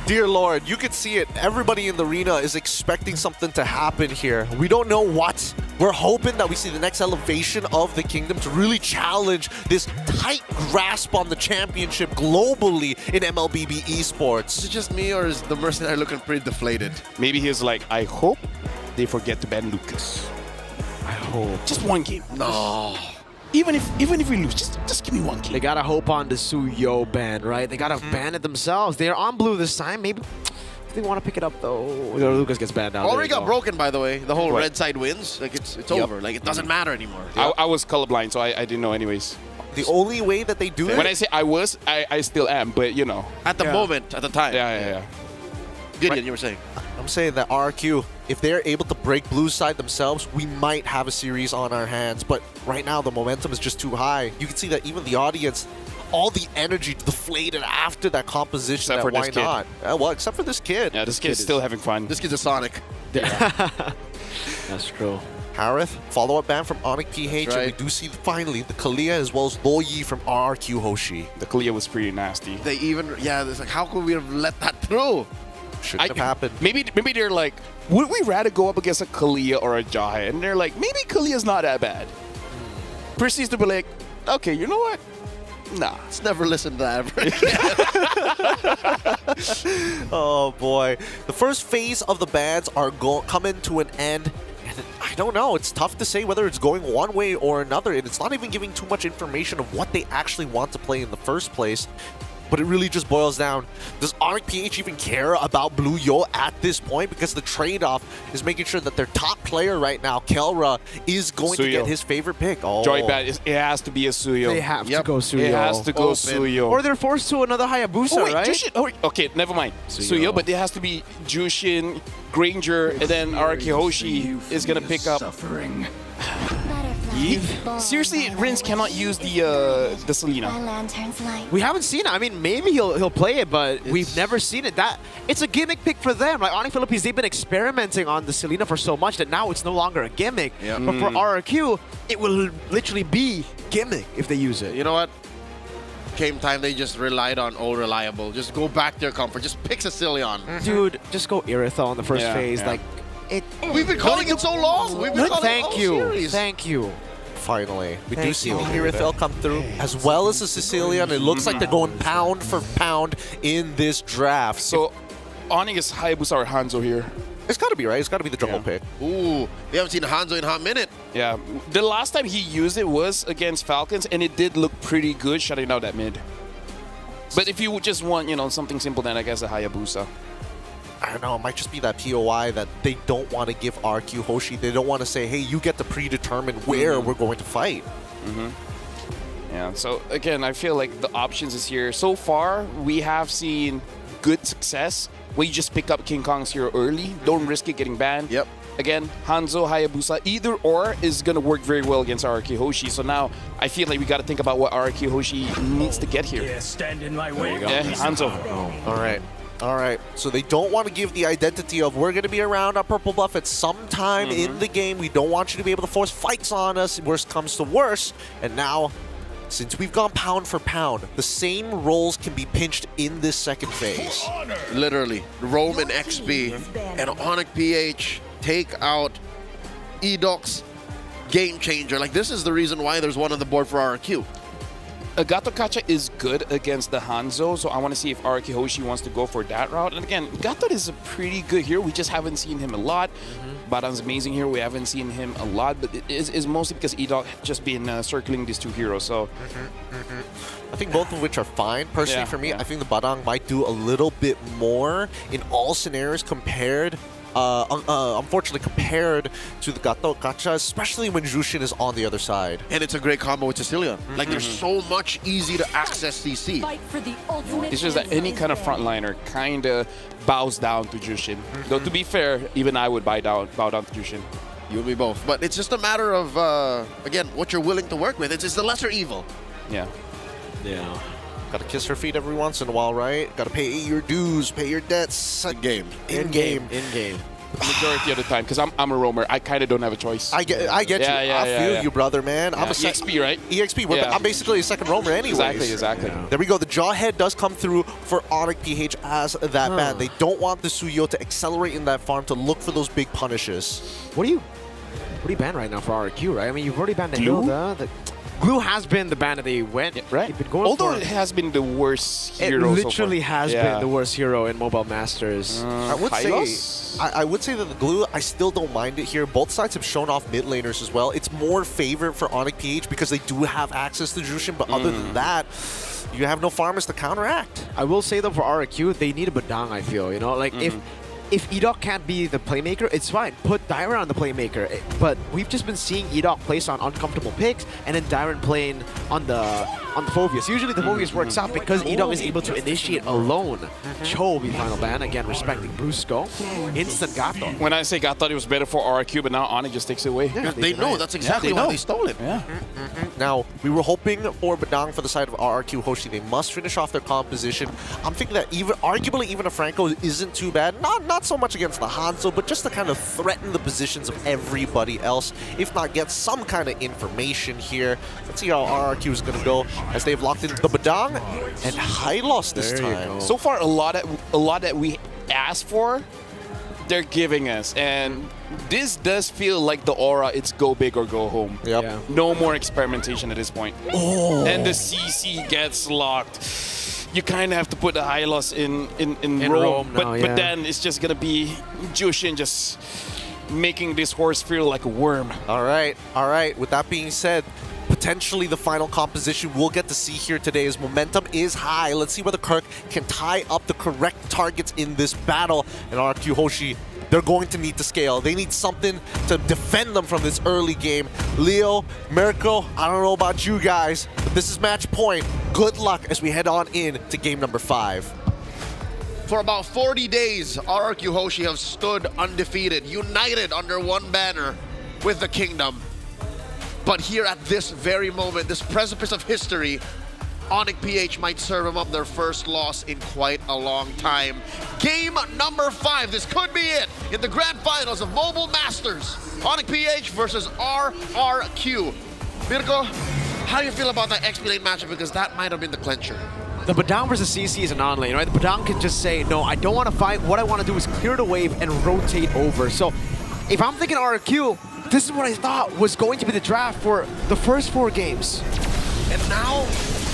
dear Lord, you can see it. Everybody in the arena is expecting something to happen here. We don't know what. We're hoping that we see the next elevation of the Kingdom to really challenge this tight grasp on the championship globally in MLBB esports. Is it just me, or is the mercenary looking pretty deflated? Maybe he's like, I hope they forget to ban Lucas. I hope. Just one game. No. Even if we lose, just give me one game. They gotta hope on the Suyo ban, right? They gotta ban it themselves. They're on blue this time. Maybe they want to pick it up though. Lucas gets banned out. Already got broken, by the way. The whole Right. red side wins. Like it's Yep. over. Like it doesn't matter anymore. I was colorblind, so I didn't know anyways. The only way that they do When I say I was, I still am, but you know. At the moment, at the time. Yeah. Gideon, you were saying. I'm saying that RQ, if they're able to break Blue's side themselves, we might have a series on our hands. But right now, the momentum is just too high. You can see that even the audience, all the energy deflated after that composition. Except for why this kid. not? Well, except for this kid. Yeah, this kid's still having fun. This kid's a Sonic. That's true. Harith, follow-up ban from Onyx PH, That's right. and we do see finally the Kalia as well as Loyi from RRQ Hoshi. The Kalia was pretty nasty. They even, it's like, how could we have let that through? Shouldn't have happened. Maybe they're like, would we rather go up against a Kalia or a Jahe? And they're like, maybe Kalia's not that bad. Proceeds to be like, okay, you know what? Nah. Let's never listen to that. Oh boy. The first phase of the bans are coming to an end. And I don't know. It's tough to say whether it's going one way or another. And it's not even giving too much information of what they actually want to play in the first place. But it really just boils down, does Onyx PH even care about Blue Yo at this point? Because the trade-off is making sure that their top player right now, Kelra, is going to get his favorite pick. Oh. Joybat, it has to be a Suyo. They have to go Suyo. It has to go Open. Suyo. Or they're forced to another Hayabusa, Oh, wait, right? Jushin, okay, never mind. Suyo, but it has to be Jushin, Granger, and then Arakihoshi is going to pick up. Suffering. Seriously, Rins cannot use the Selena. Lantern's light. We haven't seen it. I mean, maybe he'll play it, but we've never seen it. It's a gimmick pick for them. Like Onyx Philippines, they've been experimenting on the Selena for so much that now it's no longer a gimmick. Yeah. But for RRQ, it will literally be gimmick if they use it. You know what? Came time they just relied on old reliable. Just go back to their comfort. Just pick Sicilian. Dude, just go Iritha on the first phase. Like, we've been calling it so long. We've been calling it all series. Thank you. Finally, we do Thank see you. the Irithel come through, as well as the Sicilian. It looks like they're going pound for pound in this draft. So, Onyx is Hayabusa or Hanzo here? It's got to be, right? It's got to be the double pick. Ooh, we haven't seen Hanzo in a hot minute. Yeah, the last time he used it was against Falcons, and it did look pretty good shutting down that mid. But if you just want, something simple, then I guess a Hayabusa. I don't know, it might just be that POI that they don't want to give RQ Hoshi. They don't want to say, hey, you get to predetermine where we're going to fight. Yeah, so again, I feel like the options is here. So far, we have seen good success where you just pick up King Kong's here early. Don't risk it getting banned. Yep. Again, Hanzo, Hayabusa, either or is going to work very well against RQ Hoshi. So now I feel like we got to think about what RQ Hoshi needs to get here. Yeah, stand in my way. Yeah, Hanzo. All right. All right, so they don't want to give the identity of we're going to be around our purple buff at some time in the game. We don't want you to be able to force fights on us. Worst comes to worst. And now since we've gone pound for pound, the same roles can be pinched in this second phase. Literally, Rome and XP and Onyx PH take out Edoc's game changer. Like, this is the reason why there's one on the board for RRQ. Gato Kacha is good against the Hanzo, so I want to see if Araki Hoshi wants to go for that route. And again, Gato is a pretty good hero. We just haven't seen him a lot. Badang's amazing here. We haven't seen him a lot, but it is mostly because Edoc just been circling these two heroes. So I think both of which are fine. Personally, Yeah, for me, yeah. I think the Badang might do a little bit more in all scenarios compared. Unfortunately, compared to the Gato Kacha, especially when Jushin is on the other side. And it's a great combo with Sicilian. Like, there's so much easy to access CC. it's just that any kind of frontliner kind of bows down to Jushin. Though to be fair, even I would bow down to Jushin. You and me both. But it's just a matter of, again, what you're willing to work with. It's the lesser evil. Yeah. Yeah. Gotta kiss her feet every once in a while, right? Gotta pay your dues, pay your debts. In-game. In-game. Majority of the time, because I'm a roamer, I kind of don't have a choice. I get you. I feel you, brother, man. Yeah, I'm a EXP, right? EXP. Yeah. I'm basically a second roamer anyways. Exactly. There we go. The Jawhead does come through for Onyx PH as that ban. They don't want the Suyo to accelerate in that farm to look for those big punishes. What do you ban right now for RQ, right? I mean, you've already banned the Glue? Hilda. Glue has been the ban that they went, right? They've been going Although for. it has been the worst It hero literally so far. has been the worst hero in Mobile Masters. I would say that the Glue, I still don't mind it here. Both sides have shown off mid laners as well. It's more favorite for Onyx PH because they do have access to Jushin, but other than that, you have no farmers to counteract. I will say though, for RQ, they need a Badang, I feel. You know, like if Edoc can't be the playmaker, it's fine. Put Dyron on the playmaker. But we've just been seeing Edoc place on uncomfortable picks, and then Dyron playing on the Phobius. Usually the Phobius works out because Edoc is able to initiate alone. Cho will be final ban, again respecting Brusco. Instant Gato. When I say Gato, it was better for RQ, but now Onyx just takes it away. Yeah, they know. That's exactly why they stole it. Yeah. Now, we were hoping for Badang for the side of RRQ Hoshi. They must finish off their composition. I'm thinking that arguably even a Franco isn't too bad. Not so much against the Hanzo, but just to kind of threaten the positions of everybody else, if not get some kind of information here. Let's see how RRQ is going to go as they've locked in the Badang and Hylos this time. So far, a lot that we asked for, they're giving us, and this does feel like the aura. It's go big or go home. Yep. Yeah. No more experimentation at this point. And the CC gets locked. You kind of have to put the Hylos in Rome, now, but then it's just gonna be Jushin just making this horse feel like a worm. All right. With that being said, potentially the final composition we'll get to see here today as momentum is high. Let's see whether Kirk can tie up the correct targets in this battle. And RQ Hoshi, they're going to need to scale. They need something to defend them from this early game. Leo, Mirko, I don't know about you guys, but this is match point. Good luck as we head on in to game number 5. For about 40 days, RRQ Hoshi have stood undefeated, united under one banner with the Kingdom. But here at this very moment, this precipice of history, Onyx PH might serve them up their first loss in quite a long time. Game number 5, this could be it in the grand finals of Mobile Masters. Onyx PH versus RRQ. Mirko, how do you feel about that XP lane matchup? Because that might have been the clincher. The Badang versus CC is an on-lane, right? The Badang can just say, no, I don't want to fight. What I want to do is clear the wave and rotate over. So if I'm thinking RRQ, this is what I thought was going to be the draft for the first 4 games. And now,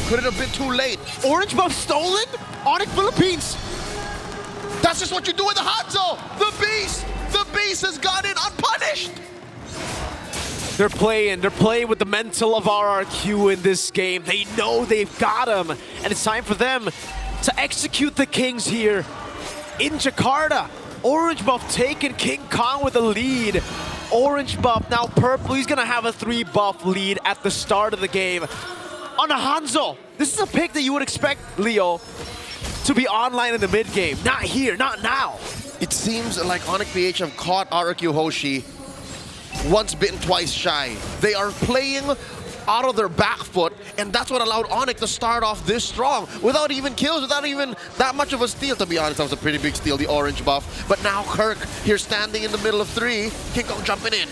could it have been too late? Orange buff stolen? Onyx Philippines! That's just what you do with the Hanzo! The beast has gone in unpunished! They're playing with the mental of RRQ in this game. They know they've got him, and it's time for them to execute the Kings here in Jakarta. Orange buff taken, King Kong with a lead. Orange buff, now purple, he's gonna have a 3 buff lead at the start of the game. On a Hanzo, this is a pick that you would expect, Leo, to be online in the mid game. Not here, not now. It seems like Onyx PH have caught RRQ Hoshi once bitten, twice shy. They are playing out of their back foot, and that's what allowed Onyx to start off this strong without even kills, without even that much of a steal. To be honest, that was a pretty big steal, the orange buff. But now Kirk here standing in the middle of 3, King Kong jumping in.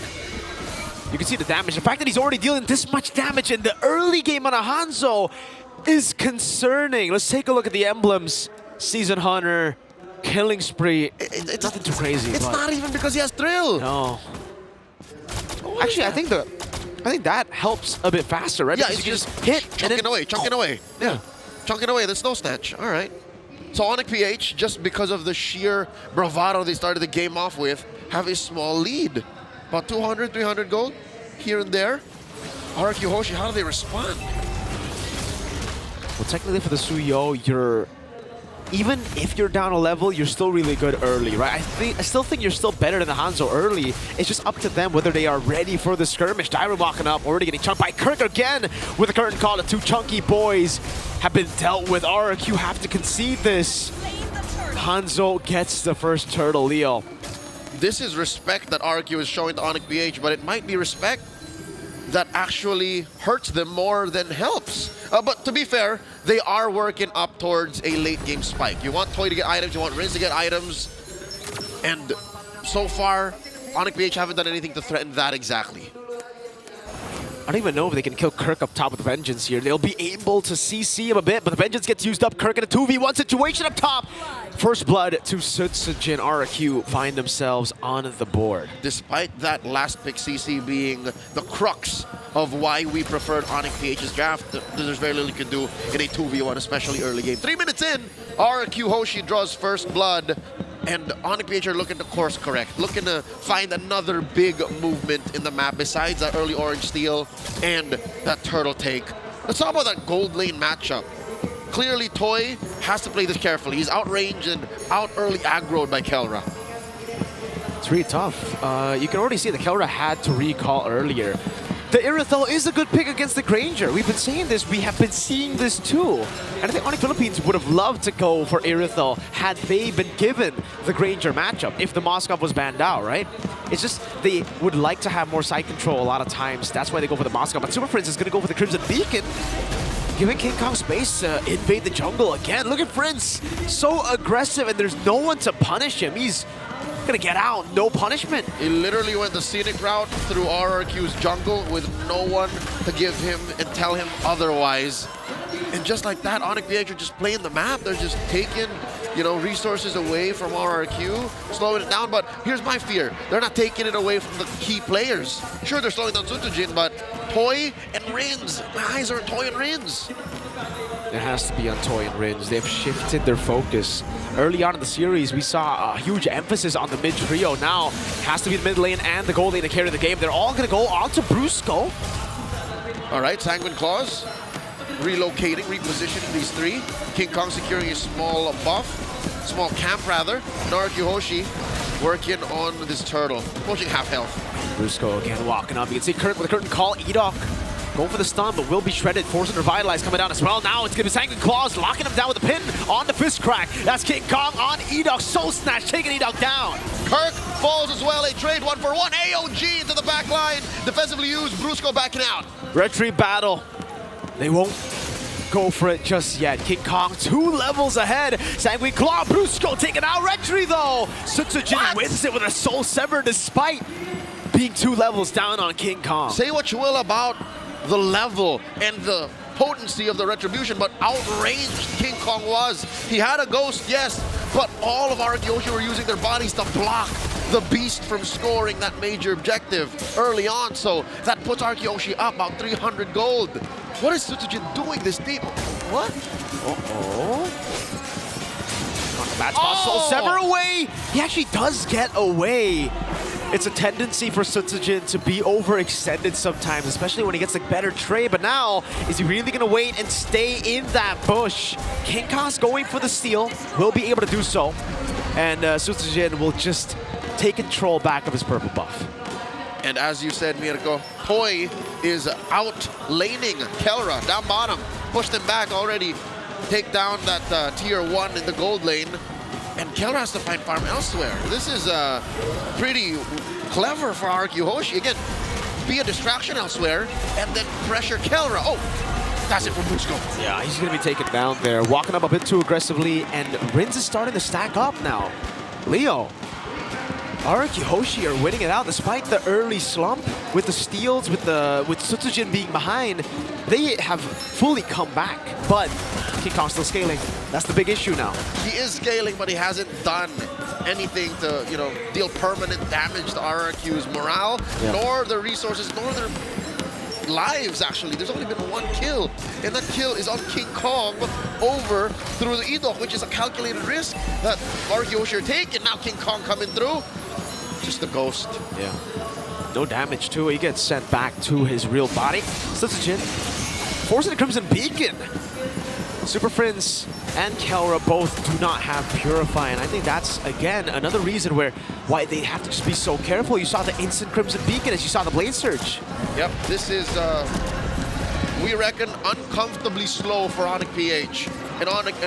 You can see the damage. The fact that he's already dealing this much damage in the early game on a Hanzo is concerning. Let's take a look at the emblems. Season Hunter, killing spree. It's nothing too crazy. It's not even because he has thrill. No. Actually, I think that helps a bit faster, right? Yeah, Because it's you just hit chunking away, chunking away. Yeah. Chunking away, the snow snatch. All right. So Onyx PH, just because of the sheer bravado they started the game off with, have a small lead. About 200, 300 gold here and there. RQ Hoshi, how do they respond? Well, technically for the Suyo, even if you're down a level, you're still really good early, right? I still think you're still better than the Hanzo early. It's just up to them whether they are ready for the skirmish. Dyron walking up, already getting chunked by Kirk again with a curtain call. The two chunky boys have been dealt with. RQ have to concede this. Hanzo gets the first turtle, Leo. This is respect that RQ is showing to Onyx PH, but it might be respect that actually hurts them more than helps. But to be fair, they are working up towards a late game spike. You want Toy to get items, you want Riz to get items, and so far, Onyx PH haven't done anything to threaten that exactly. I don't even know if they can kill Kirk up top with Vengeance here. They'll be able to CC him a bit, but the Vengeance gets used up. Kirk in a 2v1 situation up top. First blood to Sutsujin. RQ find themselves on the board. Despite that last pick CC being the crux of why we preferred Onyx PH's draft, there's very little you can do in a 2v1, especially early game. 3 minutes in, RQ Hoshi draws first blood. And Onyx PH are looking to course correct, looking to find another big movement in the map besides that early orange steal and that turtle take. Let's talk about that gold lane matchup. Clearly, Toy has to play this carefully. He's outranged and out early aggroed by Kelra. It's really tough. You can already see that Kelra had to recall earlier. The Irithel is a good pick against the Granger. We've been saying this, we have been seeing this too. And I think Onyx Philippines would have loved to go for Irithel had they been given the Granger matchup, if the Moskov was banned out, right? It's just they would like to have more side control a lot of times. That's why they go for the Moskov. But Super Prince is going to go for the Crimson Beacon, giving King Kong space to invade the jungle again. Look at Prince, so aggressive, and there's no one to punish him. He's gonna get out, no punishment. He literally went the scenic route through RRQ's jungle with no one to give him and tell him otherwise. And just like that, Onyx PH are just playing the map. They're just taking, resources away from RRQ, slowing it down. But here's my fear. They're not taking it away from the key players. Sure, they're slowing down Sutsujin, but Toy and Rins. My eyes are on Toy and Rins. It has to be on Toy and Rins. They've shifted their focus. Early on in the series, we saw a huge emphasis on the mid trio. Now, it has to be the mid lane and the gold lane to carry the game. They're all going to go on to Brusco. All right, Sanguine Claws relocating, repositioning these three. King Kong securing a small small camp rather. RQ Hoshi working on this turtle, pushing half health. Brusco again walking up. You can see Kirk with a curtain call. Edok going for the stun, but will be shredded. Forcing Revitalize coming down as well. Now it's going to be Sanguine Claws locking him down with a pin on the fist crack. That's King Kong on Edok. Soul Snatch taking Edok down. Kirk falls as well. A trade 1-for-1. AOG into the back line. Defensively used. Brusco backing out. Retreat battle. They won't go for it just yet. King Kong 2 levels ahead. Sanguine Claw. Brusco taking out Retreat though. Sutsujin wins it with a Soul Sever despite being 2 levels down on King Kong. Say what you will about the level and the potency of the Retribution, but outraged King Kong was. He had a ghost, yes, but all of RQ Hoshi were using their bodies to block the beast from scoring that major objective early on, so that puts RQ Hoshi up about 300 gold. What is Sutsujin doing this deep? What? Uh-oh. On the bad spot, Soul Sever away! He actually does get away. It's a tendency for Sutsujin to be overextended sometimes, especially when he gets a better trade. But now, is he really going to wait and stay in that bush? King Kong's going for the steal, will be able to do so. And Sutsujin will just take control back of his purple buff. And as you said, Mirko, Toy is out laning Kelra down bottom. Pushed him back already. Take down that tier 1 in the gold lane. And Kelra has to find farm elsewhere. This is pretty clever for RQ Hoshi. Again, be a distraction elsewhere and then pressure Kelra. Oh, that's it for Brusco. Yeah, he's going to be taken down there. Walking up a bit too aggressively, and Rins is starting to stack up now. Leo, Araki Hoshi are winning it out despite the early slump with the steals, with Sutsujin being behind. They have fully come back, but King Kong still scaling. That's the big issue now. He is scaling, but he hasn't done anything to, you know, deal permanent damage to RRQ's morale, nor their resources, nor their lives, actually. There's only been one kill, and that kill is on King Kong over through the Edok, which is a calculated risk that RRQ Hoshi are taking. Now King Kong coming through. Just a ghost. Yeah. No damage too. He gets sent back to his real body. Sutsujin forcing the Crimson Beacon. Super Prince and Kelra both do not have Purify, and I think that's, again, another reason why they have to just be so careful. You saw the instant Crimson Beacon as you saw the Blade Surge. Yep, this is, we reckon, uncomfortably slow for Onyx PH. And Onyx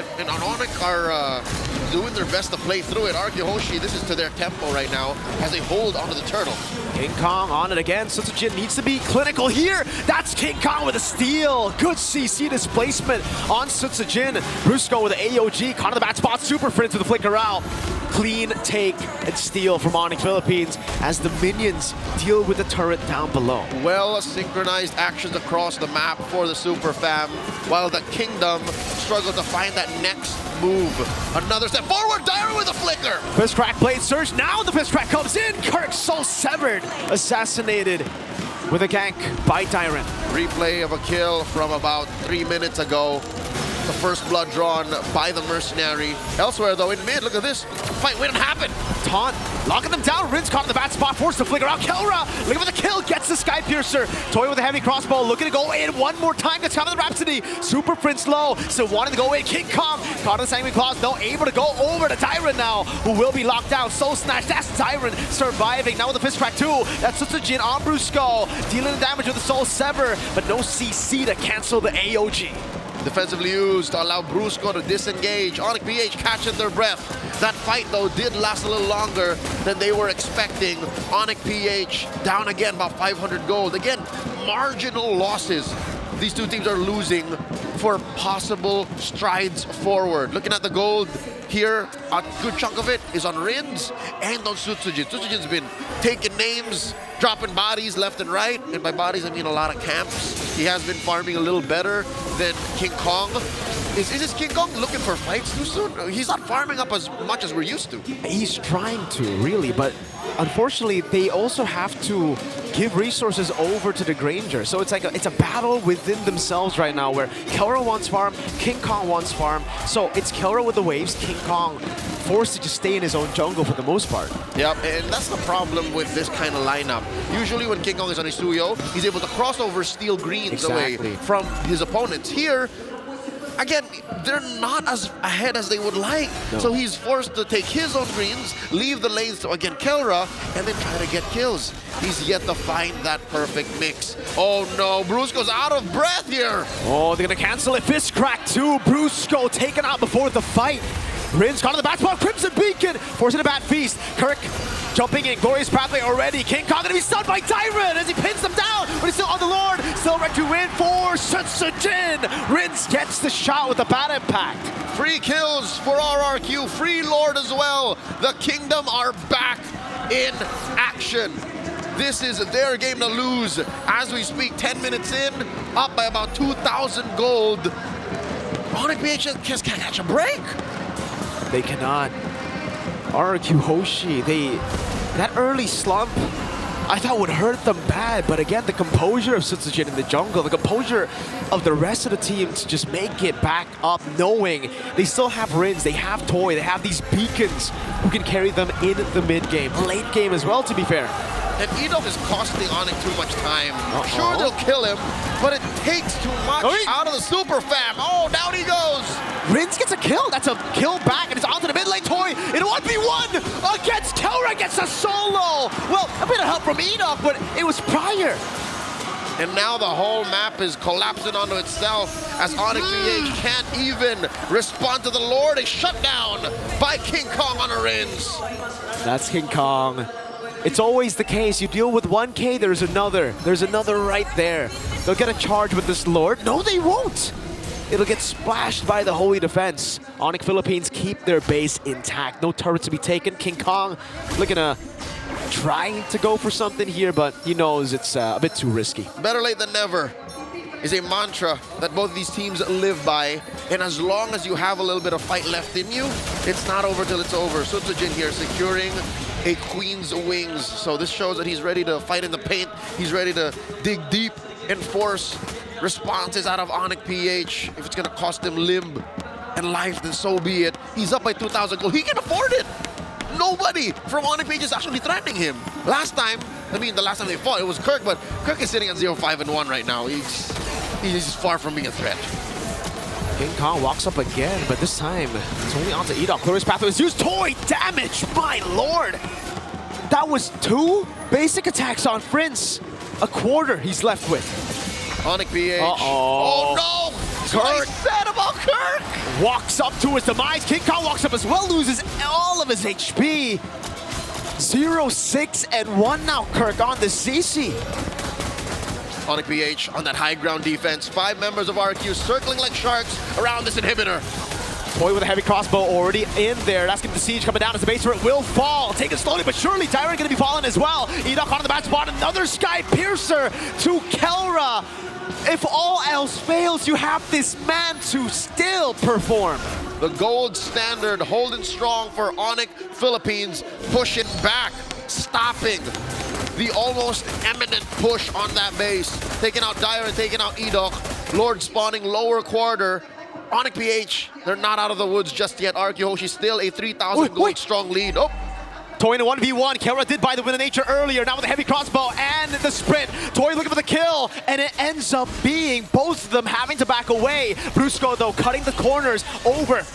are doing their best to play through it. RRQ Hoshi, this is to their tempo right now as they hold onto the turtle. King Kong on it again. Sutsujin needs to be clinical here. That's King Kong with a steal. Good CC displacement on Sutsujin. Brusco with the AOG. Caught in the bad spot. Super Prince with the flicker out. Clean take and steal from Onyx Philippines as the minions deal with the turret down below. Well synchronized actions across the map for the Super Fam, while the Kingdom struggle to find that next move. Another step forward, Dyra with a flicker. Fist Crack Blade Surge. Now the Fist Crack comes in. Kirk soul severed. Assassinated with a gank by Tyrant. Replay of a kill from about 3 minutes ago. The first blood drawn by the Mercenary. Elsewhere, though, in mid, look at this. Fight waiting to happen. Taunt, locking them down. Rin's caught in the bad spot, forced to flicker out. Kelra, looking for the kill, gets the Sky Piercer. Toy with a heavy crossbow, looking to go in one more time. Gets caught in the Rhapsody. Super Prince low, still wanting to go in. King Kong, caught in the Sanguine Claws, no, able to go over to Tyrant now, who will be locked down. Soul Snatch, that's Tyrant surviving. Now with the Fist Crack too. That's Sutsujin on Brusco, dealing the damage with the Soul Sever, but no CC to cancel the AOG. Defensively used to allow Brusco to disengage. Onyx PH catching their breath. That fight, though, did last a little longer than they were expecting. Onyx PH down again, about 500 gold. Again, marginal losses. These two teams are losing for possible strides forward. Looking at the gold here, a good chunk of it is on Rins and on Sutsujin. Sutsujin's been taking names, dropping bodies left and right, and by bodies I mean a lot of camps. He has been farming a little better than King Kong. Is this King Kong looking for fights too soon? He's not farming up as much as we're used to. He's trying to, really, but unfortunately, they also have to give resources over to the Granger. So it's like it's a battle within themselves right now where Kelra wants farm, King Kong wants farm. So it's Kelra with the waves, King Kong forced to just stay in his own jungle for the most part. Yep, and that's the problem with this kind of lineup. Usually when King Kong is on his Suyo, he's able to cross over, steal greens away from his opponents. Here, again, they're not as ahead as they would like. No. So he's forced to take his own greens, leave the lanes to, again, Kelra, and then try to get kills. He's yet to find that perfect mix. Oh no, Brusco's out of breath here. Oh, they're gonna cancel it. Fist Crack too. Brusco taken out before the fight. Rin's caught in the back spot. Crimson Beacon forcing a bad feast. Kirk jumping in. Glorious Pathway already. King Kong gonna be stunned by Tyrant as he pins them down, but he's still on the Lord. Still ready to win for Sutsujin. Rins gets the shot with a bad impact. Free kills for RRQ. Free Lord as well. The Kingdom are back in action. This is their game to lose. As we speak, 10 minutes in, up by about 2,000 gold. Onyx PH just can't catch a break. They cannot. RRQ Hoshi, that early slump, I thought would hurt them bad, but again, the composure of Sutsujin in the jungle, the composure of the rest of the team to just make it back up, knowing they still have Rins, they have Toy, they have these beacons who can carry them in the mid game, late game as well, to be fair. And Edok is costing Onyx too much time. Sure, they'll kill him, but it takes too much out of the Super Fam. Oh, down he goes. Rins gets a kill. That's a kill back, and it's onto the mid lane. Toy in 1v1 against Kelra, gets a solo. Well, a bit of help from Edok, but it was prior. And now the whole map is collapsing onto itself as Onyx PH can't even respond to the Lord. A shutdown by King Kong on a Rins. That's King Kong. It's always the case. You deal with 1K, there's another. There's another right there. They'll get a charge with this Lord. No, they won't. it'll get splashed by the Holy Defense. Onyx Philippines keep their base intact. No turrets to be taken. King Kong looking to trying to go for something here, but he knows it's a bit too risky. Better late than never is a mantra that both of these teams live by, and as long as you have a little bit of fight left in you, it's not over till it's over. Sutsujin here securing a Queen's Wings, so this shows that he's ready to fight in the paint. He's ready to dig deep and force responses out of Onyx PH. If it's gonna cost him limb and life, then so be it. He's up by 2,000 gold. He can afford it. Nobody from Onyx PH is actually threatening him. Last time, I mean, the last time they fought, it was Kirk, but Kirk is sitting at 0-5-1 right now. He's far from being a threat. King Kong walks up again, but this time it's only onto Edok. Clear his path with his used toy damage. My lord! That was 2 basic attacks on Prince. A quarter he's left with. Onyx PH. Oh no! That's what I said about Kirk! Walks up to his demise. King Kong walks up as well, loses all of his HP. 0-6-1 now, Kirk on the CC. Onyx PH on that high ground defense. 5 members of RQ circling like sharks around this inhibitor. Toy with a heavy crossbow already in there. That's going to be the siege coming down as the base turret will fall. Take it slowly but surely. Tyrant going to be falling as well. Edok on the back spot. Another Sky Piercer to Kelra. If all else fails, you have this man to still perform. The gold standard holding strong for Onyx Philippines, pushing back, stopping the almost imminent push on that base. Taking out Dyer and taking out Edok. Lord spawning lower quarter. Onyx PH, they're not out of the woods just yet. RQ Hoshi still a 3,000 gold strong lead. Oh. Toy in a 1v1. Kelra did buy the win of nature earlier. Now with the heavy crossbow and the sprint. Toy looking for the kill, and it ends up being both of them having to back away. Brusco, though, cutting the corners over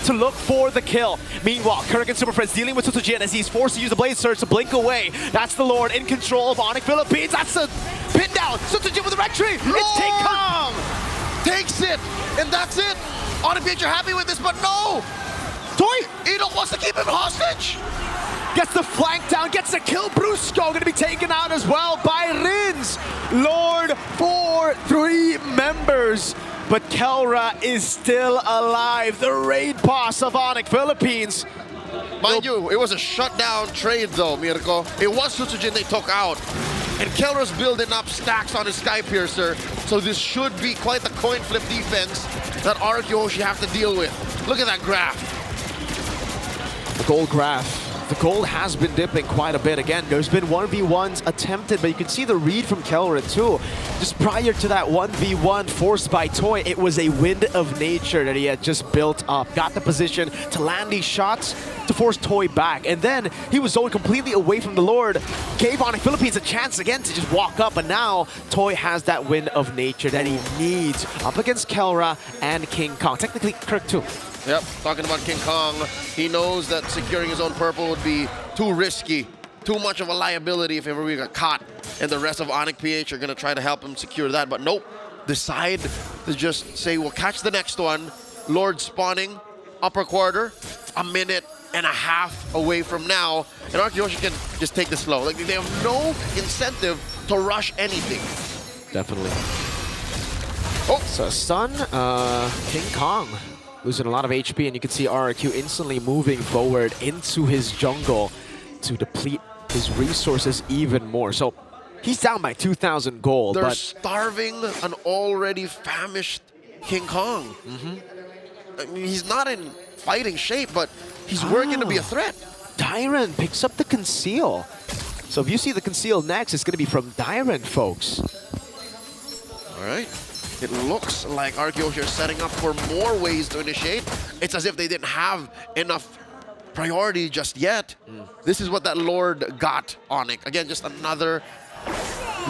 to look for the kill. Meanwhile, Kirk and Super Friends dealing with Sutsujin as he's forced to use the Blade Surge to blink away. That's the Lord in control of Onyx Philippines. That's a pin down. Sutsujin with the red tree. It's King Kong. Takes it, and that's it. Onyx PH are happy with this, but no. Toy. Edok wants to keep him hostage. Gets the flank down, gets the kill. Brusco gonna be taken out as well by Rins. Lord for 3 members. But Kelra is still alive. The raid boss of Onyx Philippines. Mind you, it was a shutdown trade though, Mirko. It was Sutsujin they took out. And Kelra's building up stacks on his Sky Piercer. So this should be quite the coin flip defense that RQ Hoshi have to deal with. Look at that graph. The gold graph. The gold has been dipping quite a bit. Again, there's been 1v1s attempted, but you can see the read from Kelra too. Just prior to that 1v1 forced by Toy, it was a wind of nature that he had just built up. Got the position to land these shots to force Toy back. And then he was zoned completely away from the Lord. Gave Onyx Philippines a chance again to just walk up, but now Toy has that wind of nature that he needs up against Kelra and King Kong. Technically, Kirk too. Yep, talking about King Kong, he knows that securing his own purple would be too risky, too much of a liability if ever we got caught. And the rest of Onyx PH are going to try to help him secure that, but nope. Decide to just say, we'll catch the next one. Lord spawning, upper quarter, 1.5 minutes away from now. And RQ Hoshi can just take this slow. Like, they have no incentive to rush anything. Definitely. Oh, so stun, King Kong. Losing a lot of HP, and you can see RRQ instantly moving forward into his jungle to deplete his resources even more. So he's down by 2,000 gold. They're starving an already famished King Kong. I mean, he's not in fighting shape, but he's working to be a threat. Dyren picks up the conceal. So if you see the conceal next, it's going to be from Dyren, folks. All right. It looks like RQ Hoshi are setting up for more ways to initiate. It's as if they didn't have enough priority just yet. This is what that Lord got on it. Again, just another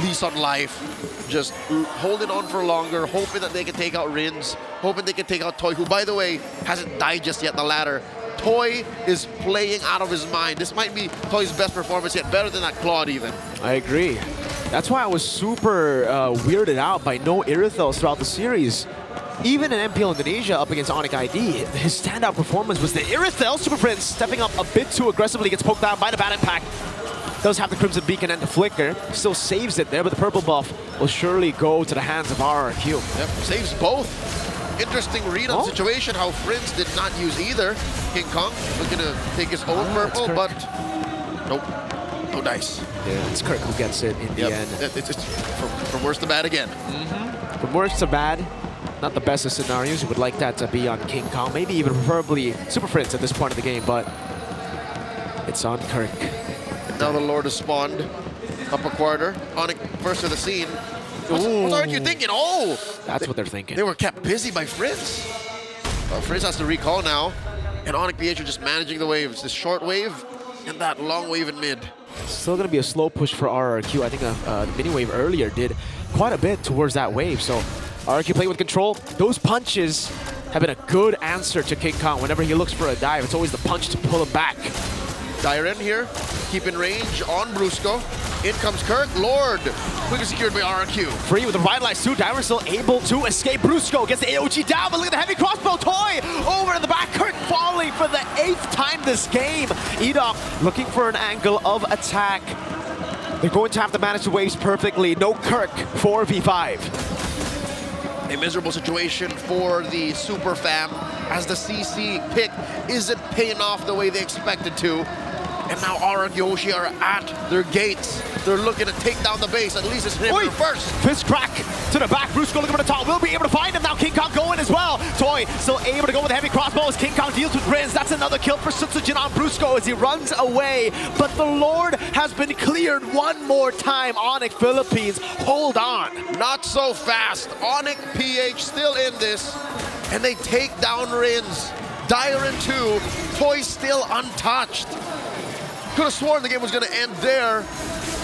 lease on life. Just holding on for longer, hoping that they can take out Rins, hoping they can take out Toy, who, by the way, hasn't died just yet, the ladder. Toy is playing out of his mind. This might be Toy's best performance yet, better than that Claude even. I agree. That's why I was super weirded out by no Irithels throughout the series. Even in MPL Indonesia up against Onyx ID, his standout performance was the Irithel. Super Prince stepping up a bit too aggressively, gets poked out by the Bat Impact. Does have the Crimson Beacon and the Flicker. Still saves it there, but the purple buff will surely go to the hands of RRQ. Yep, saves both. Interesting read on the situation, how Prince did not use either. King Kong looking to take his own purple, but nope, no dice. Yeah, it's Kirk who gets it in the end. It's from worse to bad again. From worse to bad, not the best of scenarios. You would like that to be on King Kong, maybe even preferably Super Prince at this point of the game, but it's on Kirk. And now the Lord has spawned up a quarter. Onyx first to the scene. What's RQ thinking? Oh! That's what they're thinking. They were kept busy by Fritz. Fritz has to recall now. And Onyx PH are just managing the waves. This short wave and that long wave in mid. Still going to be a slow push for RRQ. I think the mini wave earlier did quite a bit towards that wave. So RRQ playing with control. Those punches have been a good answer to King Kong. Whenever he looks for a dive, it's always the punch to pull him back. Dyren here, keep in range on Brusco. In comes Kirk. Lord, quickly secured by RRQ. Free with a revitalized suit. Dyren still able to escape. Brusco gets the AOG down, but look at the heavy crossbow. Toy over in the back. Kirk falling for the 8th time this game. Edok looking for an angle of attack. They're going to have to manage the waves perfectly. No Kirk, 4v5. A miserable situation for the Super Fam as the CC pick isn't paying off the way they expected to. And now RRQ Hoshi are at their gates. They're looking to take down the base. At least it's him first. Fist crack to the back. Brusco looking for the top. Will be able to find him now. King Kong going as well. Toy still able to go with the heavy crossbows. King Kong deals with Rins. That's another kill for Sutsujin on Brusco as he runs away. But the Lord has been cleared one more time. Onyx Philippines, hold on. Not so fast. Onyx PH still in this. And they take down Rins. Dyren 2. Toy still untouched. Could have sworn the game was going to end there,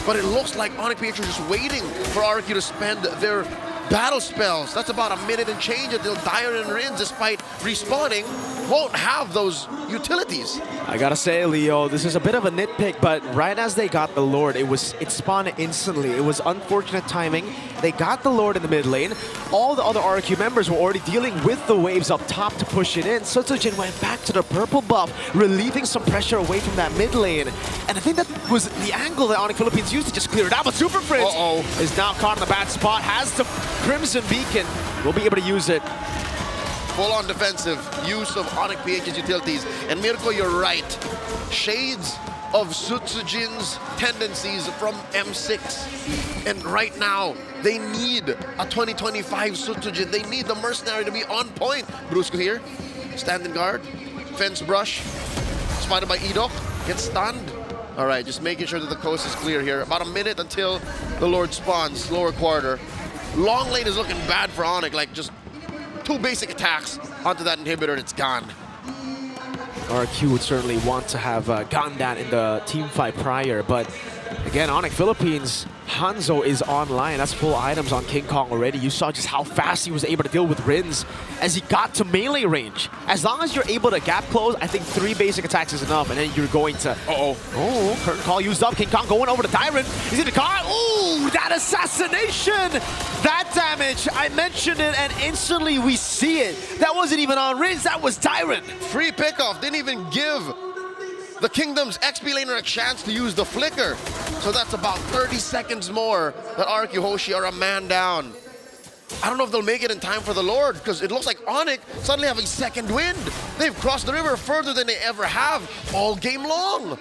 but it looks like Onyx PH are just waiting for RQ to spend their battle spells. That's about a minute and change until Dyren and Rins, despite respawning, won't have those utilities. I gotta say, Leo, this is a bit of a nitpick, but right as they got the Lord, it spawned instantly. It was unfortunate timing. They got the Lord in the mid lane. All the other RQ members were already dealing with the waves up top to push it in. Sutsujin went back to the purple buff, relieving some pressure away from that mid lane. And I think that was the angle that Onyx Philippines used to just clear it out. But Super Prince is now caught in the bad spot, has the Crimson Beacon, will be able to use it. Full-on defensive use of Onyx PH's utilities. And Mirko, you're right. Shades of Sutsujin's tendencies from M6. And right now, they need a 2025 Sutsujin. They need the Mercenary to be on point. Brusco here, standing guard, fence brush, spotted by Edok, gets stunned. All right, just making sure that the coast is clear here. About a minute until the Lord spawns, lower quarter. Long lane is looking bad for Onyx, like just 2 basic attacks onto that inhibitor and it's gone. RQ would certainly want to have gotten that in the team fight prior, but again, Onyx Philippines, Hanzo is online. That's full items on King Kong already. You saw just how fast he was able to deal with Rins as he got to melee range. As long as you're able to gap close, I think 3 basic attacks is enough, and then you're going to... Curtain call used up. King Kong going over to Dyren. He's in the car. Ooh, that assassination! That damage, I mentioned it, and instantly we see it. That wasn't even on Rins, that was Dyren. Free pickoff, didn't even give the Kingdom's XP laner a chance to use the flicker. So that's about 30 seconds more that RQ Hoshi are a man down. I don't know if they'll make it in time for the Lord, because it looks like Onyx suddenly having second wind. They've crossed the river further than they ever have all game long.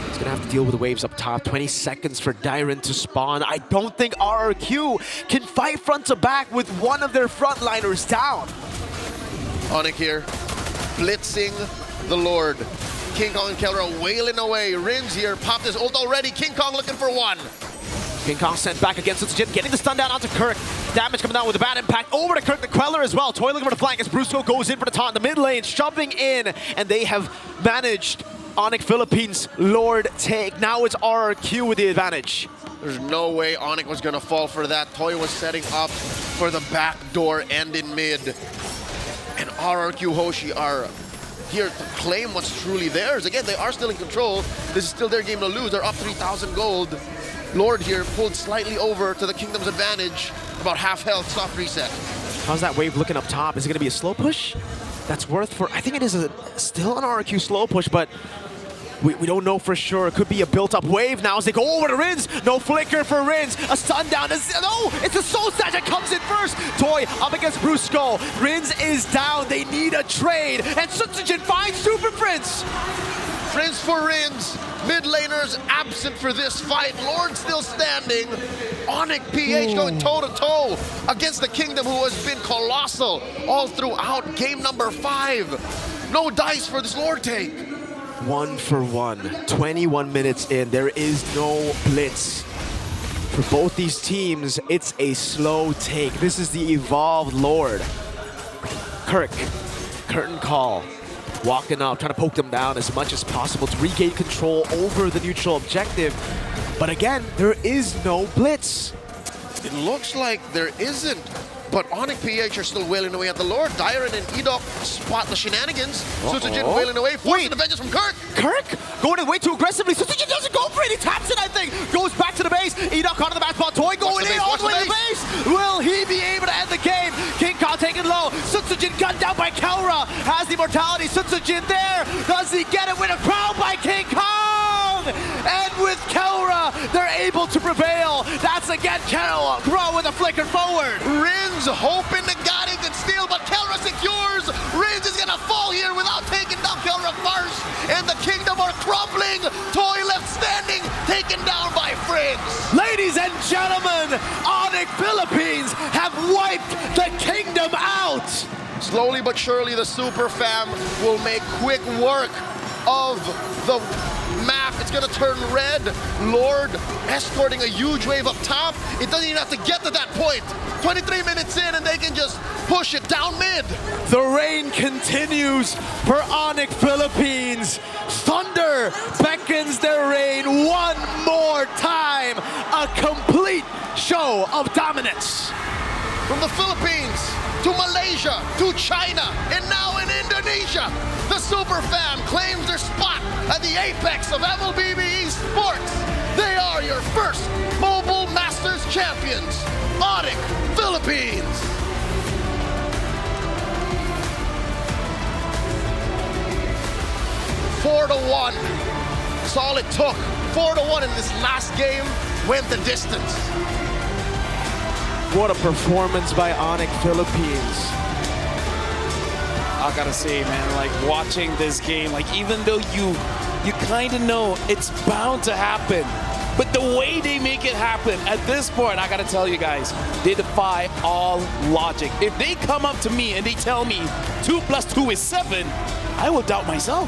He's gonna have to deal with the waves up top. 20 seconds for Dyren to spawn. I don't think RRQ can fight front to back with one of their frontliners down. Onyx here, blitzing the Lord. King Kong and Kelra wailing away. Rins here, popped his ult already. King Kong looking for one. King Kong sent back against Sutsujin, getting the stun down onto Kirk. Damage coming down with a bad impact over to Kirk the Queller as well. Toy looking for the flank as Brusco goes in for the taunt. The mid lane shoving in, and they have managed Onyx Philippines Lord take. Now it's RRQ with the advantage. There's no way Onyx was gonna fall for that. Toy was setting up for the backdoor end in mid. And RRQ Hoshi are here to claim what's truly theirs. Again, they are still in control. This is still their game to lose. They're up 3,000 gold. Lord here pulled slightly over to the Kingdom's advantage. About half health, soft reset. How's that wave looking up top? Is it gonna be a slow push? That's worth for, I think it is still an RQ slow push, but We don't know for sure. It could be a built-up wave now as they go over to Rins. No flicker for Rins. A stun down. No, it's the Soul Stash that comes in first. Toy up against Brusco. Rins is down. They need a trade. And Sutsujin finds Super Prince. Prince for Rins. Mid laners absent for this fight. Lord still standing. Onyx PH going toe-to-toe against the Kingdom, who has been colossal all throughout game number 5. No dice for this Lord take. 1 for 1. 21 minutes in. There is no blitz. For both these teams, it's a slow take. This is the evolved Lord. Kirk, curtain call. Walking up, trying to poke them down as much as possible to regain control over the neutral objective. But again, there is no blitz. It looks like there isn't. But Onyx PH are still wailing away at the Lord. Dyron and Edok spot the shenanigans. Sutsujin wailing away, forcing the vengeance from Kirk. Kirk going way too aggressively. Sutsujin doesn't go for it. He taps it, I think. Goes back to the base. Edok onto the back spot. Toy going in all the way to the base. Will he be able to end the game? King Kong taken low. Sutsujin gunned down by Kelra. Has the immortality. Sutsujin there. Does he get it with a crown by King Kong? And with Kelra, they're able to prevail. That's again Kelra. Grow with a flicker forward. Rins hoping to God he can steal, but Kelra secures. Rins is gonna fall here without taking down Kelra first. And the Kingdom are crumbling. Toy left standing, taken down by Friends. Ladies and gentlemen, Onyx Philippines have wiped the Kingdom out. Slowly but surely, the Super Fam will make quick work of the map. It's gonna turn red. Lord escorting a huge wave up top. It doesn't even have to get to that point. 23 minutes in and they can just push it down mid. The rain continues for Onyx Philippines. Thunder beckons their rain one more time. A complete show of dominance. From the Philippines to Malaysia to China and now in Indonesia, the Super Fam claims their spot at the apex of MLBB esports. They are your first Mobile Masters Champions, Onyx Philippines. Four to 1. That's all it took. 4-1 in this last game went the distance. What a performance by Onyx Philippines. I gotta say, man, like watching this game, like even though you kind of know it's bound to happen, but the way they make it happen at this point, I gotta tell you guys, they defy all logic. If they come up to me and they tell me 2 + 2 is 7, I will doubt myself.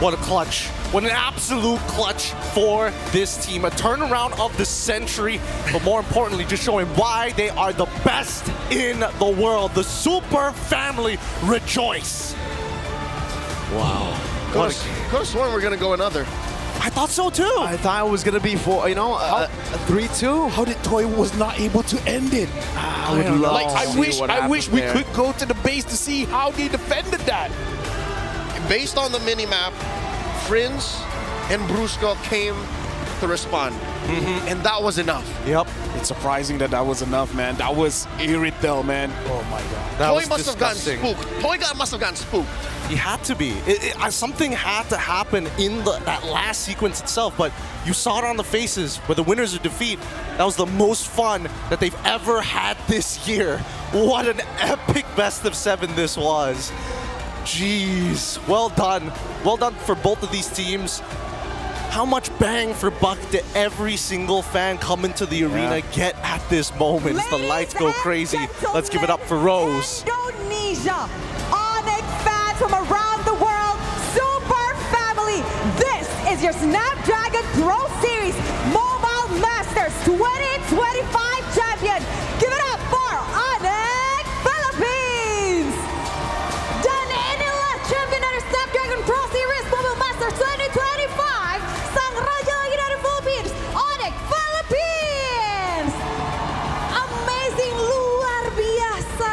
What a clutch. What an absolute clutch for this team. A turnaround of the century, but more importantly, just showing why they are the best in the world. The Super Family rejoice. Wow. Could have sworn we're going to go another. I thought so too. I thought it was going to be a 3-2. How did Toy was not able to end it? I would love like, to see what I wish we there. could go to the base to see how they defended that. Based on the minimap, Friends and Brusco came to respond. And that was enough. Yep. It's surprising that was enough, man. That was irritating, man. Oh my God. Toy must have gotten spooked. Toy must have gotten spooked. He had to be. Something had to happen in that last sequence itself, but you saw it on the faces where the winners of defeat. That was the most fun that they've ever had this year. What an epic best of 7 this was. Jeez, well done. Well done for both of these teams. How much bang for buck did every single fan come into the arena get at this moment? As the lights go crazy. Let's give it up for Rose. Indonesia, Onyx fans from around the world, Super Family. This is your Snapdragon Pro Series Mobile Masters 2025 Champion. Give it up for Onyx Philippines. Dan inilah champion dari Snapdragon Pro Series Mobile Masters 2025, sang raja lagi dari Philippines, Onyx Philippines. Amazing, luar biasa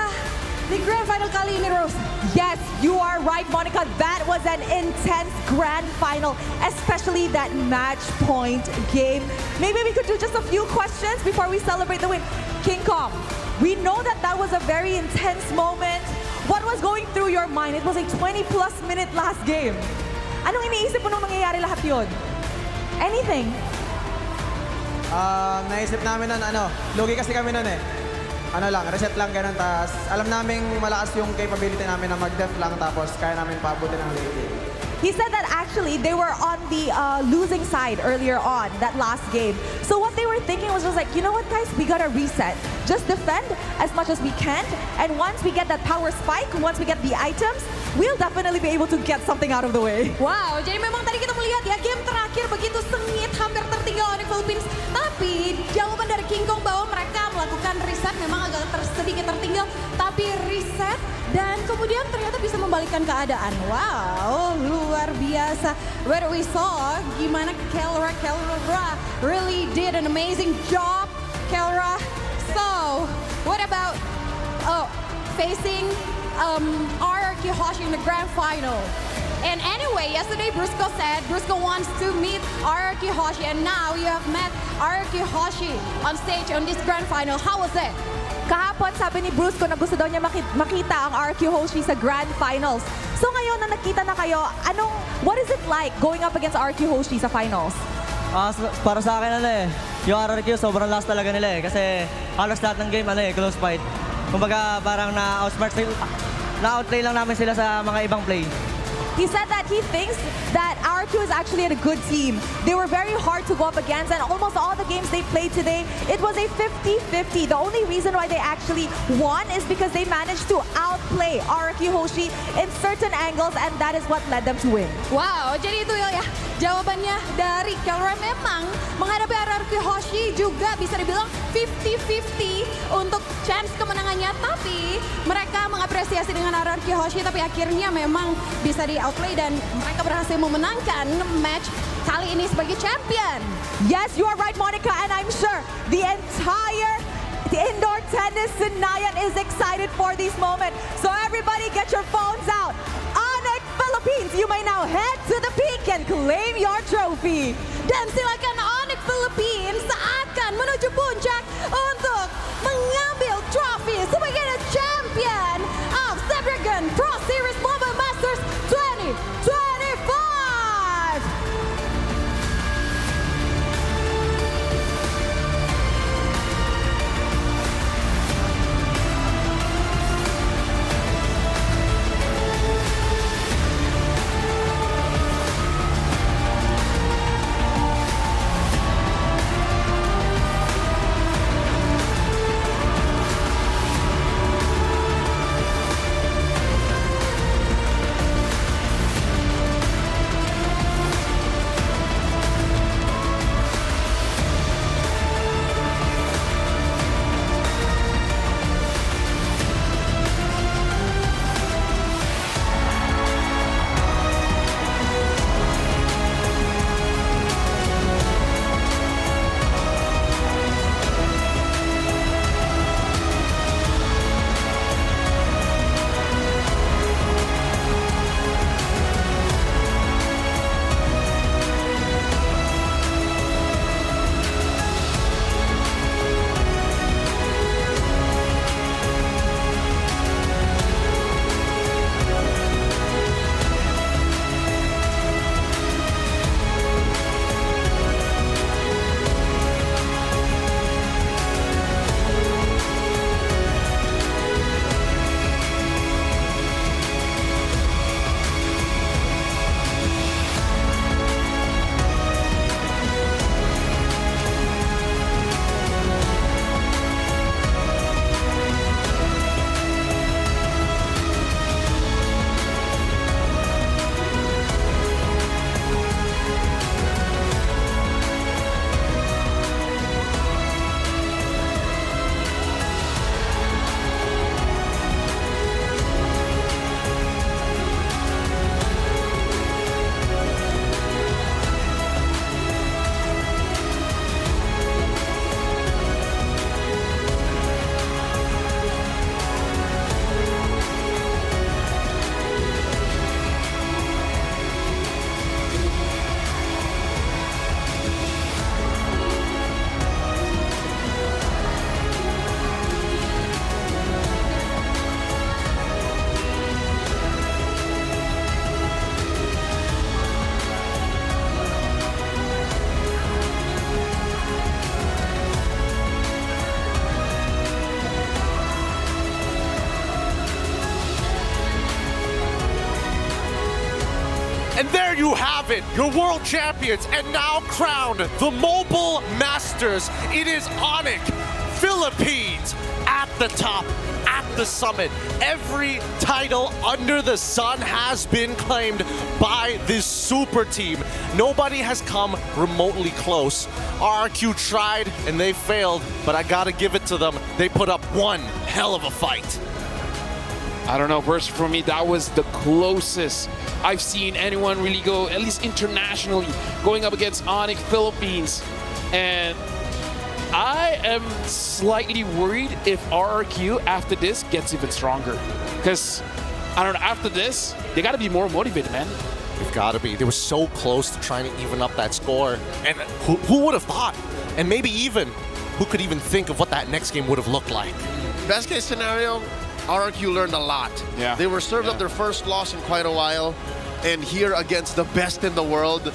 di grand final kali ini, Rose. Yes, you are right, Monica. That was an intense grand final, especially that match point game. Maybe we could do just a few questions before we celebrate the win. King Kong, we know that was a very intense moment. What was going through your mind? It was a 20+ minute last game. Anong iniisip mo nung nangyayari lahat lahat yun? Anything? Naisip namin nun, lugi kasi kami nun eh. Reset lang ganun. Tas alam namin malakas yung capability namin na mag-def lang tapos kaya namin paabutin ng late game. He said that actually they were on the losing side earlier on, that last game. So what they were thinking was just like, you know what guys, we gotta reset. Just defend as much as we can. And once we get that power spike, once we get the items, we'll definitely be able to get something out of the way. Wow, jadi memang tadi kita melihat ya game terakhir begitu sengit, hampir tertinggal oleh Philippines. Tapi jawaban dari King Kong bahwa mereka melakukan reset memang agak sedikit tertinggal, tapi reset dan kemudian ternyata bisa membalikkan keadaan. Wow, luar biasa. Where we saw gimana Kelra really did an amazing job. Kelra. So, what about facing RRQ Hoshi in the grand final? And anyway, yesterday Brusco said Brusco wants to meet RRQ Hoshi, and now you have met RRQ Hoshi on stage on this grand final. How was it? Kahapon sabi ni Brusco na gusto daw niya makita ang RRQ Hoshi sa grand finals. So ngayon na nakita na kayo, what is it like going up against RRQ Hoshi sa finals? Para sa akin yung RRQ sobrang last talaga nila kasi halos lahat ng game close fight. Kumbaga parang na-outplay lang namin sila sa mga ibang play. He said that he thinks that RRQ is actually a good team. They were very hard to go up against, and almost all the games they played today, it was a 50-50. The only reason why they actually won is because they managed to outplay RRQ Hoshi in certain angles, and that is what led them to win. Wow, jadi itu ya jawabannya dari Kelra. Memang menghadapi RRQ Hoshi juga bisa dibilang 50-50 untuk chance kemenangannya, tapi mereka mengapresiasi dengan RRQ Hoshi, tapi akhirnya memang bisa di-outplay dan mereka berhasil memenangkan match kali ini sebagai champion. Yes, you are right, Monica, and I'm sure the entire indoor tennis Senayan is excited for this moment. So everybody get your phones out. Onyx Philippines, you may now head to the peak and claim your trophy. Dan silakan Onyx Philippines akan menuju puncak untuk mengambil trofi sebagai champion of Snapdragon Pro Series Mobile Masters 2025. you have it, your world champions, and now crowned the Mobile Masters. It is Onyx Philippines at the top, at the summit. Every title under the sun has been claimed by this super team. Nobody has come remotely close. RRQ tried and they failed, but I gotta give it to them. They put up one hell of a fight. I don't know, personally for me, that was the closest I've seen anyone really go, at least internationally, going up against Onyx Philippines. And I am slightly worried if RRQ after this gets even stronger. Because, I don't know, after this, they gotta be more motivated, man. They've gotta be. They were so close to trying to even up that score. And who would have thought? And maybe even, who could even think of what that next game would have looked like? Best case scenario, RRQ learned a lot. Yeah. They were served up their first loss in quite a while, and here against the best in the world,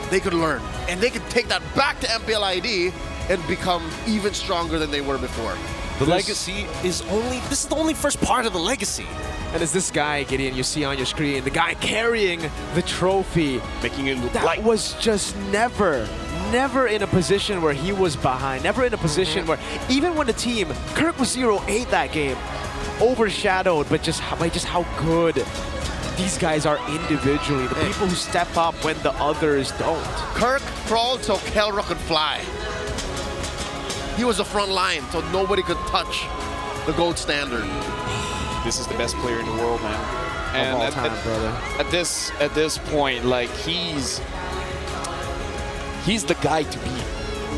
they could learn. And they could take that back to MPLID and become even stronger than they were before. The legacy is this is the only first part of the legacy. And it's this guy, Gideon, you see on your screen, the guy carrying the trophy. Making it look that like... was just never in a position where he was behind. Never in a position where, even when the team, Kirk was 0-8 that game, overshadowed by just how good these guys are individually. The people who step up when the others don't. Kirk crawled so Kelra could fly. He was the front line, so nobody could touch the gold standard. This is the best player in the world, man. And of all time, brother. At this point, like he's the guy to beat.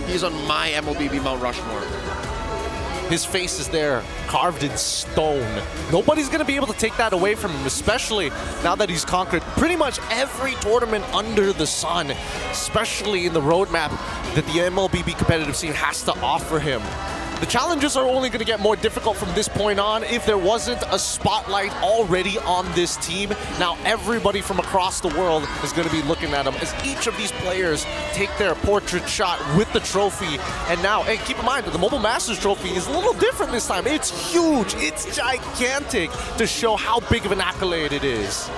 He's on my MLBB Mount Rushmore. His face is there, carved in stone. Nobody's gonna be able to take that away from him, especially now that he's conquered pretty much every tournament under the sun, especially in the roadmap that the MLBB competitive scene has to offer him. The challenges are only going to get more difficult from this point on if there wasn't a spotlight already on this team. Now everybody from across the world is going to be looking at them as each of these players take their portrait shot with the trophy. And now, hey, keep in mind that the Mobile Masters trophy is a little different this time. It's huge, it's gigantic to show how big of an accolade it is.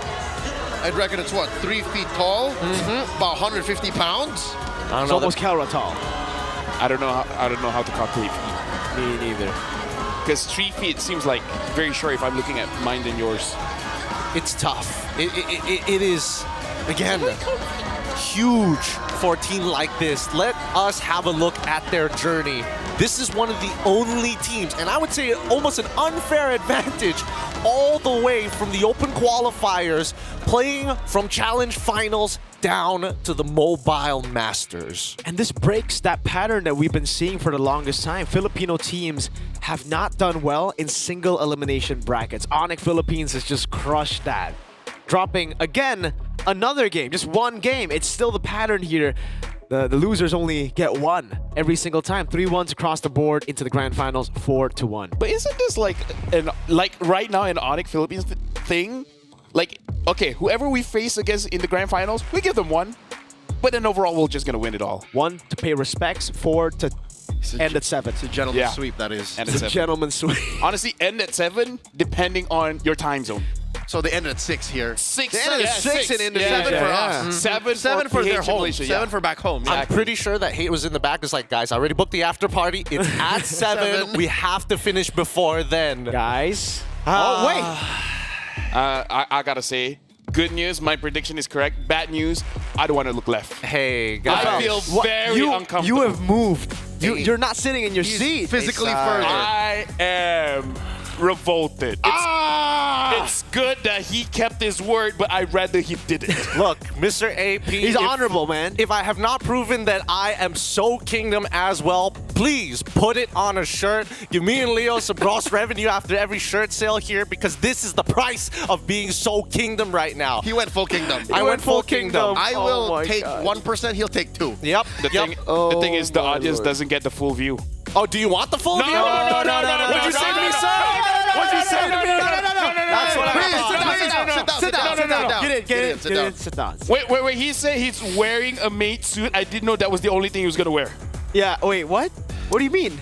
I'd reckon it's what, 3 feet tall? About 150 pounds? I don't It's know. almost Kelra tall. I don't know how to calculate feet. Me neither. Because 3 feet seems like very short if I'm looking at mine than yours. It's tough. It is, again, huge for a team like this. Let us have a look at their journey. This is one of the only teams, and I would say almost an unfair advantage, all the way from the Open qualifiers, playing from Challenge Finals down to the Mobile Masters. And this breaks that pattern that we've been seeing for the longest time. Filipino teams have not done well in single elimination brackets. Onyx Philippines has just crushed that. Dropping, again, another game, just one game. It's still the pattern here. The losers only get one every single time. 3-1s across the board into the grand finals, 4-1. But isn't this like right now an Onyx Philippines thing? Like, okay, whoever we face against in the grand finals, we give them one. But then overall, we're just gonna win it all. 1 to pay respects, 4 to end at 7. It's a gentleman's sweep, that is. End It's at a 7. gentleman's sweep. Honestly, end at 7, depending on your time zone. So they ended at 6 here. 6. They ended at 6 in Indonesia. 7 for us. 7 for their PH home. Malaysia, 7 for back home. I'm pretty sure that Hate was in the back. It's like, guys, I already booked the after party. It's at 7. We have to finish before then. Guys. Oh, wait. I gotta say, good news, my prediction is correct. Bad news, I don't want to look left. Hey, guys. I feel very uncomfortable. You have moved. You're not sitting in your seat. Physically further. I am revolted. It's good that he kept his word, but I'd rather he didn't. Look, Mr. AP. He's honorable, man. If I have not proven that I am so Kingdom as well, please put it on a shirt. Give me and Leo some gross revenue after every shirt sale here, because this is the price of being so Kingdom right now. He went full Kingdom. I went full Kingdom. I will take 1%, he'll take 2. Yep. The thing is, the audience doesn't get the full view. Oh, do you want the full view? No. What'd you say to me, sir? What'd you say to me? That's what I Sit down. Get in. Sit down. Wait. He said he's wearing a mate suit. I didn't know that was the only thing he was gonna wear. Yeah. Wait. What? What do you mean?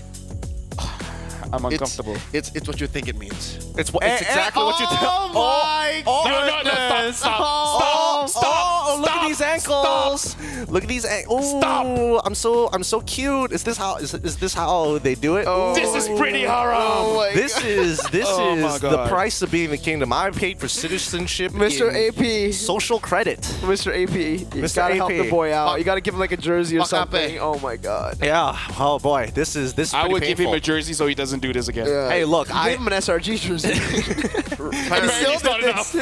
I'm uncomfortable. It's what you think it means. It's exactly what you think. Oh my No, stop. Oh, look at these ankles. Look at these ankles. Stop. I'm so cute. Is this how they do it? Oh. This is pretty haram. Oh this is Oh my the God. price of being the kingdom. I paid for citizenship. Mr. in AP. Social credit. Mr. AP, you Mr. gotta AP. help the boy out. You gotta give him like a jersey or Fuck up, something. eh? Oh my God. Yeah. Oh boy. This is I pretty would give him painful. a jersey so he doesn't do this again. Yeah. Hey, look, Give I him an SRG jersey. Apparently it's not enough.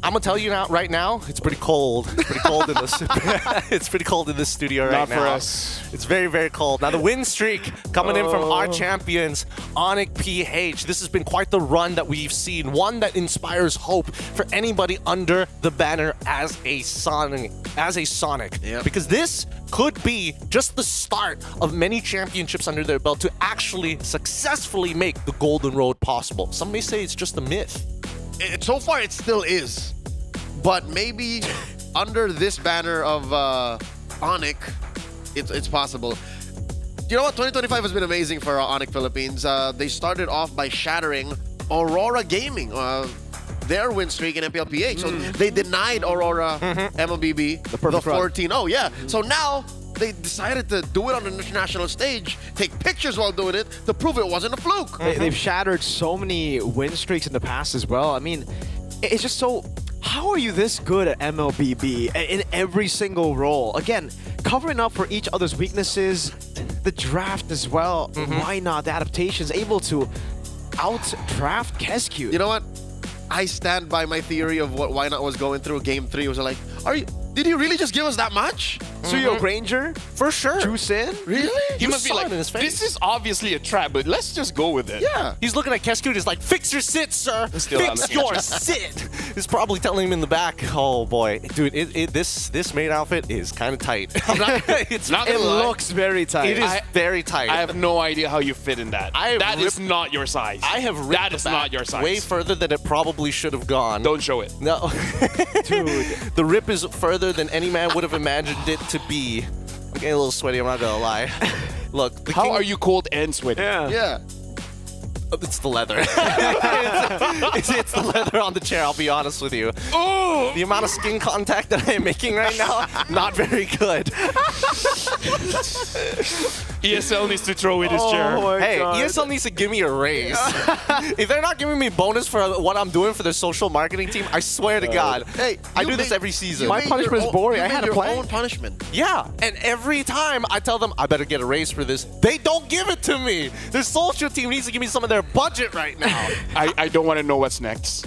I'm gonna tell you right now, it's pretty cold. It's pretty cold in this. It's pretty cold in this studio right Not now. for us. It's very, very cold. Now the win streak coming in from our champions, Onyx PH. This has been quite the run that we've seen. One that inspires hope for anybody under the banner as a Sonic. Yep. Because this could be just the start of many championships under their belt to actually successfully make the Golden Road possible. Some may say it's just a myth. So far, it still is. But maybe under this banner of Onyx, it's possible. You know what? 2025 has been amazing for Onyx Philippines. They started off by shattering Aurora Gaming, their win streak in MPLPH. So they denied Aurora MLBB the perfect run. 14-0. Yeah. So now they decided to do it on an international stage, take pictures while doing it to prove it wasn't a fluke. They've shattered so many win streaks in the past as well. I mean, it's just so... How are you this good at MLBB in every single role? Again, covering up for each other's weaknesses, the draft as well. Why not? The adaptations able to out-draft Kescue. You know what? I stand by my theory of what Why Not was going through. Game 3 was like, did he really just give us that much? Suyo Granger? For sure. Juice in? Really? He must be saw like, it in his face. this is obviously a trap, but let's just go with it. Yeah. He's looking at Kescue just like, fix your sit, sir. Still not Fix looking at your you. sit. He's probably telling him in the back, oh boy, dude, this main outfit is kind of tight. It's not It gonna lie. looks very tight. It is very tight. I have no idea how you fit in that. I That have is not your size. I have ripped That the is back not your size. way further than it probably should have gone. Don't show it. No. Dude. The rip is further than any man would have imagined it to be. I'm getting a little sweaty, I'm not gonna lie. Look, How are you cold and sweaty? Yeah. It's the leather. it's the leather on the chair, I'll be honest with you. Oh! The amount of skin contact that I am making right now, not very good. ESL needs to throw in his chair. Hey, ESL needs to give me a raise. If they're not giving me bonus for what I'm doing for their social marketing team, I swear to God. Hey, I you do this made- every season. My punishment is boring. I had a your plan. own punishment. Yeah, and every time I tell them I better get a raise for this, they don't give it to me. Their social team needs to give me some of their budget right now. I don't want to know what's next.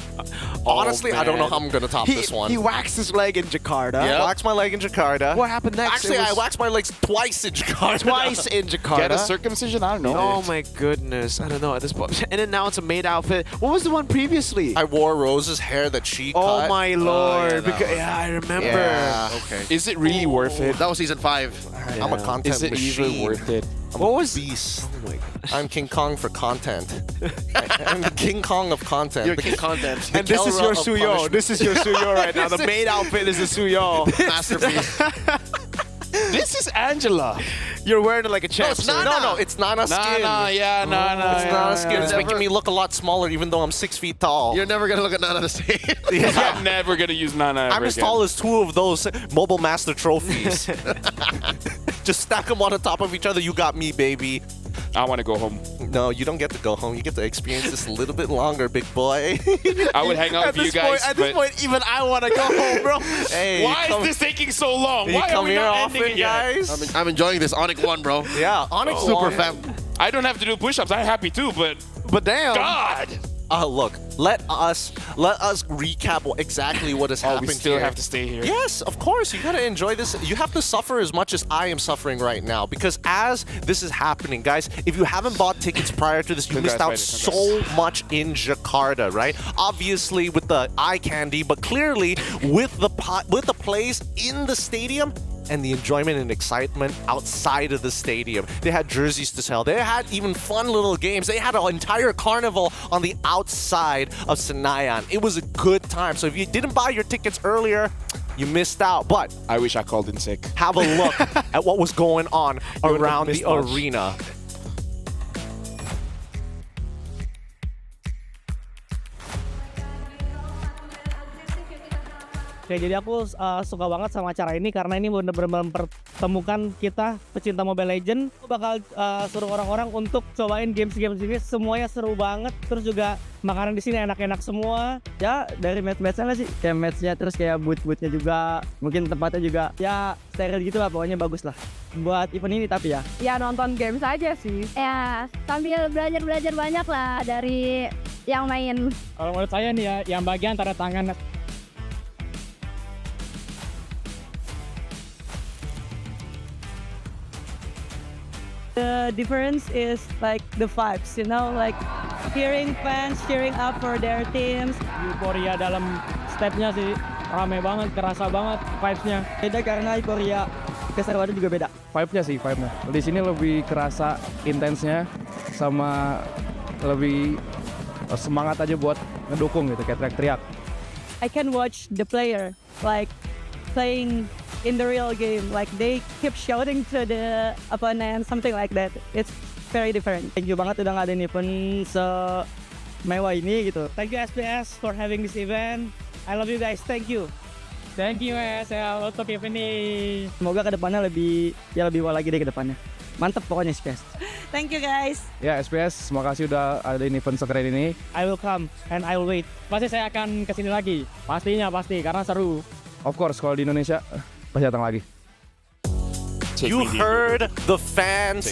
Honestly, I don't know man. how I'm gonna top this one. He waxed his leg in Jakarta. I waxed my leg in Jakarta. What happened next? Actually, It was I waxed my legs twice in Jakarta. twice in Jakarta. Get a circumcision? I don't know. Oh my goodness. I don't know at this point. And then now it's a maid outfit. What was the one previously? I wore Rose's hair that she cut. Oh my lord. yeah, that Because, one. yeah, I remember. Yeah. Okay. Is it really worth it? That was season 5. I'm a content Is it machine. even worth it? What was Beast. Oh my god. I'm King Kong for content. I'm the King Kong of content. You're The King Content. the And this is Kelra your of Suyo. punishment. This is your Suyo right now. The maid outfit is the Suyo. Masterpiece. This is Angela. You're wearing it like a champ. it's sir. not. No, it's Nana skin. Nah, yeah, nah. It's Nana skin. It's making me look a lot smaller even though I'm 6 feet tall. You're never going to look at none of the same. I'm never gonna use Nana ever I'm as again. tall as 2 of those Mobile Master trophies. Just stack them on the top of each other. You got me, baby. I want to go home. No, you don't get to go home. You get to experience this a little bit longer, big boy. I would hang out with you guys. At this but point, even I want to go home, bro. Hey, why come- is this taking so long? you Why are come we here not often, ending it yet? guys? I'm enjoying this. Onyx 1, bro. Yeah, Onyx Super won. fam. I don't have to do push-ups. I'm happy too, but damn. God. Look, let us recap exactly what has happened we still here. have to stay here. Yes, of course. You gotta enjoy this. You have to suffer as much as I am suffering right now because as this is happening, guys, if you haven't bought tickets prior to this, you missed out Congrats, so much in Jakarta, right? Obviously with the eye candy, but clearly with the plays in the stadium and the enjoyment and excitement outside of the stadium. They had jerseys to sell. They had even fun little games. They had an entire carnival on the outside of Senayan. It was a good time. So if you didn't buy your tickets earlier, you missed out. But I wish I called in sick. have a look at what was going on around missed the much. arena. Oke, jadi aku suka banget sama acara ini karena ini benar-benar mempertemukan kita pecinta Mobile Legends. Aku bakal suruh orang-orang untuk cobain games-games ini, semuanya seru banget. Terus juga makanan di sini enak-enak semua. Ya dari match-matchnya lah sih, kayak matchnya, terus kayak booth-boothnya juga, mungkin tempatnya juga ya steril gitu lah, pokoknya bagus lah buat event ini. Tapi ya nonton games aja sih. Ya sambil belajar banyak lah dari yang main. Kalau menurut saya nih ya, yang bagian antara tangan. The difference is like the vibes, you know, like hearing fans cheering up for their teams. Euforia dalam stepnya sih rame banget, kerasa banget vibes-nya. Beda karena euforia keseruannya juga beda. Vibe-nya sih, vibe-nya. Di sini lebih kerasa intensnya sama lebih semangat aja buat ngedukung gitu, kayak teriak-teriak. I can watch the player like playing in the real game, like they keep shouting to the opponent, something like that. It's very different. Thank you banget udah ngadain event semewah ini gitu. Thank you SPS for having this event. I love you guys. Thank you. Thank you saya untuk event ini. Semoga kedepannya lebih wah lagi deh kedepannya. Mantep pokoknya SPS. Thank you guys. Ya SPS, terima kasih udah adain event sekeren ini. I will come and I will wait. Pasti saya akan kesini lagi. Pastinya pasti karena seru. Of course, kalau di Indonesia pasti datang lagi. You heard the fans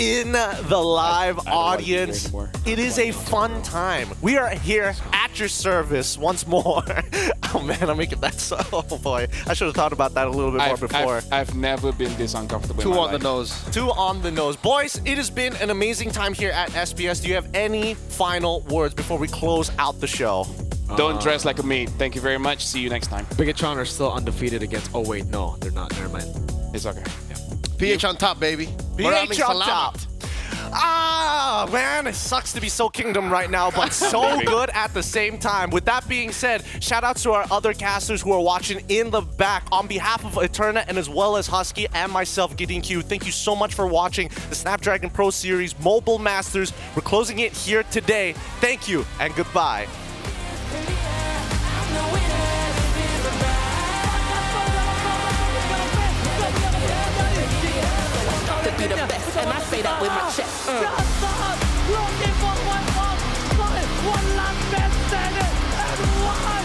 in the live audience. It is a fun time. We are here at your service once more. Oh man, I'm making that so. Oh boy, I should have thought about that a little bit more before. I've never been this uncomfortable. Two on the nose. Two on the nose. Boys, it has been an amazing time here at SBS. Do you have any final words before we close out the show? Don't dress like a maid. Thank you very much. See you next time. Bigatron are still undefeated against. Oh wait, no, they're not. Never mind. It's okay. PH on top, baby. PH on top. Ah, man, it sucks to be so Kingdom right now, but so good at the same time. With that being said, shout outs to our other casters who are watching in the back. On behalf of Eterna and as well as Husky and myself, Gideon Q, thank you so much for watching the Snapdragon Pro Series Mobile Masters. We're closing it here today. Thank you and goodbye. To be the best, and I say that with my chest. Looking for one last best and one.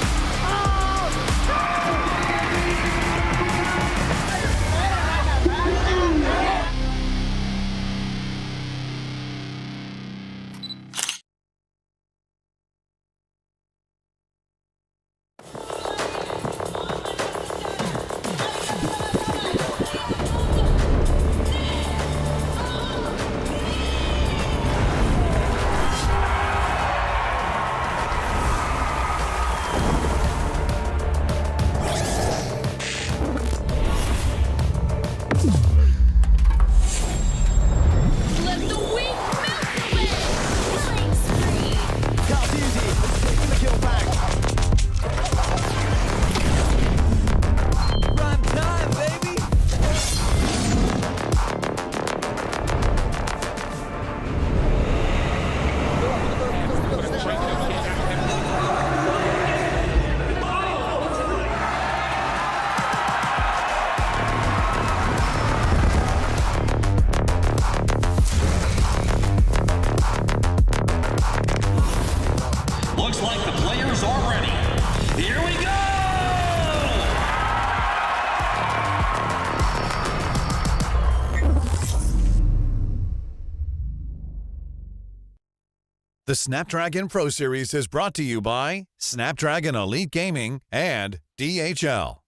Looks like the players are ready. Here we go! The Snapdragon Pro Series is brought to you by Snapdragon Elite Gaming and DHL.